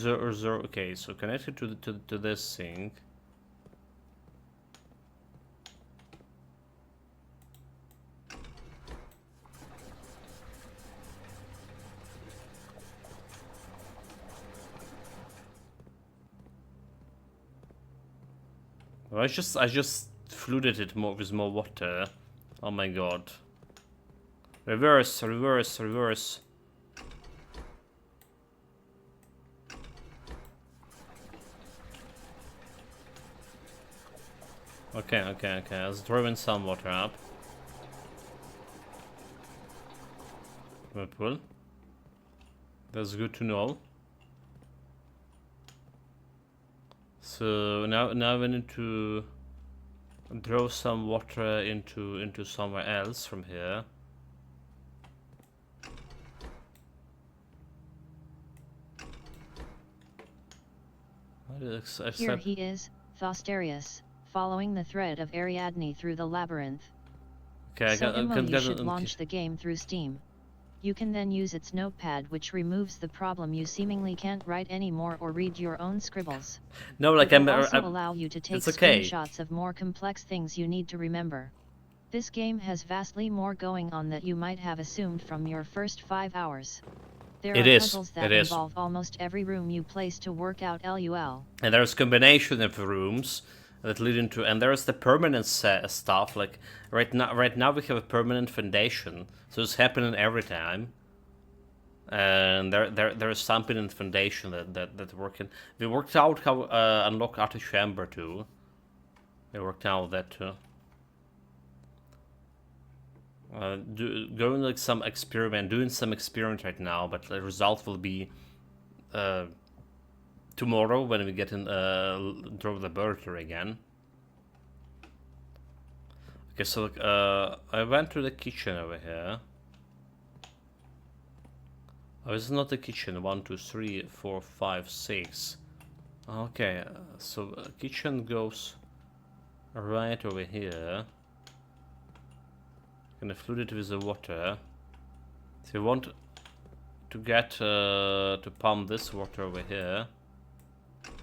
Okay, so connected to this thing. Well, I just flooded it more with more water. Oh my god. Reverse. Okay. Let's throw some water up. Whirlpool. That's good to know. So now we need to draw some water into somewhere else from here. Here he is, Thosterius, following the thread of Ariadne through the labyrinth. Okay, you should launch the game through Steam. You can then use its notepad, which removes the problem you seemingly can't write anymore or read your own scribbles. No, like it will also allow you to take screenshots of more complex things you need to remember. This game has vastly more going on than you might have assumed from your first 5 hours. There are puzzles that involve almost every room you place to work out LUL. And there's combination of rooms that lead into, and there's the permanent stuff. Like right now we have a permanent foundation, so it's happening every time. And there's something in the foundation that working. We worked out how unlock Outer Chamber too. We worked out that too. Doing like some experiment, doing some experiment right now, but the result will be tomorrow when we get in draw the laboratory again. Okay, so I went to the kitchen over here. Oh, it's not the kitchen. 1, 2, 3, 4, 5, 6. Okay, so kitchen goes right over here. Gonna flood it with the water. So you want to get to pump this water over here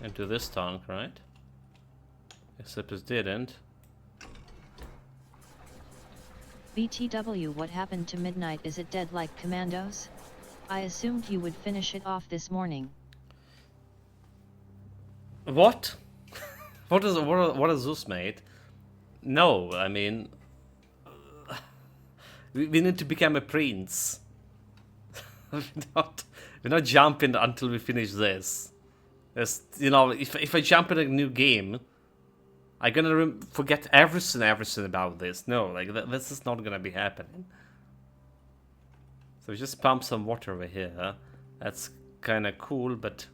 into this tank, right? Except it didn't. BTW, what happened to Midnight? Is it dead like Commandos? I assumed you would finish it off this morning. What? What is this, mate? No, I mean, We need to become a prince. we're not jumping until we finish this. You know, if I jump in a new game, I'm gonna forget everything about this. No, like this is not gonna be happening. So we just pump some water over here. That's kind of cool, but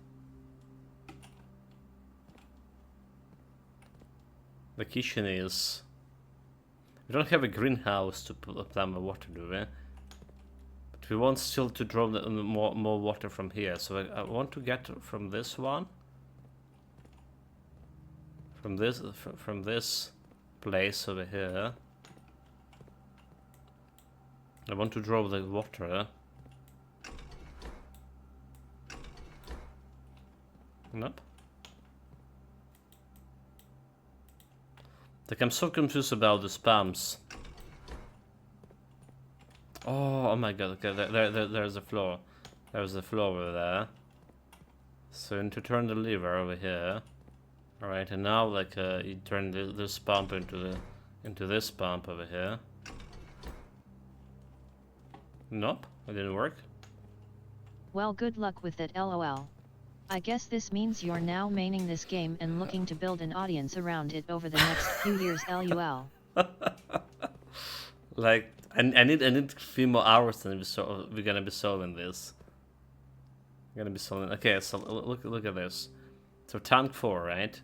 the kitchen is. We don't have a greenhouse to put the water, do we? But we want still to draw more water from here. So I want to get from this one. From this place over here. I want to draw the water. Nope. Like, I'm so confused about the spams. Oh my god, okay, there's a floor. There's a floor over there. So I need to turn the lever over here. Alright, and now like you turn this pump into this pump over here. Nope, it didn't work. Well, good luck with it, lol. I guess this means you're now maining this game and looking to build an audience around it over the next few years, lol. Like, I need a few more hours and we're gonna be solving this. Okay, so look at this. So tank 4, right?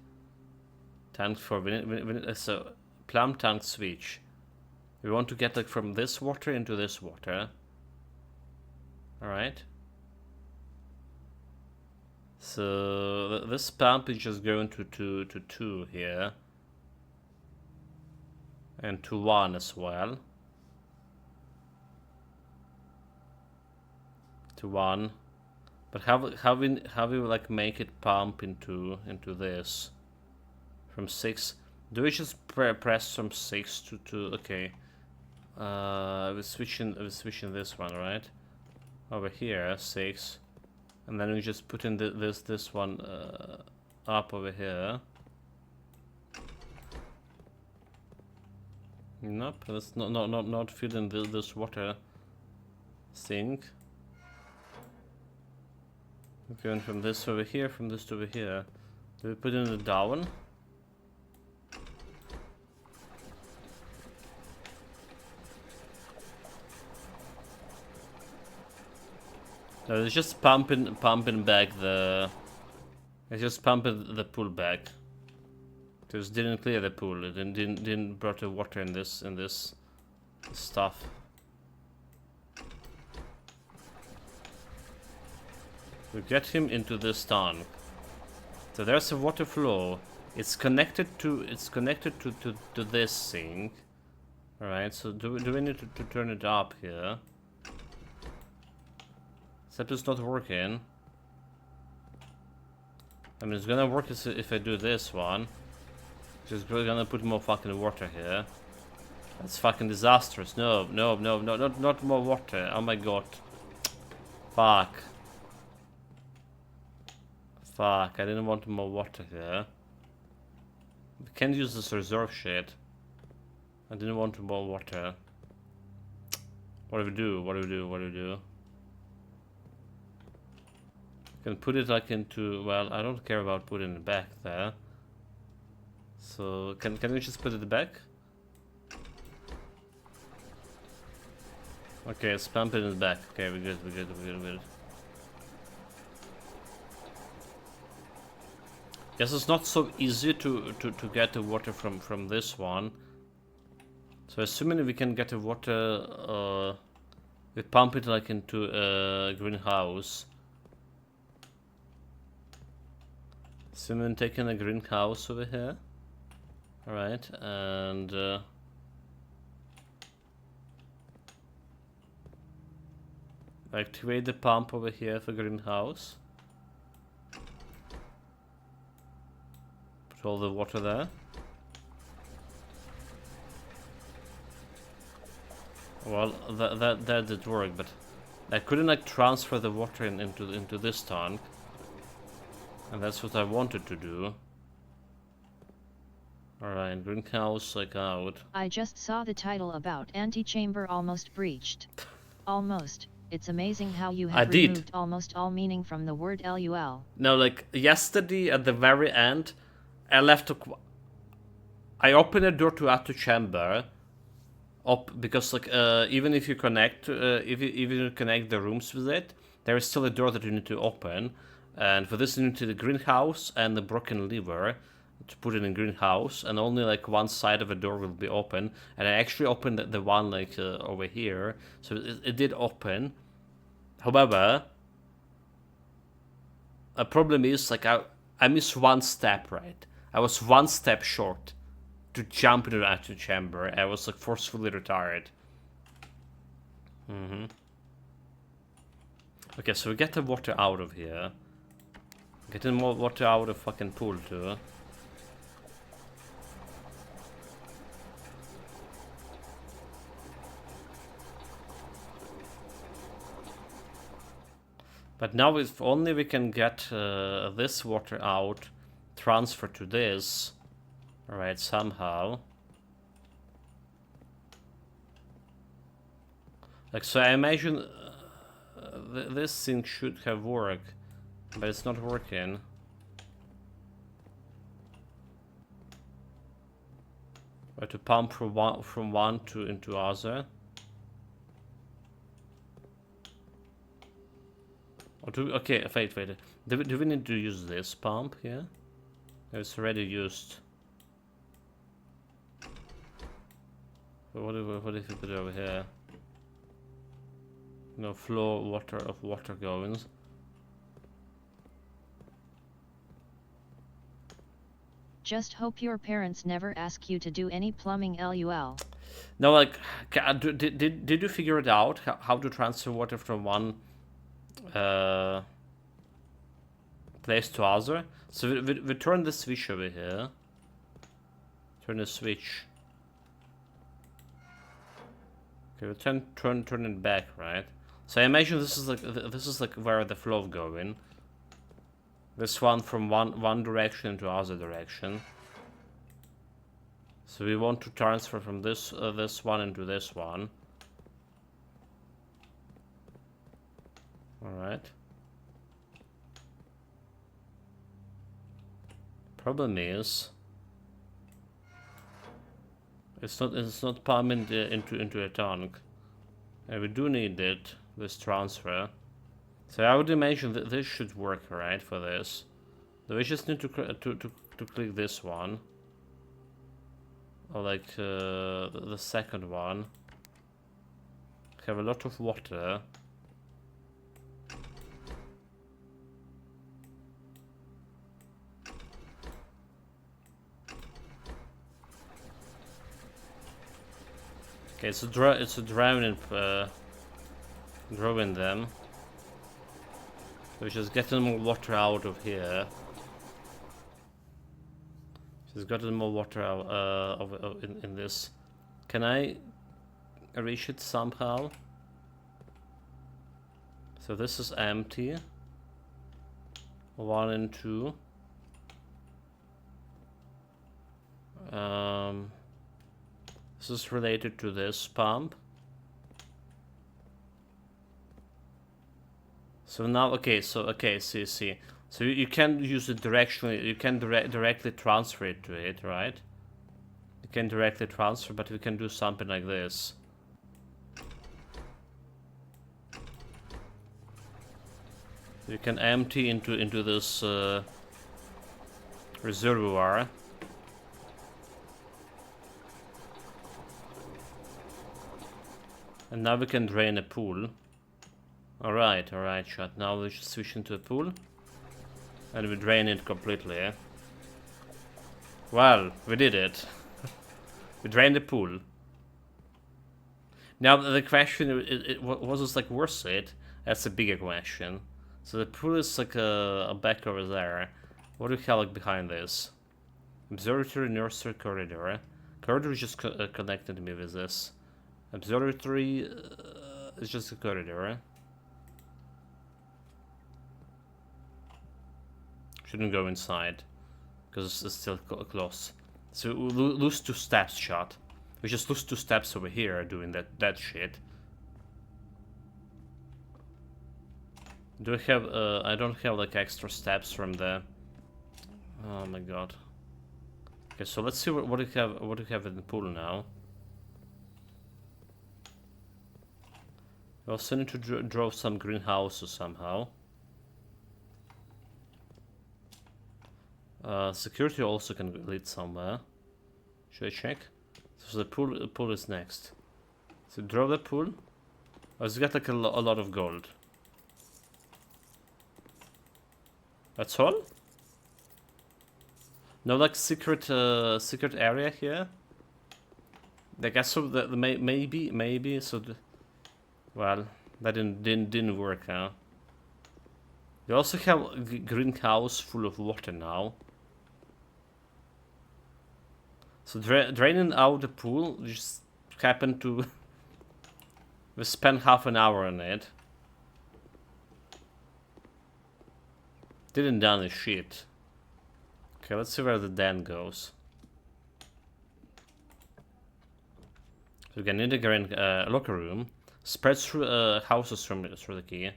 Tank 4. We need so plum tank switch. We want to get like from this water into this water. All right. So this pump is just going to 2 here, and to 1 as well. To 1. But how we like make it pump into this from 6? Do we just press from 6 to okay? We're switching this one, right? Over here 6, and then we just put in this one up over here. Nope, that's not filling this water sink. Going from this over here, from this to over here. Do we put in the down? No, it's just pumping back the. It's just pumping the pool back. Just didn't clear the pool. It didn't brought the water in this stuff. We get him into this tank. So there's a water flow. It's connected to this thing. All right. So do we need to turn it up here? Except it's not working. I mean, it's gonna work if I do this one. Just gonna put more fucking water here. That's fucking disastrous. No, not more water. Oh my god. Fuck. Fuck, I didn't want more water here. We can't use this reserve shit. I didn't want more water. What do we do? Can put it like into, well, I don't care about putting it back there. So can we just put it back? Okay, let's pump it back. Okay, we're good. Yes, it's not so easy to get the water from this one. So assuming we can get the water, we pump it like into a greenhouse. Assuming taking a greenhouse over here. Alright, and activate the pump over here for greenhouse. Put all the water there. Well, that did work, but I couldn't like transfer the water into this tank, and that's what I wanted to do. Alright, greenhouse, like out. I just saw the title about antechamber almost breached. Almost. It's amazing how you have removed almost all meaning from the word LUL. No, like yesterday at the very end, I opened a door to antechamber. Because like even if you connect, even you connect the rooms with it, there is still a door that you need to open. And for this you need the greenhouse and the broken lever to put it in greenhouse, and only like one side of a door will be open. And I actually opened the one like over here, so it did open. However, a problem is like I missed one step, right? I was one step short to jump into the antechamber. I was like forcefully retired. Okay, so we get the water out of here. Getting more water out of the fucking pool too. But now if only we can get this water out, transfer to this, alright, somehow. Like, so I imagine this thing should have worked, but it's not working. Or to pump from one to into other. Or okay, wait. Do we need to use this pump here? It's already used. What if we put it over here? No flow water goings. Just hope your parents never ask you to do any plumbing LUL. No, like, did you figure it out how to transfer water from one place to other? So we turn the switch over here. Turn the switch. Okay, we turn it back, right? So I imagine this is like where the flow going. This one from one direction to other direction. So we want to transfer from this one into this one. All right. Problem is, it's not pumping into a tank, and we do need it, this transfer. So I would imagine that this should work, right, for this. So we just need to click this one, or like the second one. Have a lot of water. Okay, it's a drowning them. So just getting more water out of here. She's gotten more water out in this. Can I reach it somehow? So this is empty. 1 and 2. This is related to this pump. So now, see. So you can use it directionally. You can directly transfer it to it, right? You can directly transfer, but we can do something like this. You can empty into this reservoir. And now we can drain a pool. Alright, chat. Now we just switch into a pool. And we drain it completely. Well, we did it. We drained the pool. Now the question, was this like worth it? That's a bigger question. So the pool is like a back over there. What do we have like behind this? Observatory, nursery, corridor. Corridor is just connected me with this. Observatory is just a corridor. Shouldn't go inside because it's still close. So we lose 2 steps shot. We just lose 2 steps over here doing that shit. Do I have I don't have like extra steps from the... Oh my god. Okay, so let's see what do we have in the pool now. We also need to draw some greenhouses somehow. Security also can lead somewhere. Should I check? So the pool is next. So draw the pool. Oh, it's got like a lot of gold. That's all? No, like secret area here. I guess so. Maybe. So, well, that didn't work, huh? We also have a greenhouse full of water now. So draining out the pool just happened to. We spent half an hour on it. Didn't done a shit. Okay, let's see where the den goes. So we can integrate a locker room. Spreads through houses through the key.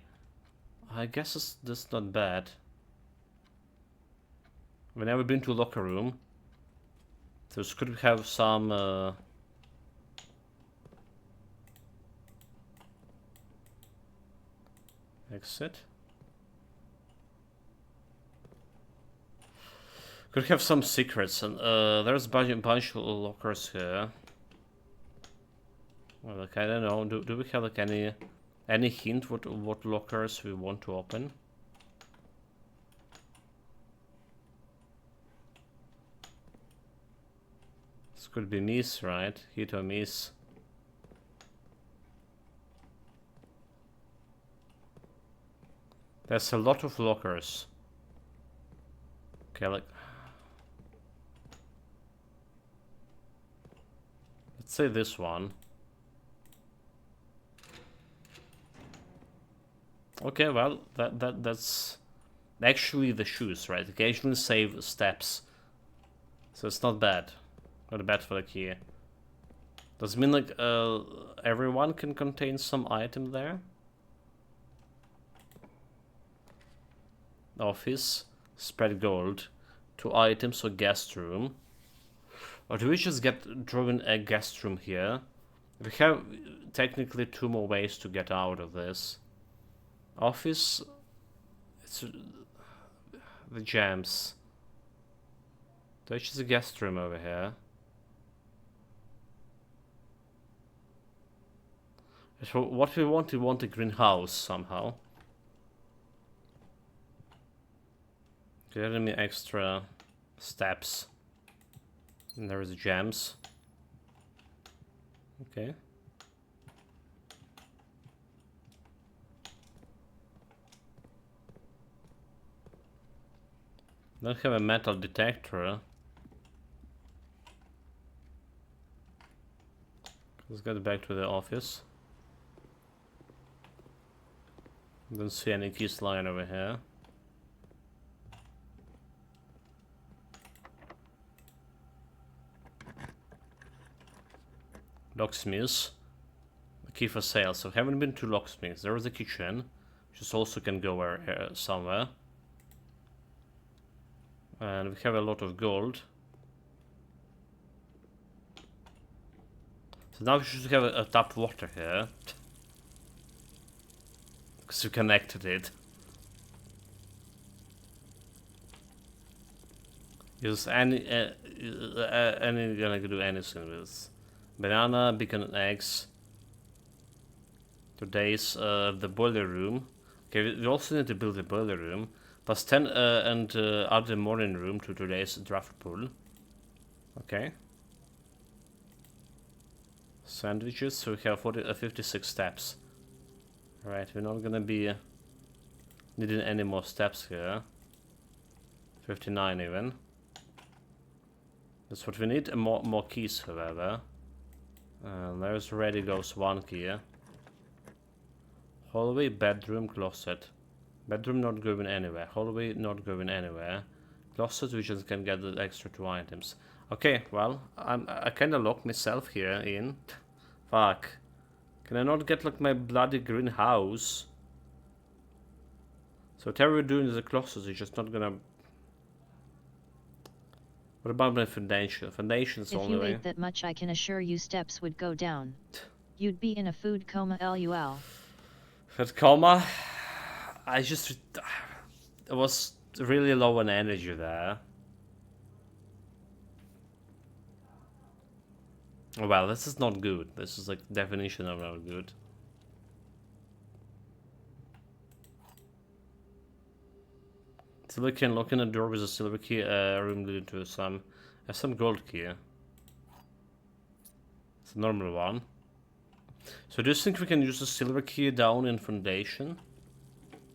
I guess that's not bad. We've never been to a locker room. So this could have some... exit. Could have some secrets, and there's a bunch of lockers here. Well, like, I don't know. Do we have like any hint what lockers we want to open? This could be miss, right? Hit or miss. There's a lot of lockers. Okay, like... let's say this one. Okay, well, that's actually the shoes, right? Occasionally save steps. So it's not bad. Not bad for the key. Does it mean like everyone can contain some item there? Office, spread gold, 2 items or guest room. Or do we just get driven a guest room here? We have technically 2 more ways to get out of this. Office, it's the gems. There's just a guest room over here. So what we want a greenhouse somehow. Getting me extra steps. And there is gems. Okay. Don't have a metal detector. Let's get back to the office. Don't see any keys lying over here. Locksmiths. The key for sale. So haven't been to locksmiths. There is a kitchen, which also can go somewhere. And we have a lot of gold. So now we should have a tap water here. Because we connected it. Use any gonna do anything with banana, bacon and eggs. Today's the boiler room. Okay, we also need to build a boiler room. Plus 10 and add the morning room to today's draft pool. Okay. Sandwiches, so we have 56 steps. Right, we're not gonna be needing any more steps here. 59 even. That's what we need, and more keys, however. There's already goes 1 key. Hallway, bedroom, closet. Bedroom not going anywhere. Hallway not going anywhere. Lost situations can get the extra 2 items. Okay, well, I kinda locked myself here in. Fuck. Can I not get like my bloody greenhouse? So whatever we're doing is a closet, it's just not gonna... What about my foundation? Foundation's the only way. If you ate that much, I can assure you steps would go down. You'd be in a food coma, lol. Food coma? I just... I was really low on energy there. Well, this is not good. This is like definition of not good. Silver key, unlocking a door with a silver key, room leading to some gold key. It's a normal one. So do you think we can use the silver key down in foundation?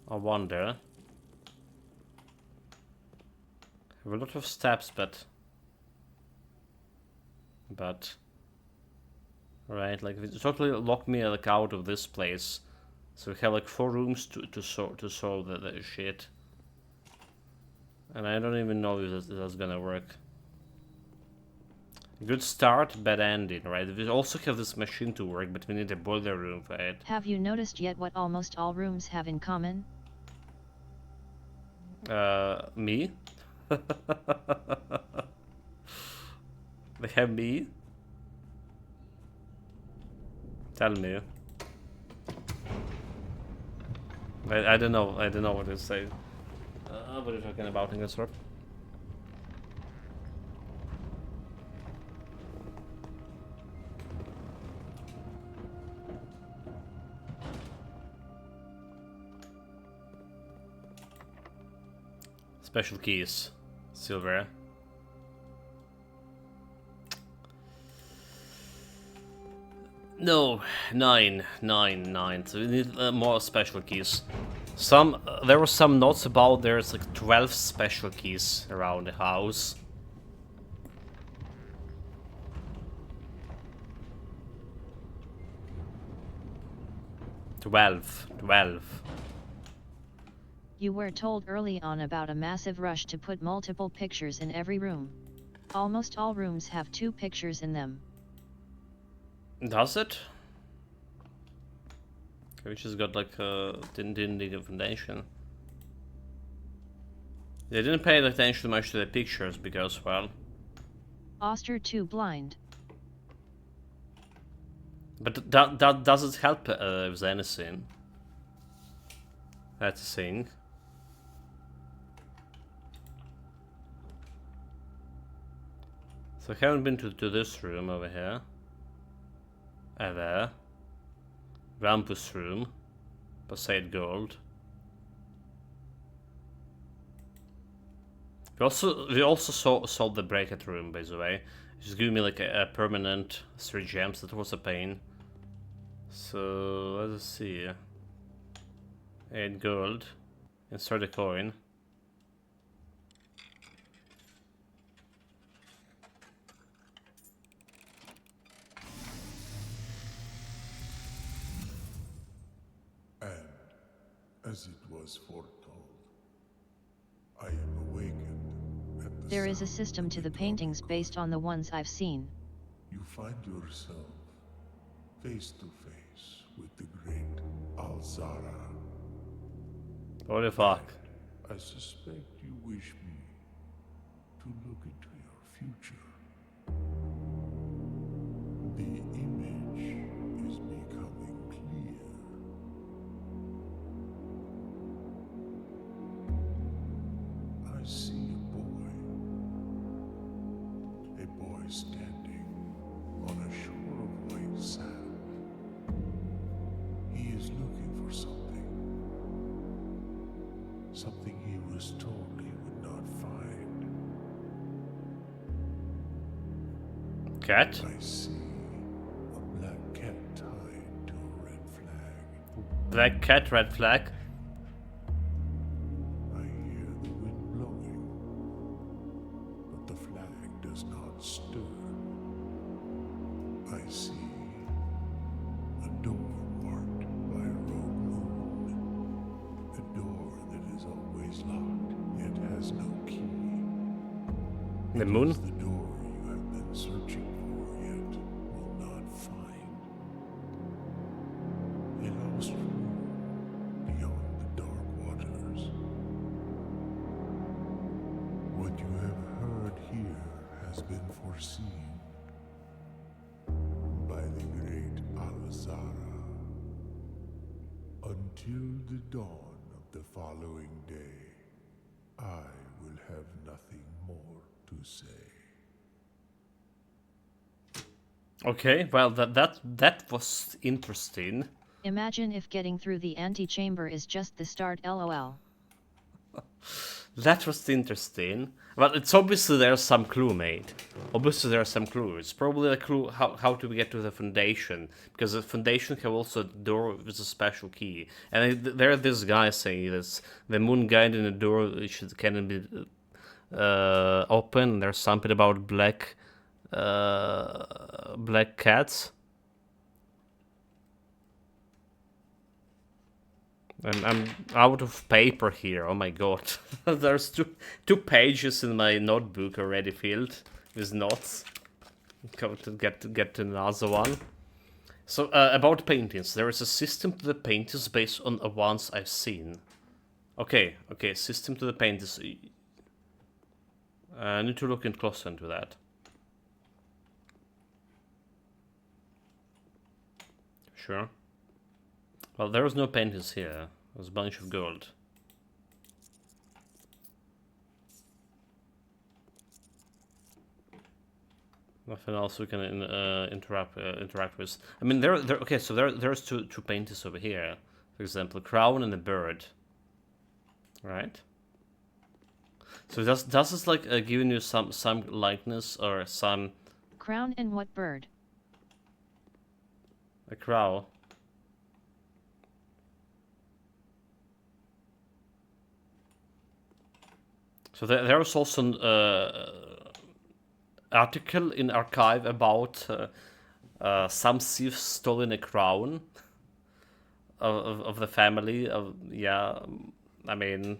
I wonder. Have a lot of steps, but right, like it totally locked me like out of this place. So we have like 4 rooms to solve the shit. And I don't even know if that's gonna work. Good start, bad ending, right? We also have this machine to work, but we need a boiler room for it. Have you noticed yet what almost all rooms have in common? Me? They have me? Tell me. I don't know what to say. What are you talking about in this world? Special keys. Silver. No, 9. So we need more special keys. There were some notes about there's like 12 special keys around the house. 12. You were told early on about a massive rush to put multiple pictures in every room. Almost all rooms have 2 pictures in them. Does it? We just got like didn't need a foundation. They didn't pay attention much to the pictures because, well... Oster too blind. But that doesn't help with anything. That's the thing. So I haven't been to this room over here. Ever. Rampus room. Passate gold. We also solved the bracket room, by the way. Just give me like a permanent 3 gems. That was a pain. So let's see. 8 gold. Insert a coin. As it was foretold, I am awakened at the There is a sound system of to the the paintings dog. based on the ones I've seen. You find yourself face to face with the great Alzara. What the fuck? I suspect you wish me to look into your future. The image is becoming clear. I see a boy standing on a shore of white sand. He is looking for something he was told he would not find. Cat? I see a black cat tied to a red flag. Black cat, red flag. I hear the wind blowing, but the flag does not stir. I see a door marked by a rogue moon. A door that is always locked, yet has no key. The moon? It is the door you have been searching for yet will not find. A lost room beyond the dark waters. What you have heard here has been foreseen by the great Alzara. Until the dawn of the following day, I will have nothing more to say. Okay, well that was interesting. Imagine if getting through the antechamber is just the start, lol. That was interesting. Well, it's obviously there's some clue made. Obviously there's some clue. It's probably a clue how to get to the foundation. Because the foundation have also a door with a special key. And there this guy saying this, the moon guide in the door which can be open. There's something about black cats. I'm out of paper here. Oh my god. There's two pages in my notebook already filled with notes. Got to get another one. So about paintings, there is a system to the paintings based on the ones I've seen. Okay, system to the paintings. I need to look in closer into that. Sure. Well, there was no paintings here. There's a bunch of gold. Nothing else we can interact with. I mean, okay. So there's two paintings over here. For example, a crown and a bird. Right. So does this like giving you some likeness or some? Crown and what bird? A crow. So there was also an article in archive about some thieves stolen a crown of the family. I mean,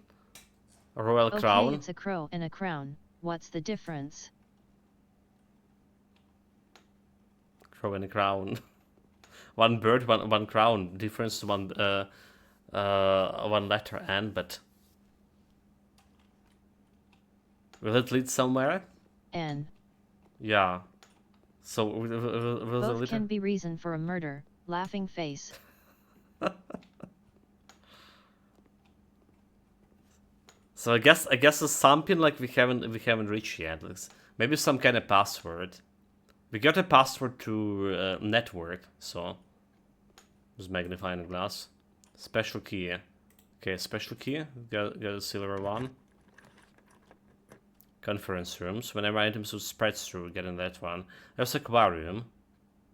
a royal crown. Okay, it's a crow and a crown. What's the difference? Crow and a crown. One bird, one crown. Difference one letter N, but. Will it lead somewhere? N. Yeah. So will both can be reason for a murder. Laughing face. So I guess it's something like we haven't reached yet. Maybe some kind of password. We got a password to network. So just magnifying glass. Special key. Okay, special key. Got a silver one. Conference rooms. Whenever items will spread through, getting that one. There's aquarium.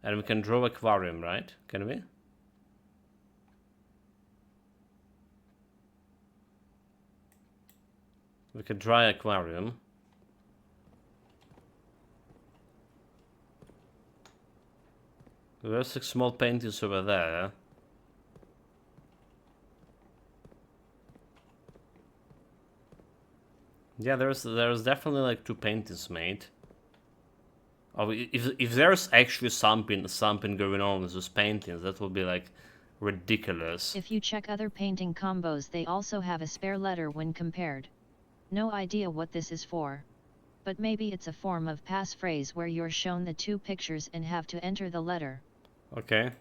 And we can draw aquarium, right? Can we? We can draw aquarium. There's 6 small paintings over there. Yeah, there's definitely like 2 paintings made. Oh, if there's actually something going on with those paintings, that would be like ridiculous. If you check other painting combos, they also have a spare letter when compared. No idea what this is for. But maybe it's a form of passphrase where you're shown the 2 pictures and have to enter the letter. Okay.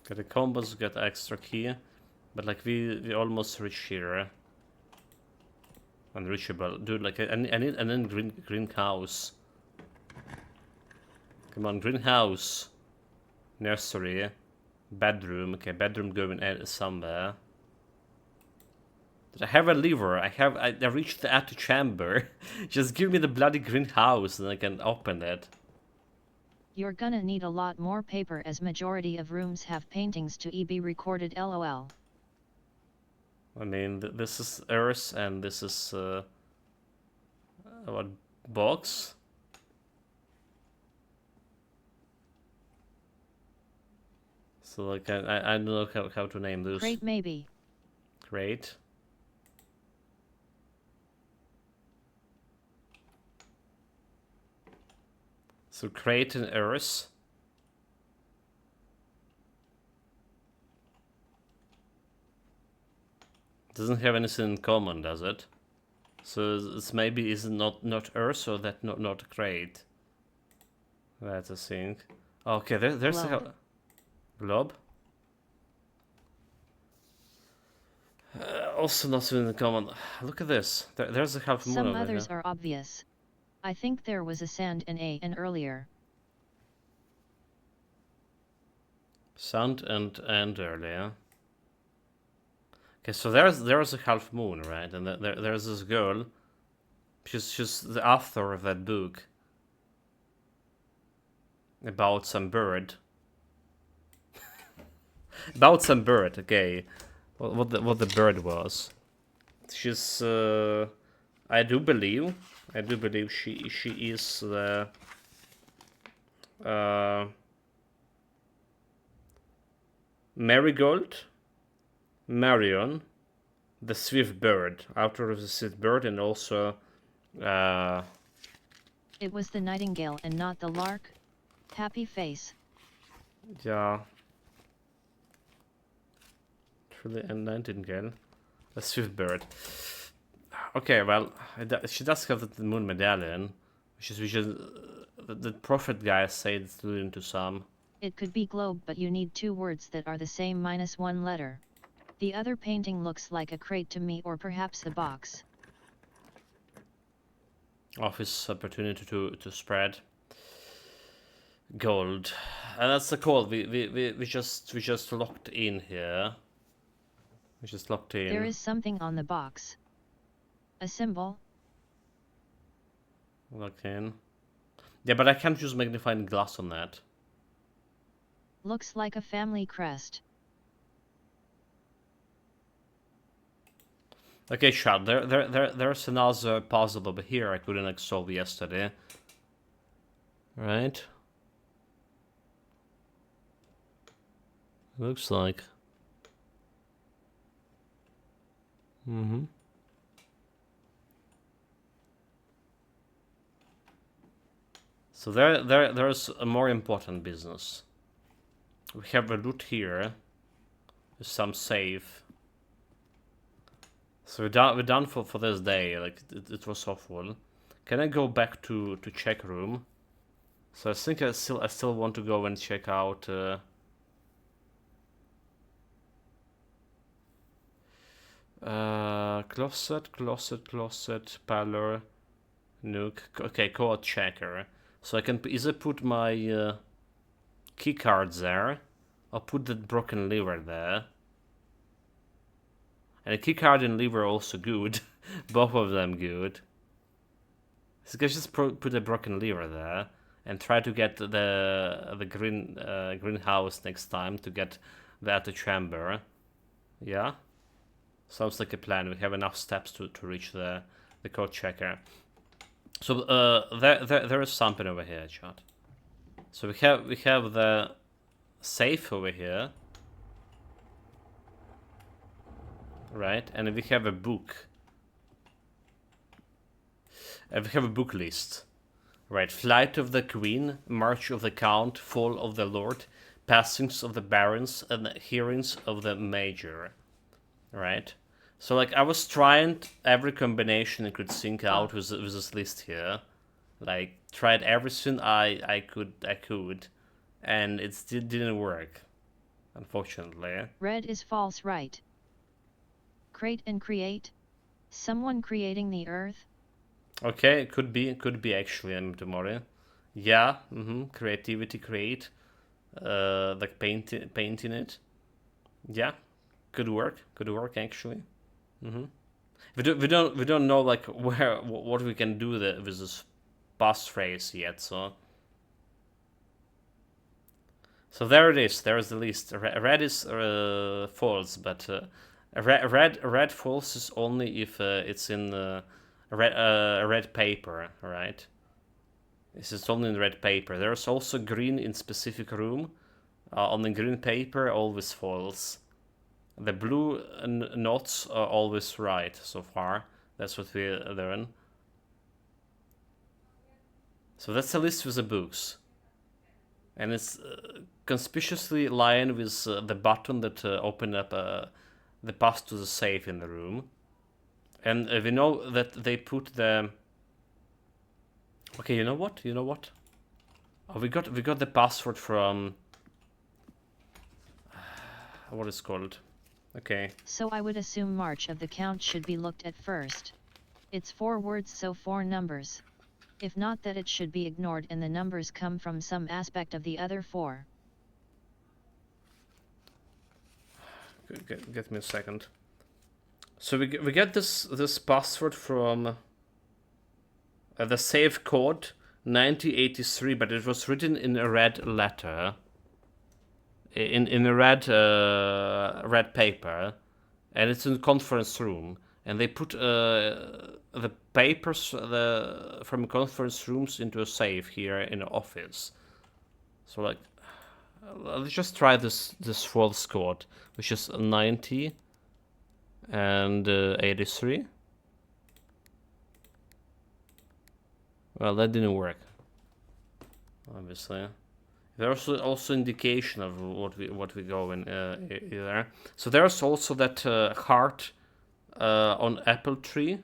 Got the combos, got extra key. But like we almost reach here. Unreachable. Dude, like I need greenhouse. Come on, greenhouse. Nursery. Bedroom. Okay, bedroom going somewhere. Did I have a lever? I reached the antechamber. Just give me the bloody greenhouse and I can open it. You're gonna need a lot more paper as majority of rooms have paintings to be recorded, lol. I mean, this is Earth and this is what box? So like I don't know how to name this. Crate maybe. Crate. So create an Earth. Doesn't have anything in common, does it? So it's maybe is not Earth or that not great. That's a thing. Okay, there's globe. a globe. Also nothing in common. Look at this. There's a half moon Some over others here. are obvious. I think there was a sand and an earlier. Sand and earlier. Okay, so there's a half moon, right? And there's this girl. She's the author of that book about some bird. About some bird. Okay, what the bird was? She's I do believe she is the Marigold, Marion, the swift bird, author of the swift bird, and also It was the nightingale and not the lark. Happy face. yeah, truly a nightingale, a swift bird. Okay, well, she does have the moon medallion, which is the prophet guys say it's alluding to some. It could be globe, but you need two words that are the same minus one letter. The other painting looks like a crate to me, or perhaps a box. Office opportunity to spread gold, and that's the call. We just locked in here. We just locked in. There is something on the box. A symbol. Locked in. Yeah, but I can't use magnifying glass on that. Looks like a family crest. Okay, shot. There's another puzzle over here I couldn't solve yesterday. Right? Looks like. So there's a more important business. We have a loot here. There's some save. So we're done for this day. Like it was awful. Can I go back to check room? So I think I still want to go and check out. Closet, parlor, nook. Okay, code checker. So I can either put my key cards there, or put that broken lever there. And a key card and lever are also good. Both of them good. So I can just put a broken lever there and try to get the greenhouse next time to get the outer chamber. Yeah. Sounds like a plan. We have enough steps to reach the code checker. So there is something over here, chat. So we have the safe over here, right? And we have a book. We have a book list, right? Flight of the Queen, March of the Count, Fall of the Lord, Passings of the Barons, and Hearings of the Major. Right? So like I was trying every combination I could think out with this list here. Like tried everything I could, and it still didn't work, unfortunately. Red is false, right? Crate and create. Someone creating the earth. Okay, it could be actually tomorrow. Yeah, creativity create. Like painting it. Yeah. Could work actually. We don't know like what we can do with this pass phrase yet. So there it is. There is the list. Red is false, but red false is only if it's in red paper, right? This is only in red paper. There's also green in specific room. On the green paper, always false. The blue knots are always right so far. That's what we learn. So that's a list with the books. And it's conspicuously aligned with the button that opened up the path to the safe in the room. And we know that they put the... Okay, you know what? Oh, we got the password from... what is it called? Okay. So I would assume March of the count should be looked at first. It's 4 words, so 4 numbers. If not, that it should be ignored and the numbers come from some aspect of the other 4. Get me a second. So we get this password from the safe code 1983, but it was written in a red letter, in a red paper, and it's in the conference room. And they put the papers from conference rooms into a safe here in the office. So like, let's just try this false code, which is 90 and 83. Well, that didn't work. Obviously, there's also indication of what we go in there. So there's also that heart on apple tree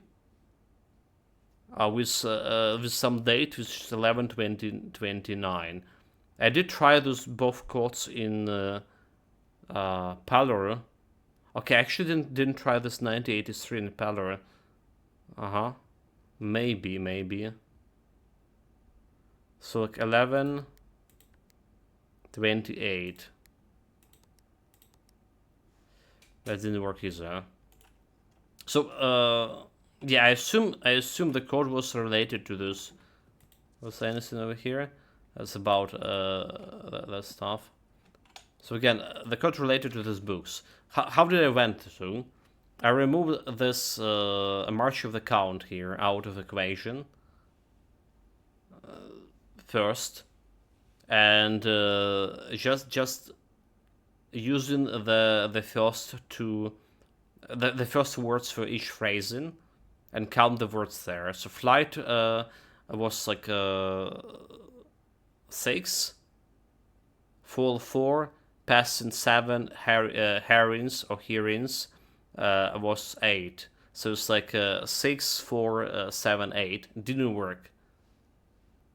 with some date, which is 11/20/29. I did try those both codes in Pallor. Okay, I actually didn't try this 1983 in Pallor. Maybe. So like 11/28. That didn't work either. So yeah, I assume the code was related to this. Was there anything over here? That's about that stuff. So again, the code related to these books. How did I went through? I removed this March of the Count here out of the equation first, and just using the first words for each phrasing and count the words there. So flight was like 6, fall 4, passing 7, herrings or hearings was 8. So it's like 6, 4, 7, 8. Didn't work.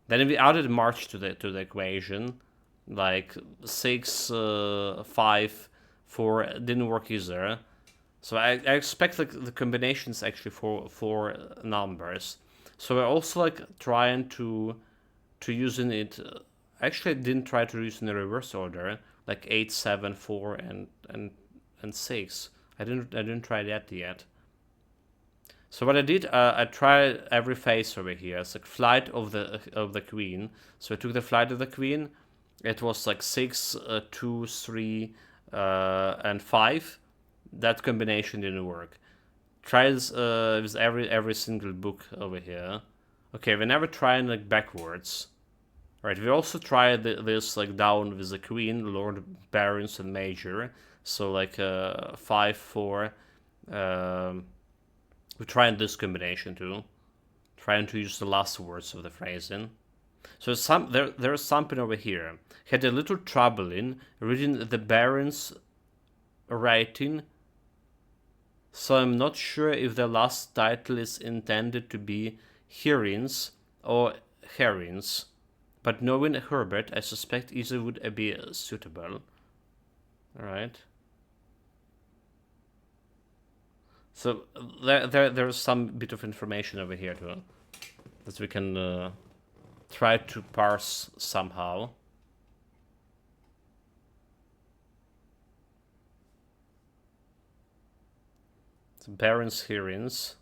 Then we added March to the equation, like 6, 5, 4. Didn't work either. So I expect like the combinations actually for 4 numbers. So we're also like trying to using it. Actually, I didn't try to use in the reverse order, like 8, 7, 4, and 6. I didn't try that yet. So what I did, I tried every phase over here. It's like flight of the queen. So I took the flight of the queen. It was like 6, 2, 3, and 5. That combination didn't work. Try this with every single book over here. Okay, we never tried like backwards. Right, we also tried this like down with the queen, lord, barons, and major. So like 5, 4. We tried this combination too, trying to use the last words of the phrasing. So there's something over here. Had a little trouble in reading the baron's writing, so I'm not sure if the last title is intended to be hearings or herrings. But knowing Herbert, I suspect either would be suitable. Alright. So there's some bit of information over here too that we can try to parse somehow. So Baron's hearings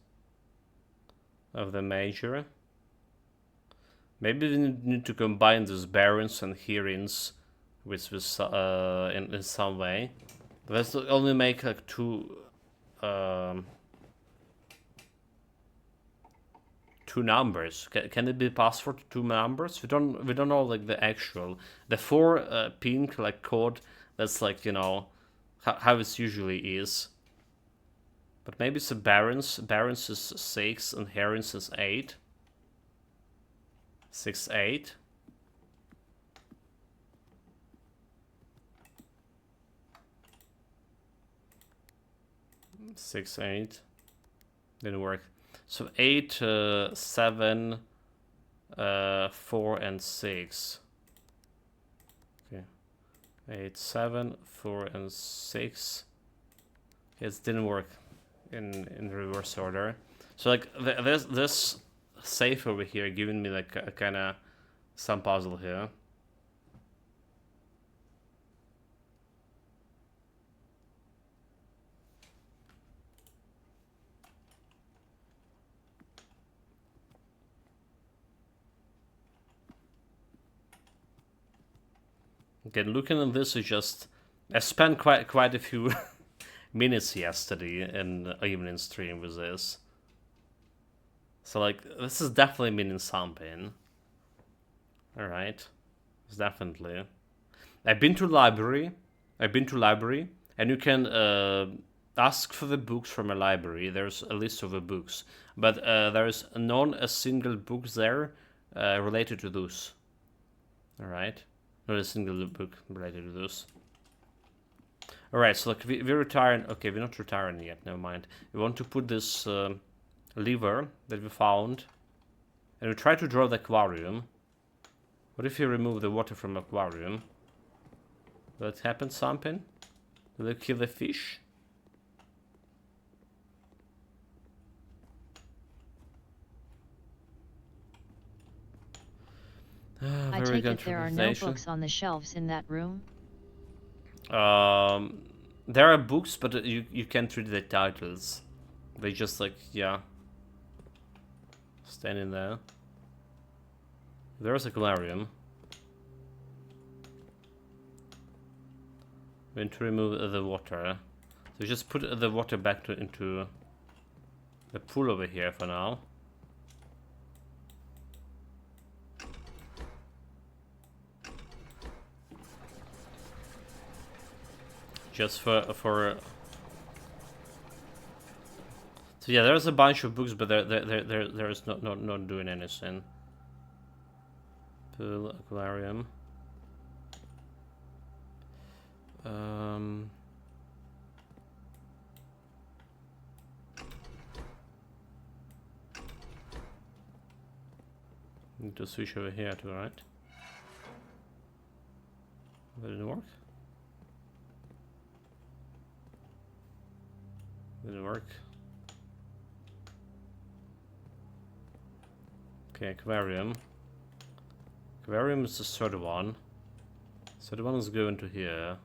of the major. Maybe we need to combine these barons and hearings with in some way. But let's only make like 2 numbers. Can it be possible for 2 numbers? We don't know like the actual 4 pink like code. That's like, you know, how it usually is. But maybe it's a barons. Barons is 6 and herrings is 8. 6, 8. Six, 8. Didn't work. So 8, 7, 4, and 6. Okay. 8, 7, 4, and 6. It didn't work in reverse order. So like this safe over here giving me like a kind of some puzzle here. Again, looking at this is just I spent quite a few minutes yesterday in evening stream with this. So like this is definitely meaning something. Alright. It's definitely. I've been to library, and you can ask for the books from a library. There's a list of the books, but there's not a single book there related to those. All right, not a single book related to those. All right, so look, we're retiring. Okay, we're not retiring yet. Never mind. We want to put this lever that we found, and we try to draw the aquarium. What if you remove the water from aquarium? Will it happen something? Will it kill the fish? I take it there are no books on the shelves in that room? There are books, but you can't read the titles. They just like, yeah. Standing there. There's an aquarium. We need to remove the water. So just put the water back into the pool over here for now. Just for so yeah, there's a bunch of books, but there's not doing anything. Pool, aquarium. Need to switch over here to right. That didn't work. Didn't work. Okay, aquarium. Aquarium is the third one. Third one is going to here.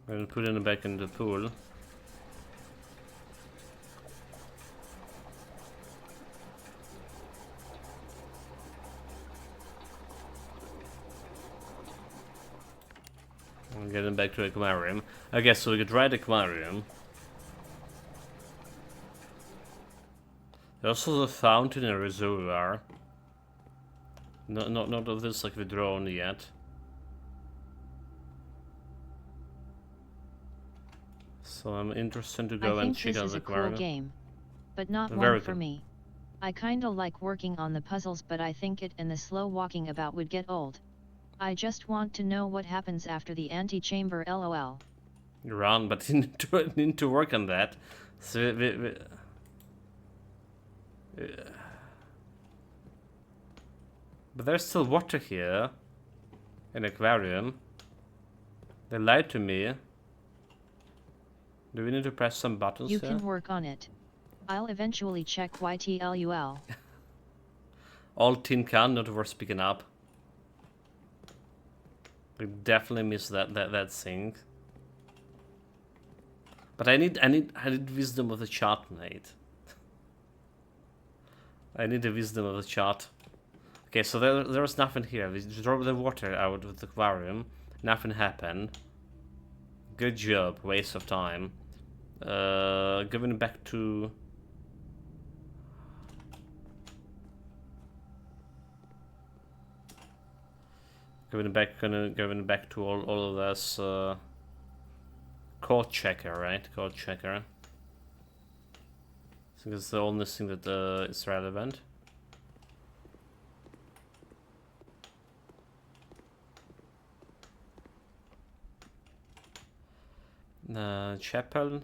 And put it back in the pool. And get it back to the aquarium. I guess so we could try the aquarium. There's also the fountain and reservoir. Not of this like the drone yet. So I'm interested to go and check out the aquarium. I think this is a cool game, but not one for me. I kinda like working on the puzzles, but I think it and the slow walking about would get old. I just want to know what happens after the antechamber, lol. You're on, but you need to work on that. So but there's still water here. An aquarium. They lied to me. Do we need to press some buttons You here? can work on it. I'll eventually check YTLUL. All tin can, not worth picking up. We definitely missed that thing. But I need wisdom of the chart, mate. I need the wisdom of the chart. Okay, so there was nothing here. We dropped the water out of the aquarium. Nothing happened. Good job. Waste of time. Giving back to... Going back to all of this code checker, right? Code checker. I think it's the only thing that is relevant. Chapel.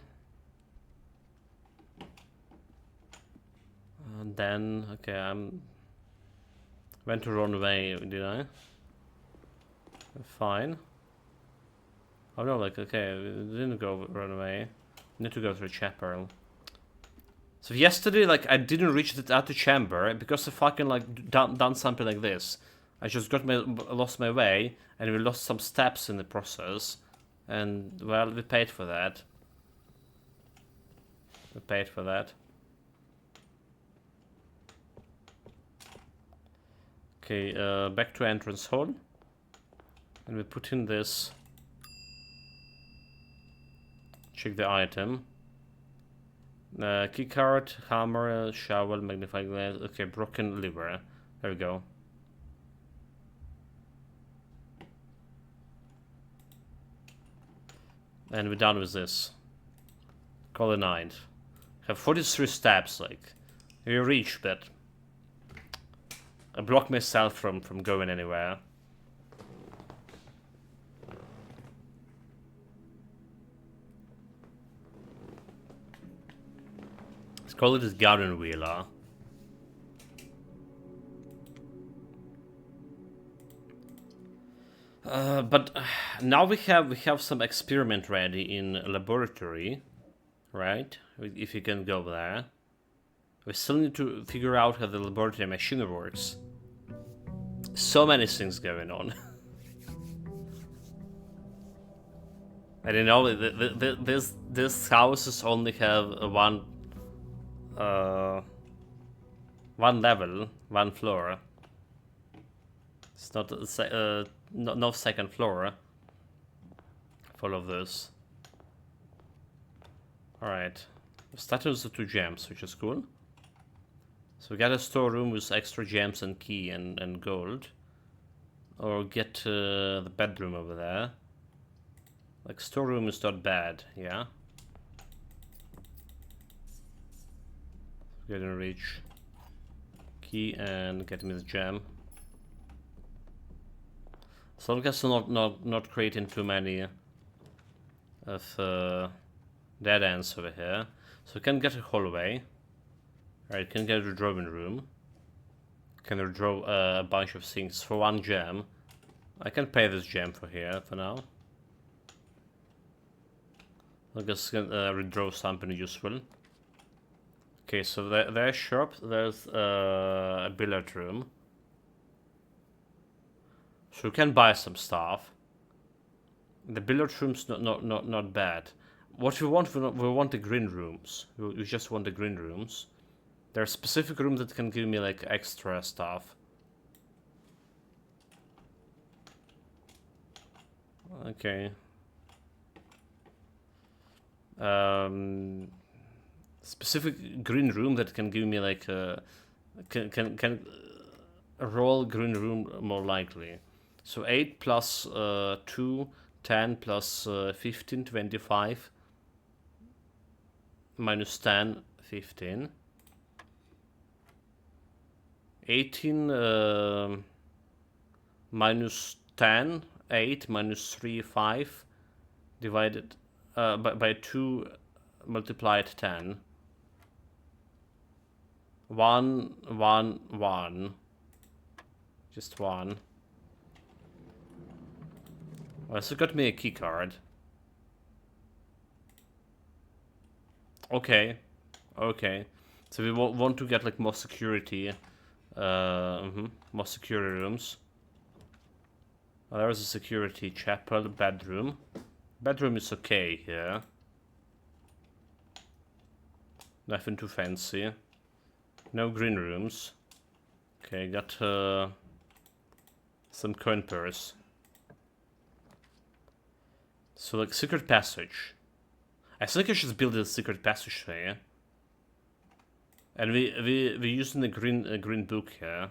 And then, okay, went to wrong way, did I? Fine. Oh no, like, okay, we didn't go wrong way. Need to go through chapel. So yesterday, like, I didn't reach the outer chamber because I fucking, like, done something like this. I just lost my way, and we lost some steps in the process. And, well, we paid for that. We paid for that. Okay, back to entrance hall. And we put in this. Check the item. Keycard, hammer, shovel, magnifying glass. Okay, broken lever. There we go. And we're done with this. Call it night. Have 43 steps, like. We reach, but I block myself from going anywhere. Let's call it this garden wheeler. But now we have some experiment ready in a laboratory, right? If you can go there. We still need to figure out how the laboratory machine works. So many things going on. I don't know, this houses only have one level, one floor. It's not no second floor full of this. Alright. Starting with the 2 gems, which is cool. So we got a storeroom with extra gems and key and gold. Or get the bedroom over there. Like, storeroom is not bad, yeah. Get in reach. Key and get me the gem. So long as not creating too many of dead ends over here. So we can get a hallway. Alright, can get a drawing room. Can redraw a bunch of things for 1 gem. I can pay this gem for here for now. I guess can redraw something useful. Okay, so there's shop. There's a billiard room. So you can buy some stuff. The billiard room's not bad. What we want the green rooms. We just want the green rooms. There are specific rooms that can give me like extra stuff. Okay. Specific green room that can give me like can roll green room more likely. So 8 plus 2, 10 plus 15, 25. Minus 10, 15. 18 minus 10, 8 minus 3, 5. Divided by 2 multiplied 10. 1, 1, 1. Just 1. Well, so got me a key card. Okay. Okay. So we want to get like more security. More security rooms. Well, there is a security chapel, bedroom. Bedroom is okay here. Nothing too fancy. No green rooms. Okay, got some coin purse. So like secret passage. I think I should build a secret passage here. And we're using the green book here.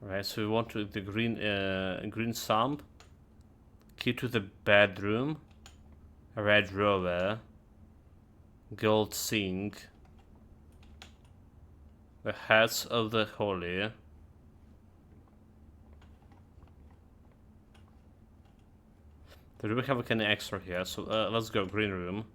Alright, so we want to the green sump. Key to the bedroom. A red rover. Gold sink. The heads of the holy. Do we have any extra here? So let's go green room.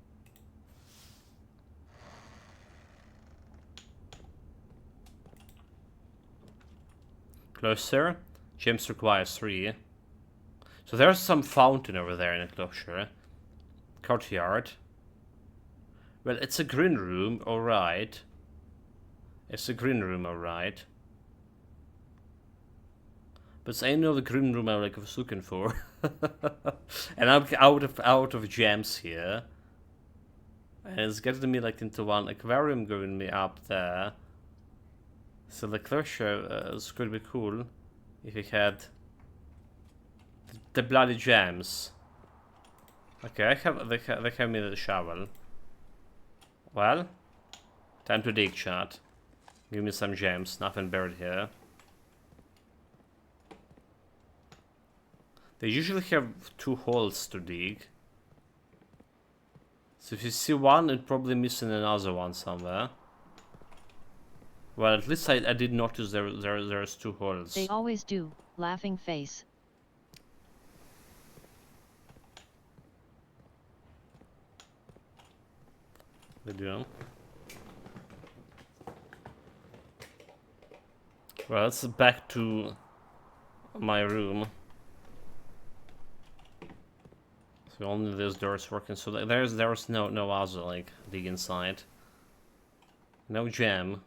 Closer. Gems requires 3. So there's some fountain over there in the closure. Courtyard. Well, it's a green room, alright. It's a green room, alright. But I know the green room I was looking for. And I'm out of gems here. And it's getting me like into one aquarium going me up there. So the closure is going to be cool if we had the bloody gems. Okay, they have me the shovel. Well, time to dig, chat. Give me some gems, nothing buried here. They usually have 2 holes to dig. So if you see one, it's probably missing another one somewhere. Well, at least I did notice there's 2 holes. They always do, laughing face. They do. Well, let's back to my room. So only this door is working. So there's no other like dig inside. No gem.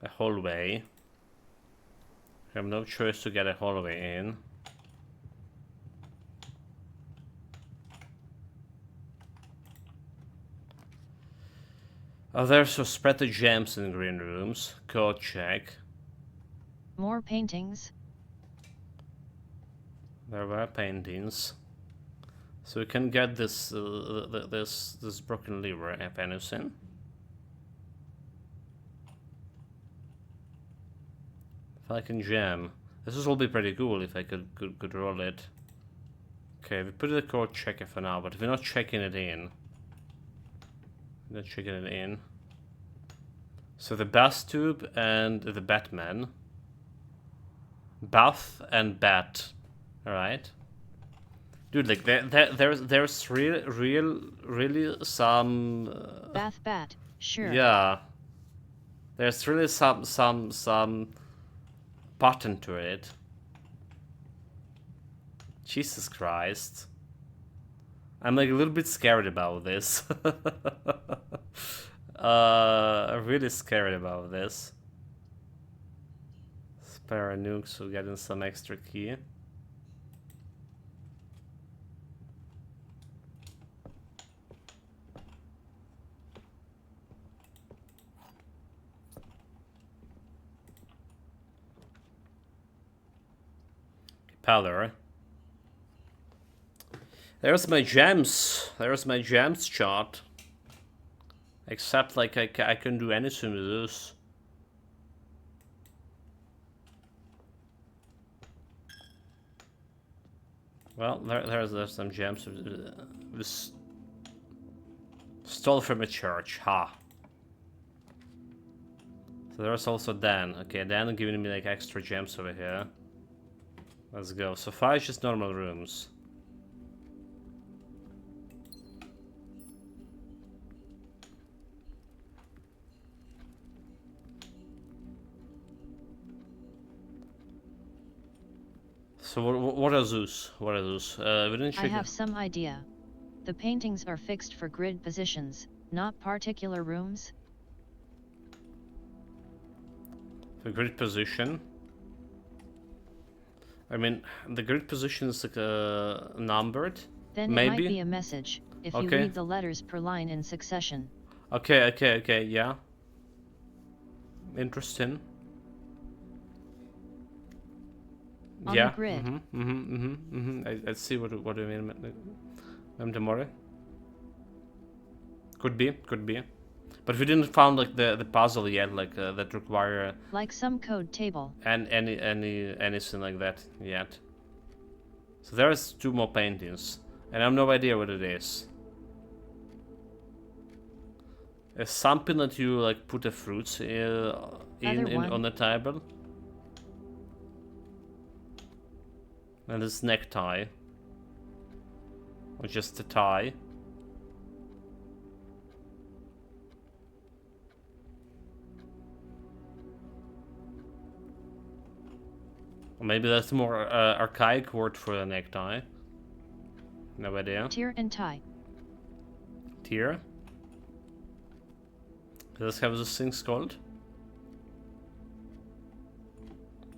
A hallway. I have no choice to get a hallway in. Oh, there's so spread the gems in green rooms. Code check. More paintings. There were paintings. So we can get this this broken lever if anything. If I can jam. This will be pretty cool if I could roll it. Okay, we put the code checker for now, but we're not checking it in. We're not checking it in. So the bath tube and the Batman. Bath and bat. Alright. Dude, like there's really some Bath bat, sure. yeah. There's really some pattern to it. Jesus Christ. I'm like a little bit scared about this. Really scared about this. Spare a nuke, so getting some extra key. Pallor. There's my gems. There's my gems chart. Except like I couldn't do anything with this. Well, there's some gems. This stole from a church. Ha. So there's also Dan. Okay, Dan giving me like extra gems over here. Let's go. So 5 just normal rooms. So what are those? What are those? We didn't check. I have some idea. The paintings are fixed for grid positions, not particular rooms. The grid position. I mean, the grid position is like numbered. Then maybe? It might be a message, if you read the letters per line in succession. Okay, yeah. Interesting. On yeah. the grid. I see what do you mean. Tomorrow. Could be. But we didn't found like the puzzle yet, like that require like some code table and anything like that yet. So there's 2 more paintings, and I have no idea what it is. It's something that you like put the fruits in on the table. And this necktie, or just a tie. Or maybe that's a more archaic word for a necktie. No idea. Tier and tie. Tier? Does this have those things called?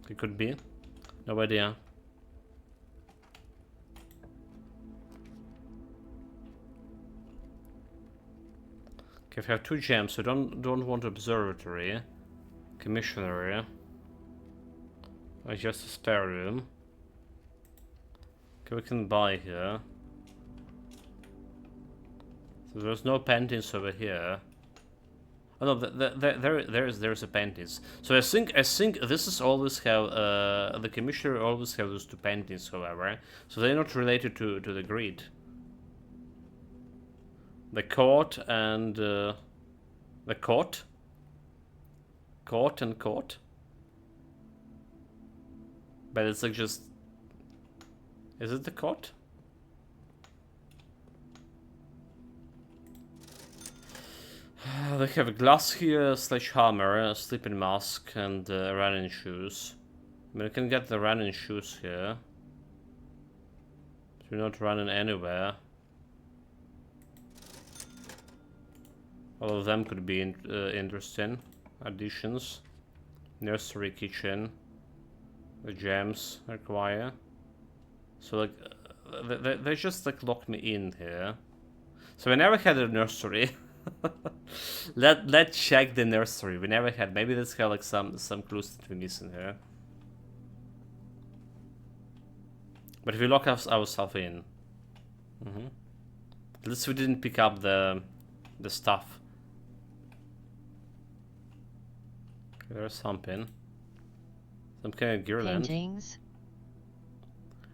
It could be. No idea. Okay, if I have 2 gems, so don't want observatory, commissioner, or just a spare room. Okay, we can buy here. So there's no paintings over here. Oh no, there's a paintings. So I think this is always how the commissioner always have those 2 paintings, however. So they're not related to the grid. The court and the court and court, but it's like just, is it the court? They have a glass here, a sledgehammer, a sleeping mask, and running shoes. I mean, I can get the running shoes here. We're not running anywhere. All of them could be interesting additions. Nursery kitchen. The gems require. So like, they just like locked me in here. So we never had a nursery. Let's check the nursery. We never had. Maybe let's have like some clues that we're missing here. But if we lock ourselves in, at least we didn't pick up the stuff. Okay, there's something. Some kind of guirland. Paintings.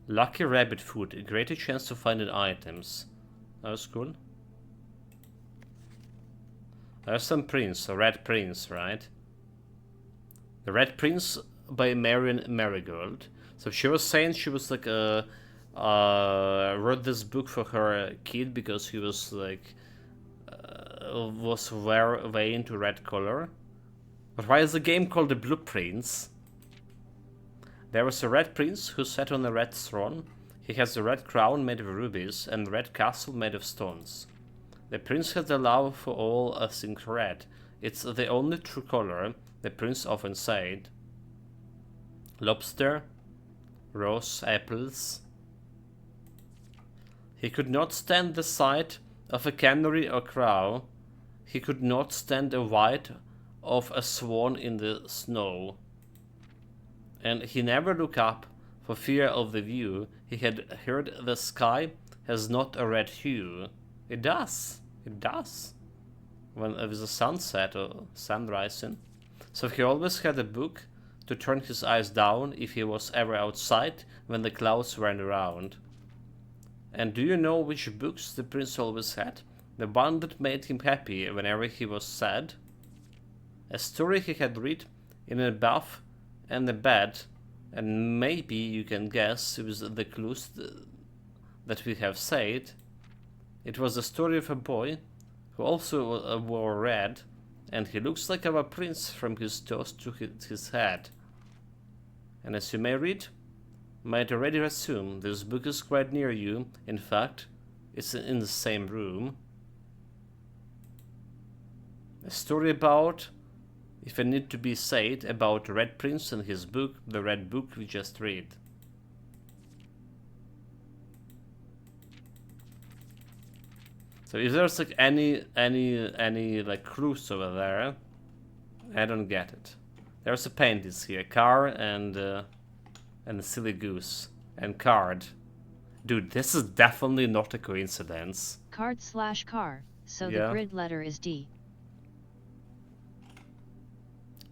Lucky rabbit food. A greater chance to find it items. That was cool. There's some prints, a red prince, right? The Red Prince by Marion Marigold. So she was saying she was like wrote this book for her kid because he was like was way into red color. But why is the game called The Blue Prince? There was a red prince who sat on a red throne. He has a red crown made of rubies and a red castle made of stones. The prince has a love for all things red. It's the only true color, the prince often said. Lobster, rose, apples. He could not stand the sight of a canary or crow. He could not stand the white of a swan in the snow. And he never looked up for fear of the view. He had heard the sky has not a red hue. It does. It does. When there's a sunset or sun rising. So he always had a book to turn his eyes down if he was ever outside when the clouds ran around. And do you know which books the prince always had? The one that made him happy whenever he was sad? A story he had read in a bath and a bed, and maybe you can guess it was the clues that we have said. It was the story of a boy who also wore red, and he looks like our prince from his toes to his head. And as you may read, might already assume this book is quite near you. In fact, it's in the same room. A story about, if I need to be said, about the Red Prince and his book, the red book we just read. So if there's like any like clues over there, I don't get it. There's a paintings here, car and a silly goose and card. Dude, this is definitely not a coincidence. Card/car, so Yeah. the grid letter is D.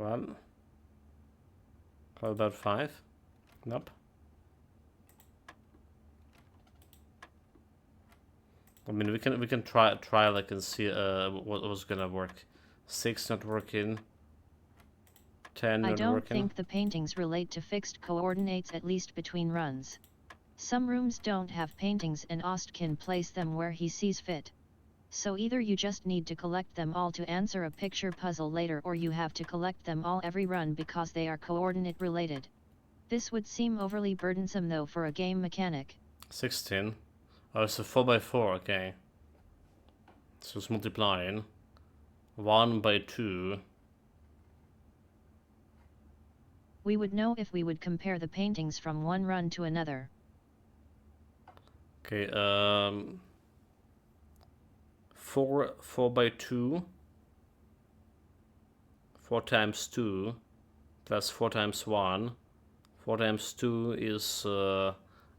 Well, how about 5? Nope. I mean, we can try like and see what was gonna work. 6 not working. 10 not I don't working. think the paintings relate to fixed coordinates, at least between runs. Some rooms don't have paintings and Ost can place them where he sees fit. So either you just need to collect them all to answer a picture puzzle later, or you have to collect them all every run because they are coordinate related. This would seem overly burdensome though for a game mechanic. 16. Oh, it's a 4x4, okay. So it's multiplying. 1 by 2. We would know if we would compare the paintings from one run to another. Okay, 4 by 2. 4 times 2 plus 4 times 1. 4 times 2 is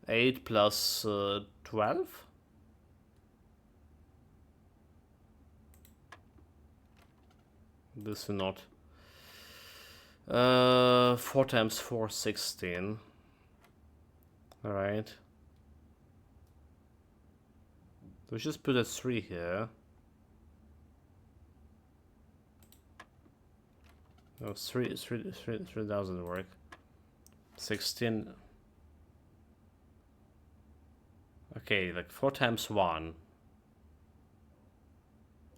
8 plus 12. This is not. 4 times 4, 16. Alright. So we just put a 3 here. No, 3 doesn't work. 16. Okay, like 4 times 1.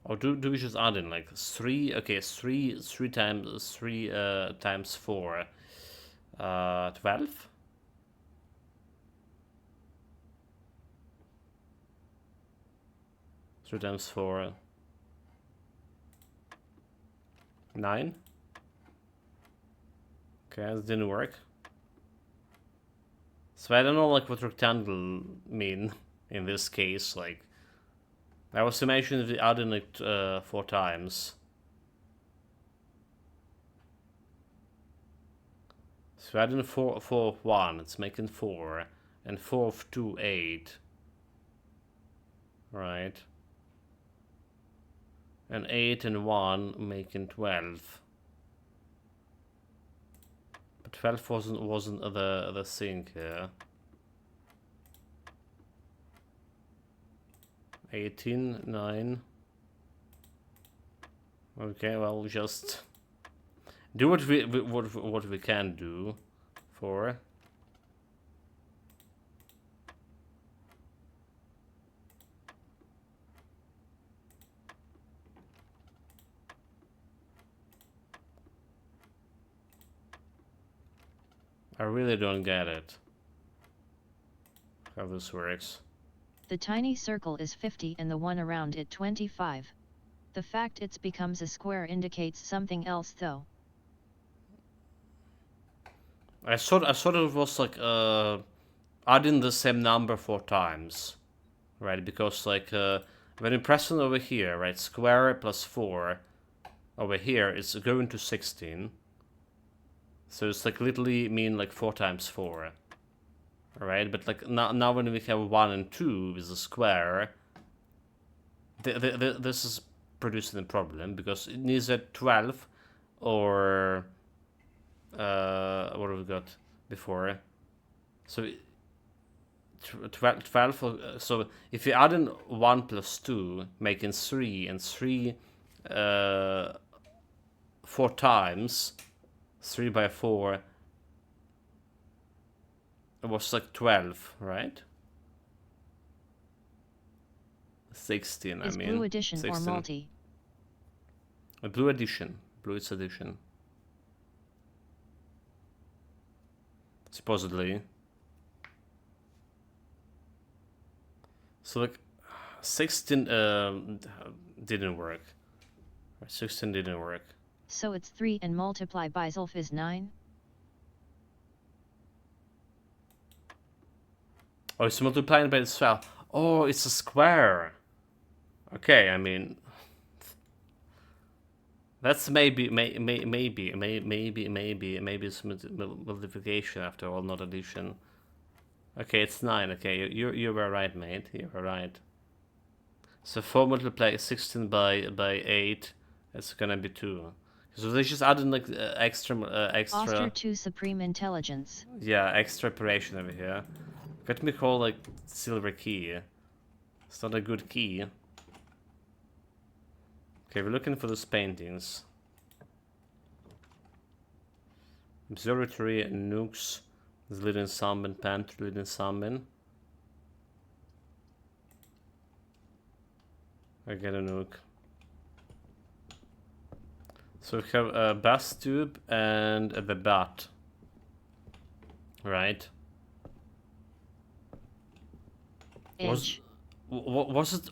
Or do we just add in like 3? Okay, 3 times 3 times 4. 12. Three times 4. 9. Okay, that didn't work. So I don't know like what rectangle mean in this case. Like, I was imagining we adding it 4 times. So adding 4 of 1, it's making 4, and 4 of 2, 8. Right. And 8 and 1 making 12. But 12 wasn't the thing here. 18, 9. Okay, well, just do what we can do for. I really don't get it. How this works. The tiny circle is 50 and the one around it 25. The fact it becomes a square indicates something else though. I thought it was like adding the same number 4 times. Right, because like when you press it over here, right, square plus 4 over here is going to 16. So it's like literally mean like 4 times 4. Alright, but like now when we have 1 and 2 with a square, this is producing a problem because it needs a 12 or what have we got before? So 12, so if you add in 1 plus 2, making 3, and 3 4 times, 3 by 4, it was like 12, right? 16, Is I mean. blue addition 16. or multi? A blue addition. Blue is addition. Supposedly. So like 16 didn't work. 16 didn't work. So it's 3 and multiply by Zulf is 9? Oh, it's multiplying by itself. Oh, it's a square. Okay, I mean, that's maybe it's multiplication after all, not addition. Okay, it's 9. Okay, you were right, mate. You were right. So 4 multiply 16 by 8, it's gonna be 2. So they just added like extra. Foster 2 Supreme Intelligence. Yeah, extra operation over here. Got me call like silver key. It's not a good key. Okay, we're looking for those paintings. Observatory, nukes, Zlidin Salmon, Panther, Zlidin Salmon. I get a nuke. So we have a bass tube and the bat. Right. Edge. Was it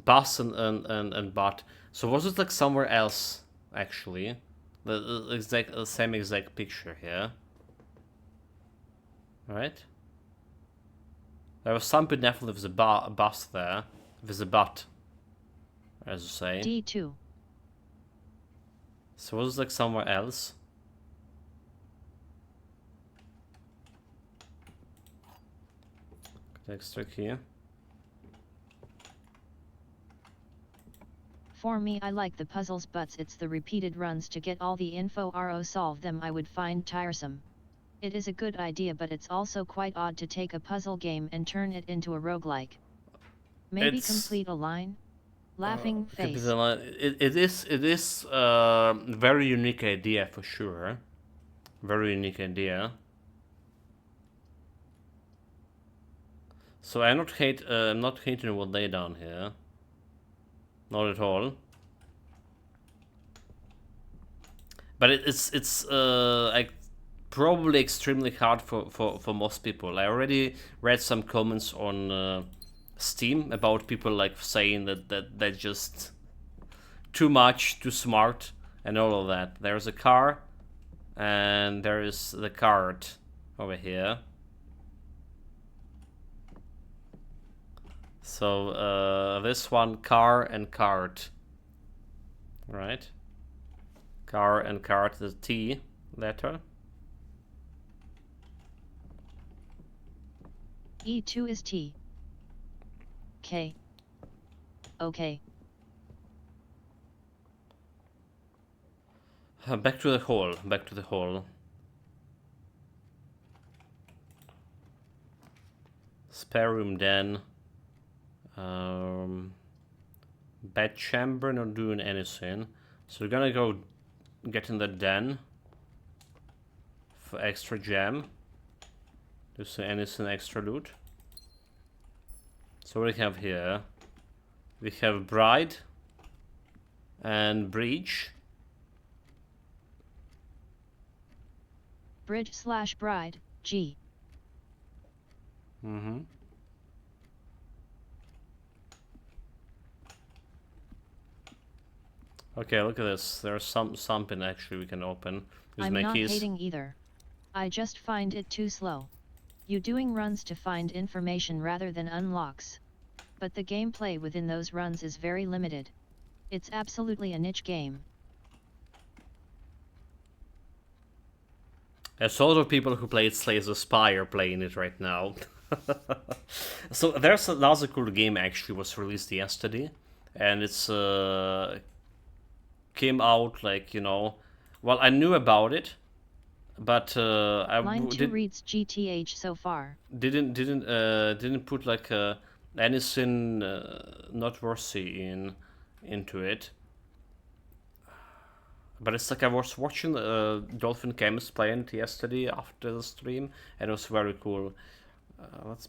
bass and bat? So was it like somewhere else actually? The same exact picture here. Right? There was something definitely with a bus there. With a butt. As you say. D2. So was it like somewhere else? Got extra key. For me, I like the puzzles, but it's the repeated runs to get all the info. Solve them I would find tiresome. It is a good idea, but it's also quite odd to take a puzzle game and turn it into a roguelike. Maybe complete a line? Laughing face. It is very unique idea for sure. Very unique idea. So I'm not hating what they done here. Not at all. But it's like probably extremely hard for most people. I already read some comments on Steam about people like saying that they're just too much, too smart, and all of that. There's a car, and there is the card over here. So this one, car and card, right? Car and card, the T letter. E2 is T. K. Okay. Back to the hall. Back to the hall. Spare room then. Bed chamber, not doing anything. So we're gonna go get in the den for extra gem. Do some anything extra loot. So what do we have here? We have bride and bridge. Bridge/bride, G. Okay, look at this. There's something actually we can open. I'm not hating either. I just find it too slow. You doing runs to find information rather than unlocks. But the gameplay within those runs is very limited. It's absolutely a niche game. There's a lot of people who played Slays of Spire playing it right now. So there's another cool game actually was released yesterday, and it's came out like, you know, well, I knew about it, but Line 2 reads GTH so far. Didn't put like anything not worthy into it. But it's like I was watching Dolphin Chemist playing it yesterday after the stream, and it was very cool.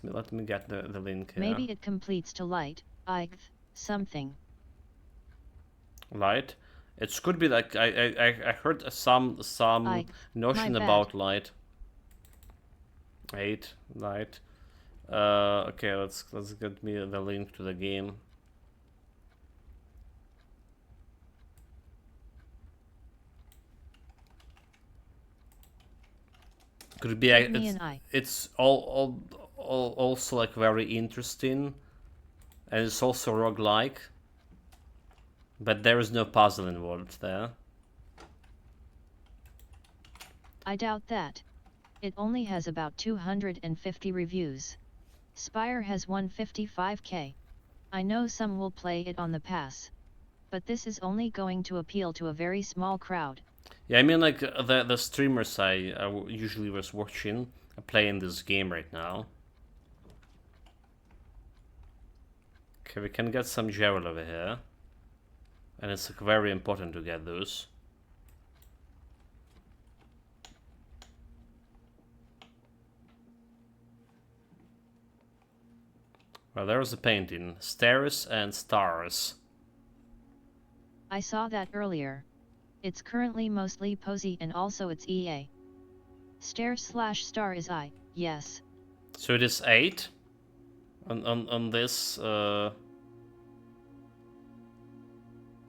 Let me get the link here. Maybe it completes to light, something. Light? It could be like I heard some notion about light. 8 light. Okay, let's get me the link to the game. Could be it's also like very interesting, and it's also roguelike, but there is no puzzle involved there. I doubt that. It only has about 250 reviews. Spire has 155k. I know some will play it on the pass. But this is only going to appeal to a very small crowd. Yeah, I mean, like, the streamers I usually was watching are playing this game right now. Okay, we can get some jewel over here. And it's like, very important to get those. Well, there's a painting. Stairs and stars. I saw that earlier. It's currently mostly Posey and also it's EA. Stair/star is I, yes. So it is 8 on this on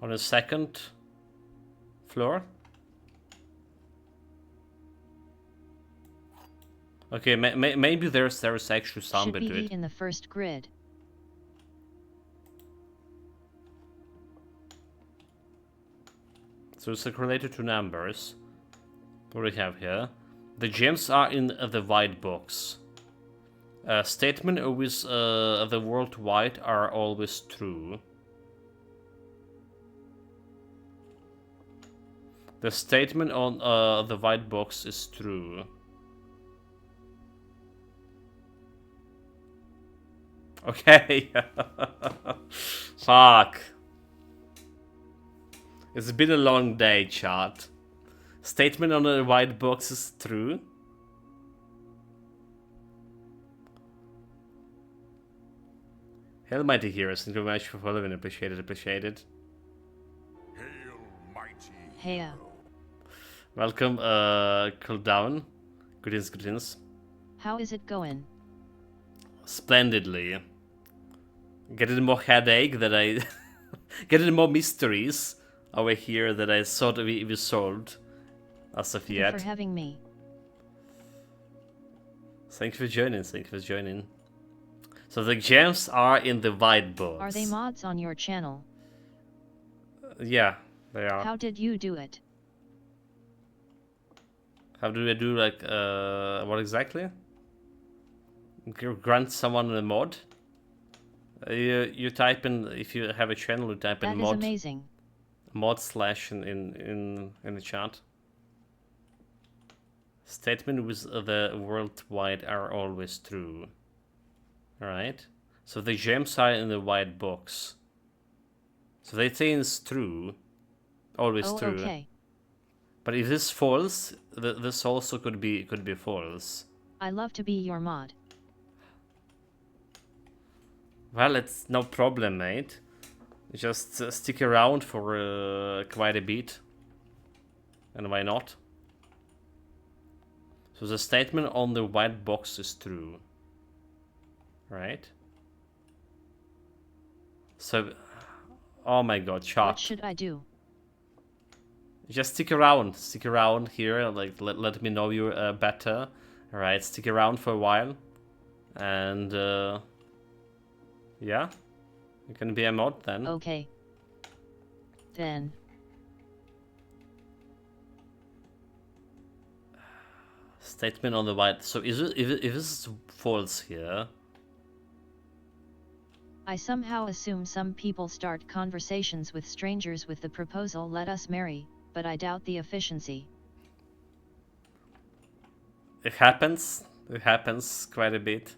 the second floor. Okay, maybe there's actually some Should be to E it. in the first grid. So it's like related to numbers. What do we have here? The gems are in the white box. Statement always the worldwide are always true. The statement on the white box is true. Okay. Fuck. It's been a long day, chat. Statement on the white box is true. Hail mighty heroes, thank you very much for following. Appreciate it. Hail, mighty Heya. Welcome, cool down. Greetings. How is it going? Splendidly. Getting more headache that I... getting more mysteries over here that I thought we solved as of Thank you yet. for having me. Thank you for joining. So the gems are in the white box. Are they mods on your channel? Yeah, they are. How did you do it? How do I do, like, what exactly? Grant someone a mod? You type in, if you have a channel, you type in That is mod. amazing. Mod slash in the chat. Statement with the worldwide are always true. Alright. So the gems are in the white box. So they say it's true. Always true. Okay. But if this false, this also could be false. I love to be your mod. Well, it's no problem, mate. Just stick around for quite a bit. And why not? So the statement on the white box is true. Right? So... Oh my god, chat. What should I do? Just stick around here, like, let me know you better. Alright, stick around for a while. And, yeah. You can be a mod then. Okay. Then. Statement on the white. So is it, if this is false here? I somehow assume some people start conversations with strangers with the proposal "let us marry," but I doubt the efficiency. It happens quite a bit.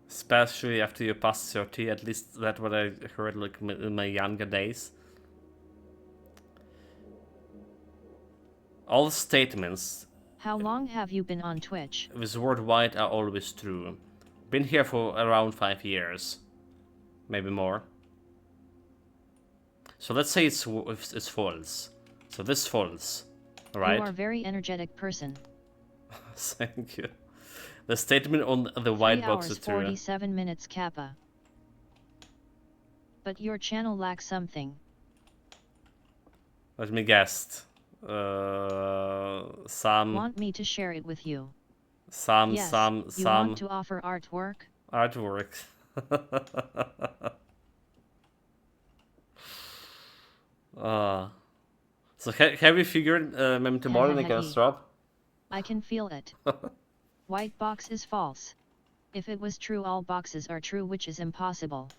Especially after you pass 30, at least that's what I heard, like, in my younger days. All statements How long have you been on Twitch? with worldwide are always true. Been here for around 5 years. Maybe more. So let's say it's false. So this false. Alright? You are a very energetic person. Thank you. The statement on the white 3 box hours is true. 47 minutes Kappa. But your channel lacks something. Let me guess. Some Want me to share it with you? some Yes, you want to offer artwork? artwork. So have you figured maybe tomorrow we can swap? I can feel it. White box is false. If it was true, all boxes are true, which is impossible.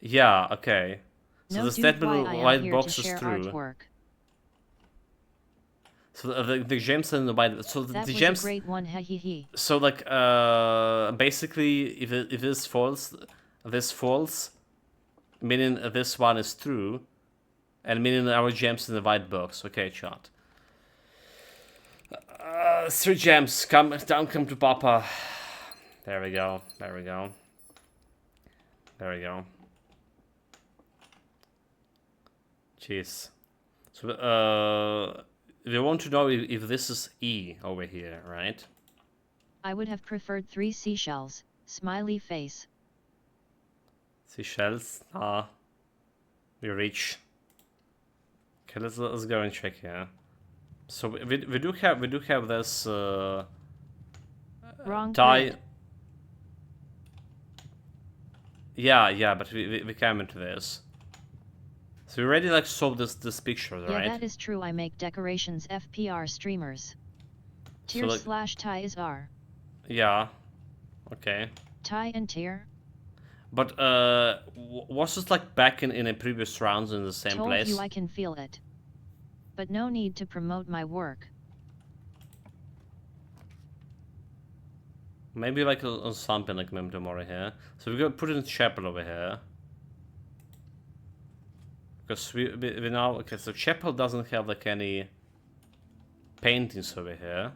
Yeah, okay. So no the statement why white here box to is share true. artwork. So the gems and the white. So That the was gems. a great one, he. So like basically, if this false, meaning this one is true, and meaning our gems in the white box. Okay, chat. 3 gems. Come down. Come to Papa. There we go. There we go. There we go. Jeez. So we want to know if this is E over here, right? I would have preferred 3 seashells, smiley face. Seashells. We reach. Okay, let's go and check here. So we do have this Wrong tie. grid. Yeah, but we came into this. So we already like saw this picture, right? Yeah, that is true. I make decorations FPR streamers. Tier So, like, / tie is R. Yeah. Okay. Tie and tier. But was this like back in a previous rounds in the same Told place? you I can feel it. But no need to promote my work. Maybe like on something like Memento Mori here. So we're gonna put it in chapel over here. Because we now, okay, so chapel doesn't have like any paintings over here.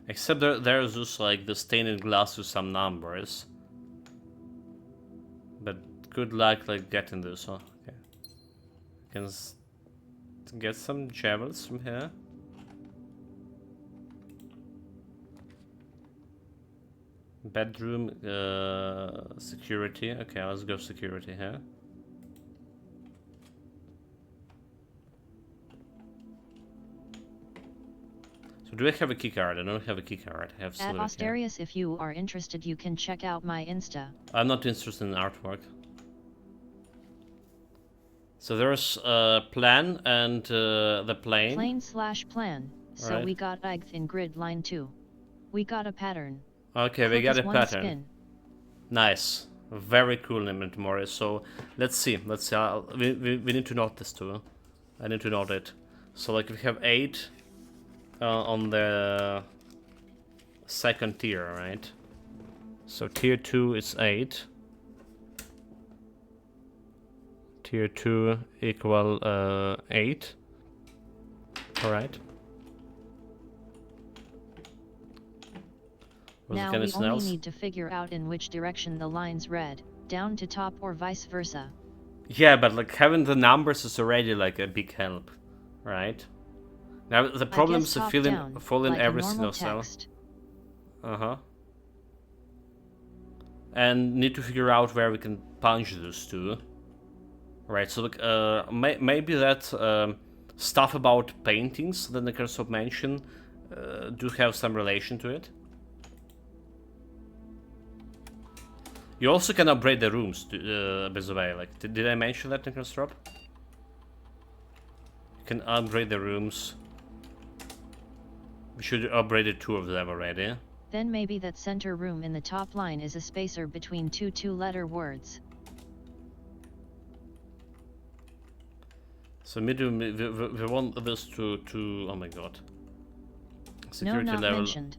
Except there's just like the stained glass with some numbers. But good luck like getting this, huh? Okay. Can get some javels from here. Bedroom, security. Okay, let's go security here. So do I have a keycard? I don't have a keycard. I have At silver Austerius, if you are interested, you can check out my Insta. I'm not interested in artwork. So there's a plan and the plane. Plane/plan. So Right. we got Eighth in grid line 2. We got a pattern. Okay, we got a one pattern. Spin. Nice. Very cool name tomorrow. So let's see. Let's see. We need to note this too. I need to note it. So like we have 8 on the second tier, right? So tier 2 is 8. Tier 2 equal 8. Alright. Now we only need to figure out in which direction the lines read, down to top or vice versa. Yeah, but like having the numbers is already like a big help, right? Now the problem is filling like every single cell. And need to figure out where we can punch those two. Right, so like, maybe that stuff about paintings that Microsoft mentioned do have some relation to it. You also can upgrade the rooms, by the way. Like, did I mention that in Construct? You can upgrade the rooms. We should upgrade 2 of them already. Then maybe that center room in the top line is a spacer between 2 two-letter words. So we want this to oh my god. Security no, not level. Mentioned.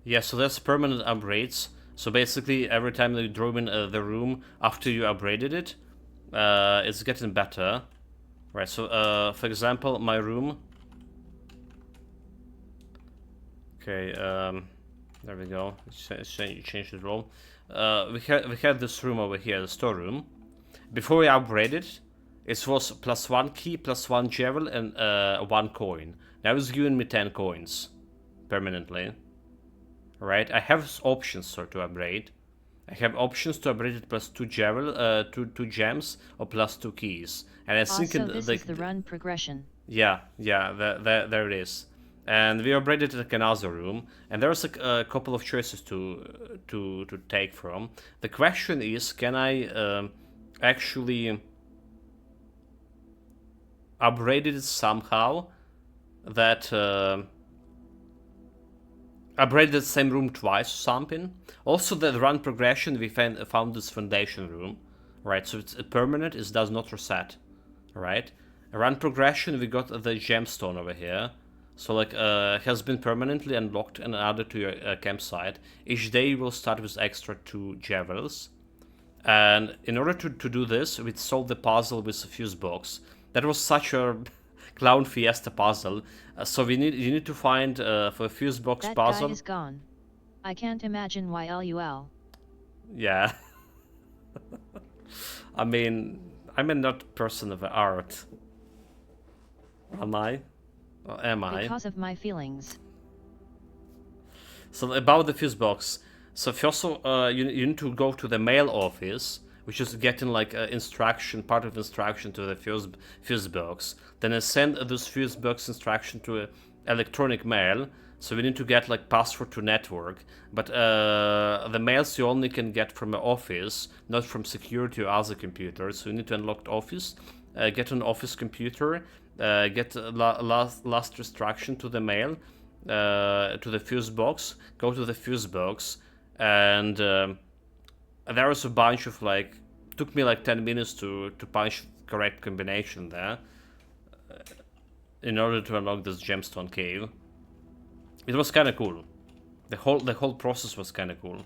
Yeah, so that's permanent upgrades. So basically, every time you draw in the room after you upgraded it, it's getting better. Right, so for example, my room. Okay, there we go. Change the role. We had this room over here, the storeroom. Before we upgraded, it was +1 key, +1 javel, and 1 coin. Now it's giving me 10 coins permanently. Right, I have options to upgrade. I have options to upgrade it +2 javel, two gems, or +2 keys. And I think so this is the run progression. Yeah, there it is. And we upgraded like another room, and there's a couple of choices to take from. The question is, can I actually upgrade it somehow that upgrade the same room twice or something? Also, the run progression, we found this foundation room, right? So it's permanent, it does not reset, right? Around progression, we got the gemstone over here. So like, has been permanently unlocked and added to your campsite. Each day will start with extra 2 jewels. And in order to do this, we solved the puzzle with a fuse box. That was such a clown fiesta puzzle. So you need to find for a fuse box that puzzle. That guy is gone. I can't imagine why LUL. Yeah. I mean, I'm a not person of art. Am I? Or am I? Because of my feelings. So about the fuse box. So first of all, you need to go to the mail office, which is getting like instruction, part of instruction to the fuse box. Then I send this fuse box instruction to electronic mail. So we need to get like password to network. But the mails you only can get from the office, not from security or other computers. So you need to unlock the office, get an office computer, get last instruction to the mail, to the fuse box, go to the fuse box, and there was a bunch of like, took me like 10 minutes to punch the correct combination there in order to unlock this gemstone cave. It was kind of cool. The whole process was kind of cool.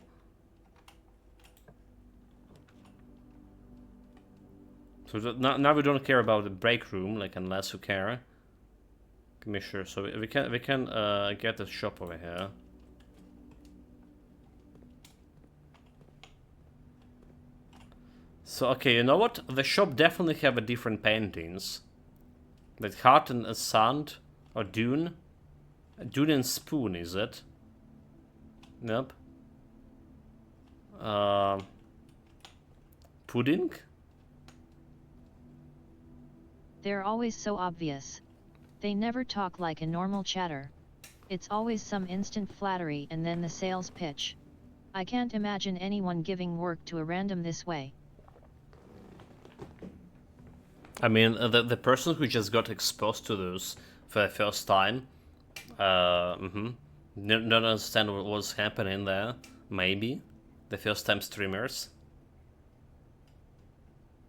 So now we don't care about the break room, like, unless you care. Give me sure. So we can get the shop over here. So okay, you know what? The shop definitely have a different paintings. Like heart and sand or dune. Dune and spoon, is it? Nope. Pudding? They're always so obvious. They never talk like a normal chatter. It's always some instant flattery and then the sales pitch. I can't imagine anyone giving work to a random this way. I mean, the person who just got exposed to those for the first time, don't understand what was happening there. Maybe the first time streamers,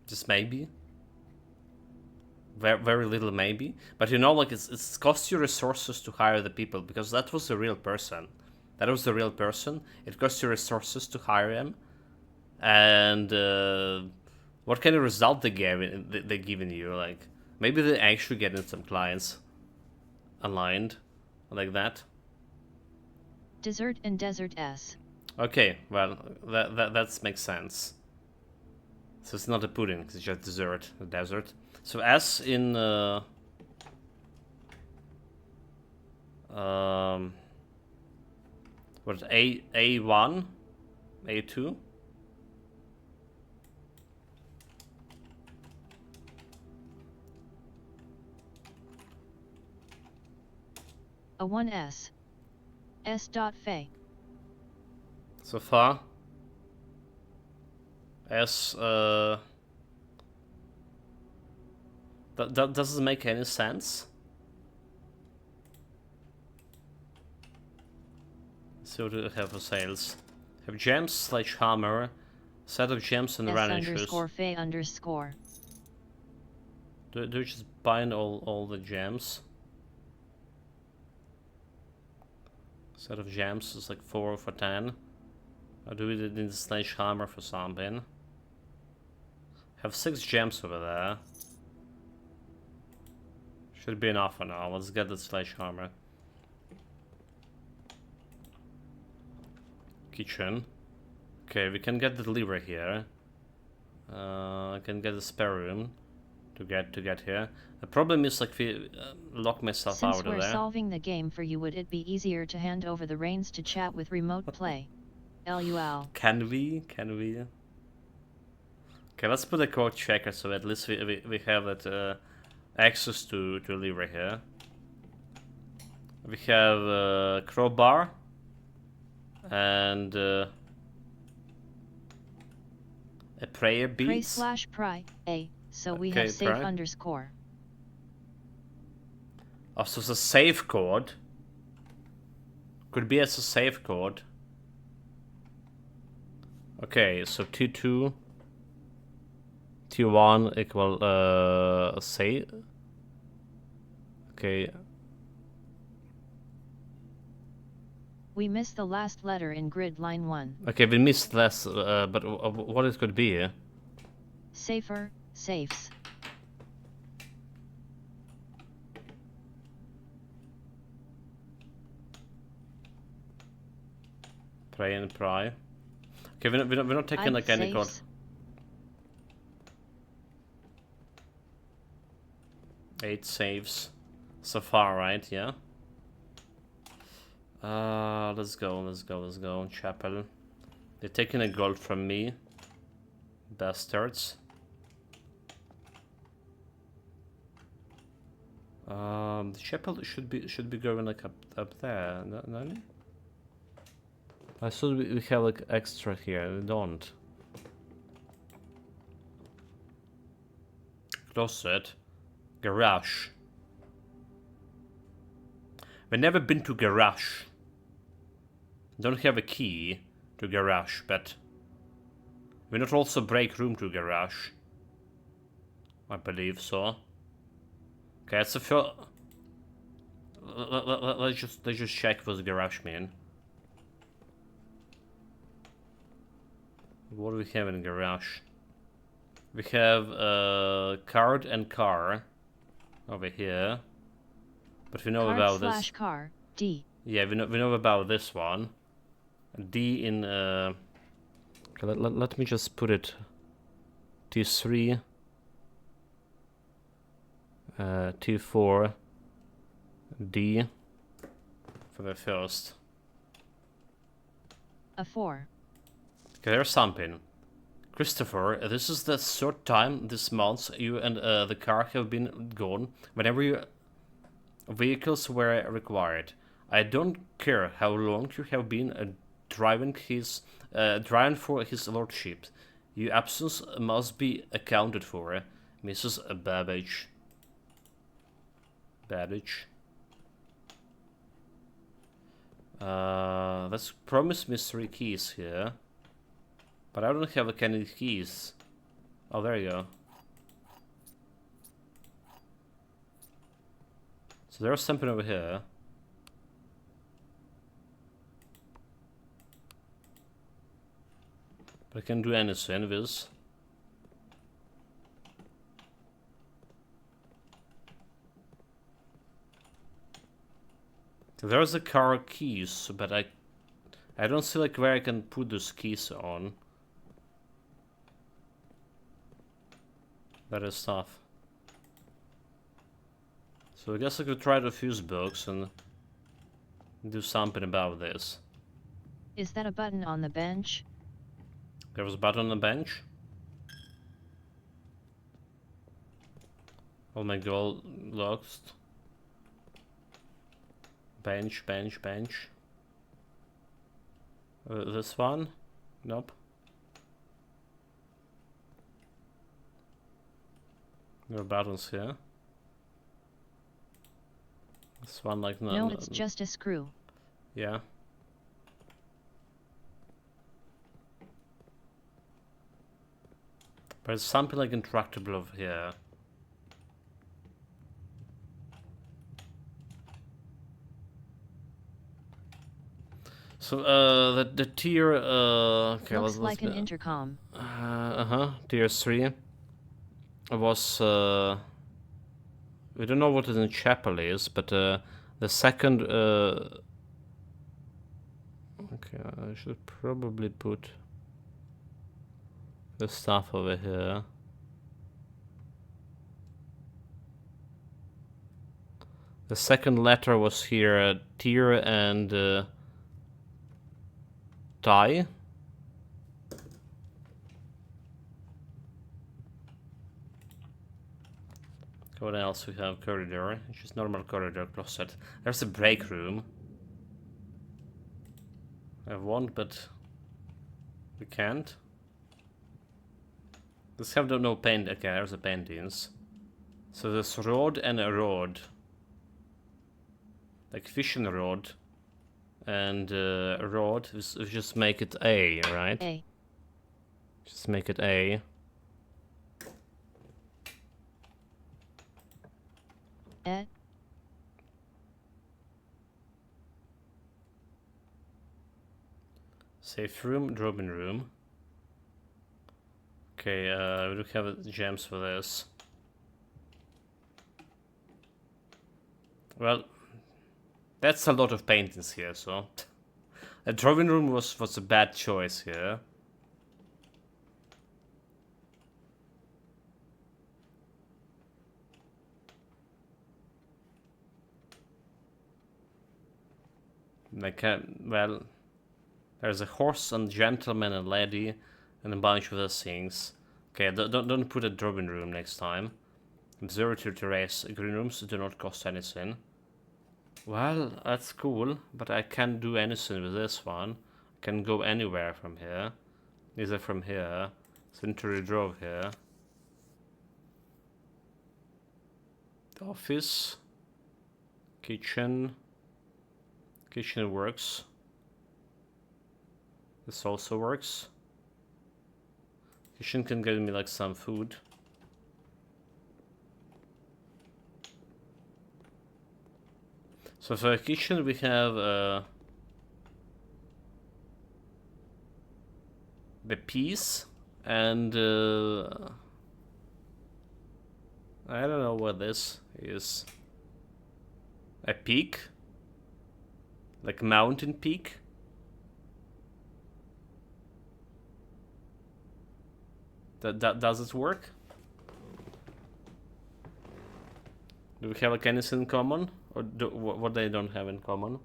just maybe, very little maybe. But you know, like it's costs you resources to hire the people, because that was a real person. That was the real person. It costs you resources to hire him, and what kind of result they giving you? Like, maybe they actually getting some clients aligned like that. Dessert and desert S. Okay, well, that makes sense. So it's not a pudding, it's just dessert, a desert. So S in what, A1, A2. A 1S. S.Fe. So far. S, that doesn't make any sense. So what do we have for sales? Have gems, sledgehammer, set of gems and radishes. S_Fe underscore. Do you just bind all the gems? Set of gems is like 4 for 10. Or do we need the sledgehammer for something? Have 6 gems over there. Should be enough for now. Let's get the sledgehammer. Kitchen. Okay, we can get the lever here. I can get the spare room to get here. The problem is, like, if we lock myself Since out of there. Since we're solving the game for you, would it be easier to hand over the reins to chat with remote play? LUL. Can we? Okay, let's put a code checker so at least we have that access to lever here. We have crowbar and a prayer beads. Pray/pry A. So we have safe underscore. Oh, so it's a save code. Could be as a save code. Okay, so T2. T1 equal say. Okay. We missed the last letter in grid line 1. Okay, we missed less, but what it could be? Safer, safes. Pray and pry. Okay, we're not taking like any code. 8 saves so far, right? Yeah. Let's go. Chapel. They're taking a gold from me. Bastards. The chapel should be going like up there, no? I thought we have like extra here. We don't. Closet. Garage. We've never been to garage. Don't have a key to garage, but we not also break room to garage. I believe so. Okay, that's a first. Let's just check what the garage mean. What do we have in garage? We have card and car over here, but we know card about slash this. Car D. Yeah, we know about this one. D in. Okay, let me just put it. T3. T4. D. For the first. A 4. Okay, there's something. Christopher, this is the third time this month you and the car have been gone whenever your vehicles were required. I don't care how long you have been driving for his lordship. Your absence must be accounted for, Mrs. Babbage. Let's promise me 3 keys here. But I don't have like any keys. Oh, there you go. So there's something over here. But I can't do anything with this. So there's the car keys, but I don't see like where I can put those keys on. That is tough. So I guess I could try the fuse box and do something about this. Is that a button on the bench? There was a button on the bench. Oh my god, lost. Bench. This one? Nope. No buttons here. This one like no, it's just a screw. Yeah. But it's something like intractable over here. So the tier okay, looks like an intercom. Tier 3 was we don't know what the chapel is, but the second okay, I should probably put the stuff over here. The second letter was here, tier and tie. What else we have? Corridor. It's just normal corridor closet. There's a break room. I want, but we can't. Let's have no paint. Okay, there's the paintings. So there's rod and a rod. Like fishing rod. And a rod. We just make it A, right? A. Just make it A. Safe room, drawing room. Okay, we do have gems for this. Well, that's a lot of paintings here, so... A drawing room was a bad choice here. Well, there's a horse and gentleman and lady and a bunch of those things. Okay, don't put a drawing room next time. Observatory terrace. Green rooms do not cost anything. Well, that's cool, but I can't do anything with this one. I can go anywhere from here. Either from here. Century Drove here. The office. Kitchen. Kitchen works. This also works. Kitchen can get me like some food. So for a kitchen we have the piece and I don't know what this is. A peak? Like mountain peak? That does it work? Do we have like anything in common? Or what they don't have in common?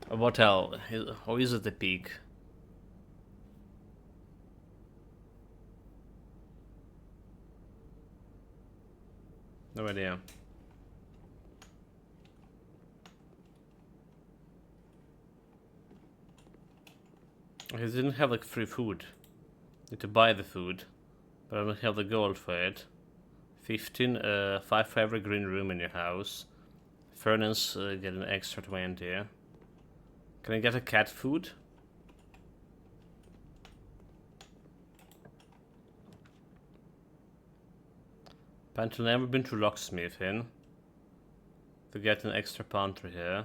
What else? Or is it a peak? No idea. He didn't have like free food. Need to buy the food. But I don't have the gold for it. 15, 5 for every green room in your house. Furnace, get an extra 20. Can I get a cat food? Pantry, never been to locksmithing. To get an extra pantry here.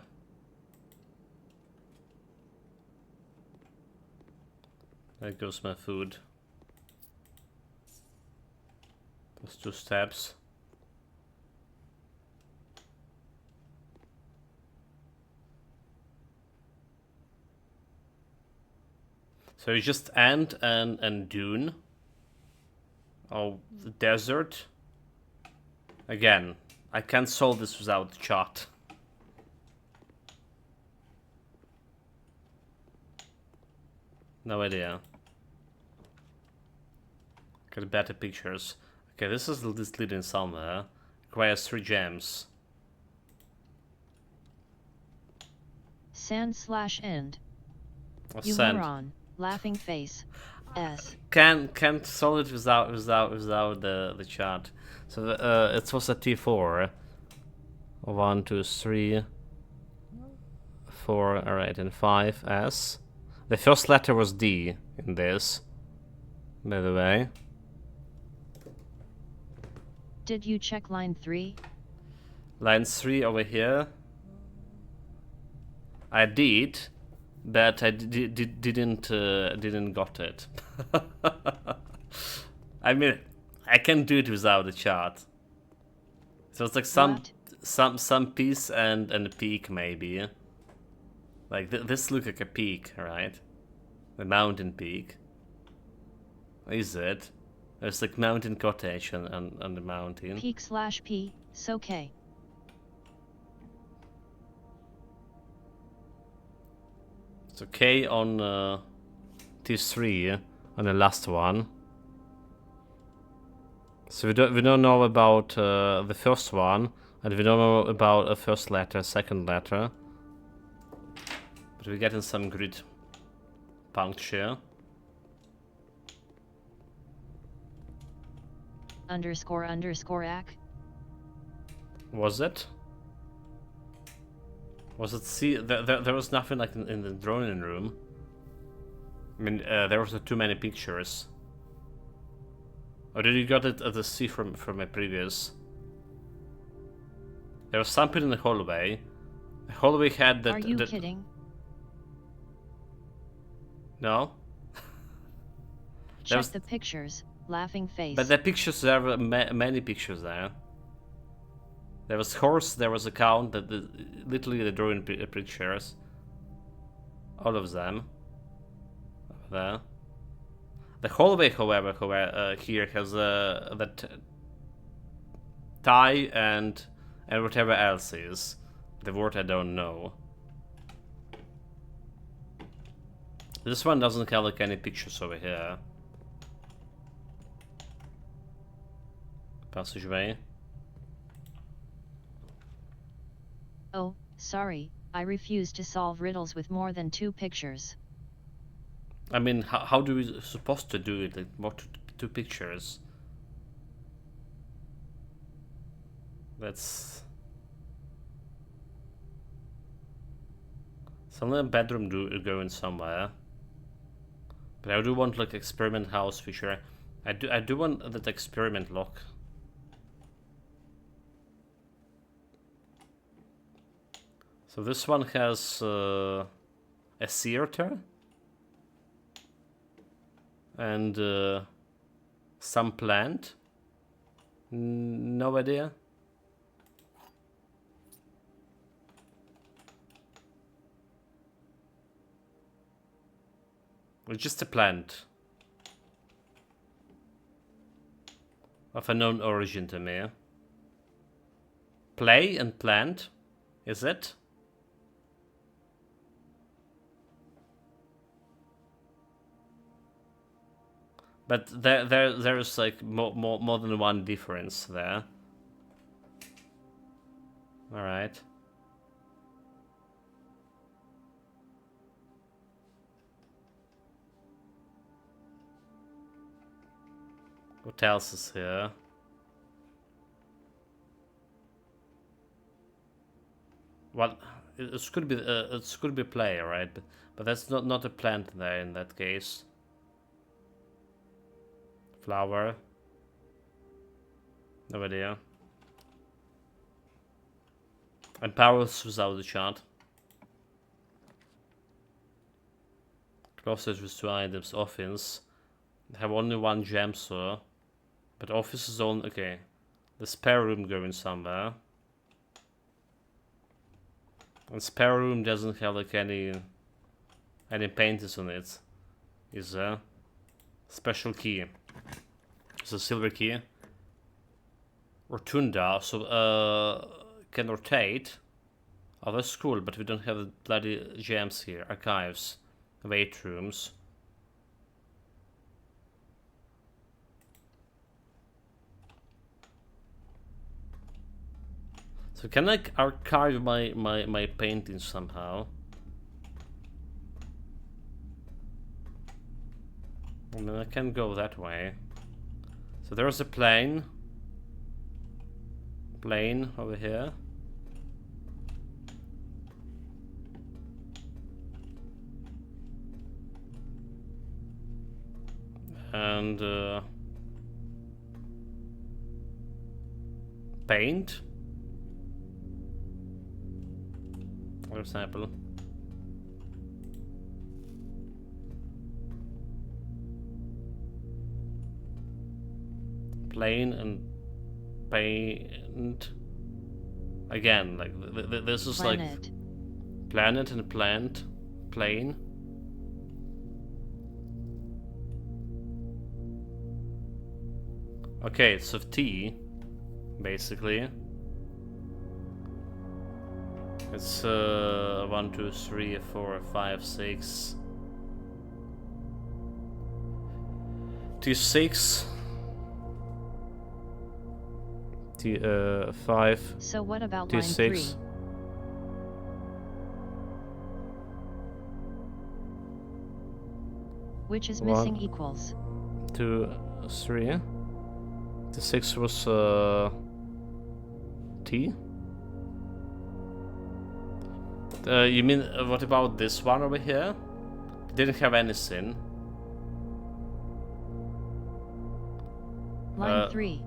There goes my food. Those 2 steps. So it's just Ant and Dune. Oh, the desert. Again, I can't solve this without the chart. No idea. Get better pictures. Okay, this leading somewhere. Requires 3 gems. Sand/end. What's You sand? moron. Laughing face. S. Can't solve it without the chart. So it was a T4. 1, 2, 3, 4. All right, and 5 S. The first letter was D in this. By the way. Did you check line 3? Line 3 over here. I did, but I didn't got it. I mean, I can do it without the chart. So it's like some piece and a peak maybe. Like this look like a peak, right? The mountain peak. Is it? There's like mountain cottage on the mountain. Peak/P, so K. So K on T3 on the last one. So we don't know about the first one, and we don't know about a first letter, second letter. But we're getting some grid puncture. __ac. Was it? Was it C? There was nothing like in the drawing room. I mean, there was too many pictures. Or did you got it at the C from my previous? There was something in the hallway, The hallway had that... Are you kidding? No? Check the pictures, laughing face. But the pictures, there were many pictures there. There was horse, there was a count, that literally the drawing pictures. All of them. There. The hallway, however, here has that tie and whatever else is. The word I don't know. This one doesn't have like any pictures over here. Passageway. Oh, sorry, I refuse to solve riddles with more than 2 pictures. I mean, how do we supposed to do it? Like, what, 2 pictures? That's... Some bedroom going somewhere. But I do want like experiment house feature. I do want that experiment lock. So this one has a theater and some plant. No idea. It's just a plant of unknown origin to me. Play and plant, is it? But there's like more than one difference there. All right. What else is here? Well, it could be play, right? But that's not a plant there in that case. Flower. No idea. And powers without the chart. Closest with 2 items. Office. Have only 1 gem, so. But office is on. Okay. The spare room going somewhere. And spare room doesn't have like any paintings on it. Is there? Special key. It's a silver key. Rotunda, so can rotate. Oh, that's cool, but we don't have the bloody gems here. Archives. Wait rooms. So can I archive my paintings somehow? I mean, I can go that way. So there's a plane. Plane over here. And paint. For example. Plane and paint again, like this is planet. Like planet and plant, plane. Okay, so T basically it's 1, 2, 3, 4, 5, 6 T6 T5. So what about T6. line 3? Which is missing equals 2, 3. T6 was T. You mean what about this one over here? It didn't have anything. line 3.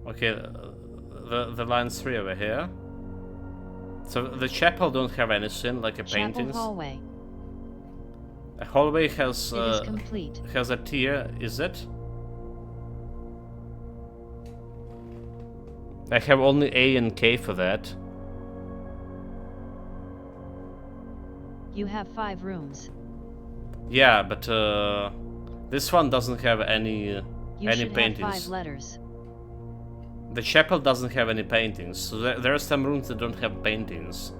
Okay, the line 3 over here. So the chapel don't have anything like a paintings. Chapel hallway. A hallway has It is complete. has a tier, is it? I have only A and K for that. You have 5 rooms. Yeah, but this one doesn't have any You any should paintings. have 5 letters. The chapel doesn't have any paintings, so there are some rooms that don't have paintings.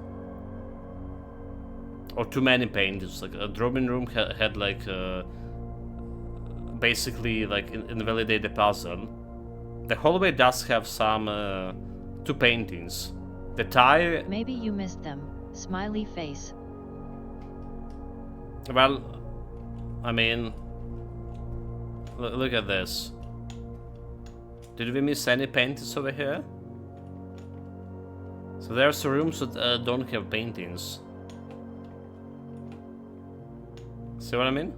Or too many paintings. Like a drawing room had like basically like invalidate the puzzle. The hallway does have some 2 paintings. The tie. Maybe you missed them. Smiley face. Well, I mean, look at this. Did we miss any paintings over here? So there's rooms that don't have paintings. See what I mean?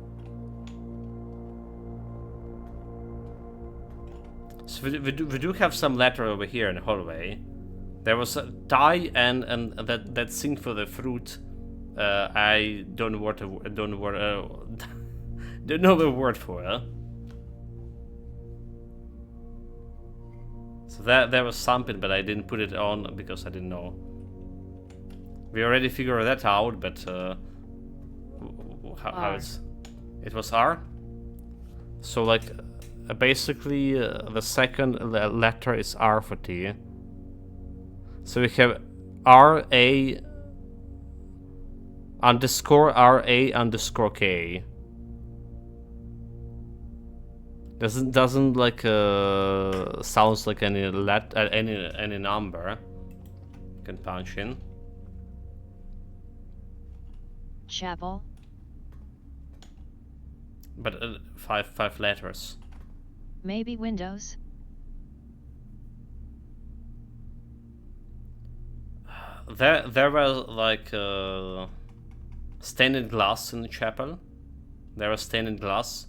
So we do have some letter over here in the hallway. There was a tie and that thing for the fruit. I don't know the word for it. So there was something, but I didn't put it on because I didn't know. We already figured that out, but how it was R. So like basically the second letter is R for T. So we have RA underscore RA underscore K. Doesn't like sounds like any any number. You can punch in. Chapel. But five letters. Maybe windows. There was like stained glass in the chapel. There was stained glass,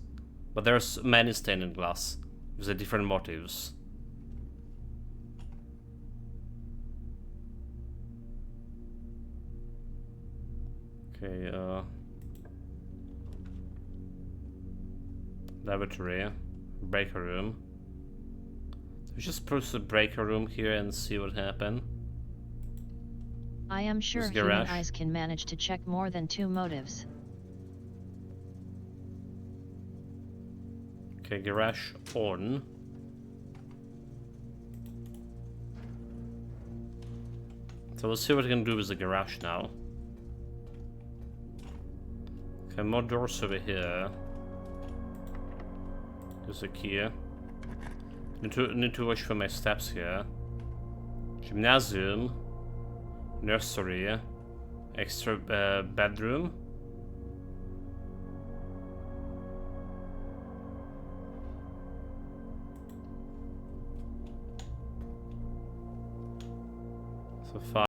but there's many stained glass with different motives. Okay, laboratory, breaker room. We just push the breaker room here and see what happened. I am sure This human garage. eyes can manage to check more than 2 motives. Okay, garage on. So we'll see what we can do with the garage now. Okay, more doors over here. There's a key. Need to watch for my steps here. Gymnasium. Nursery. Extra bedroom. So far.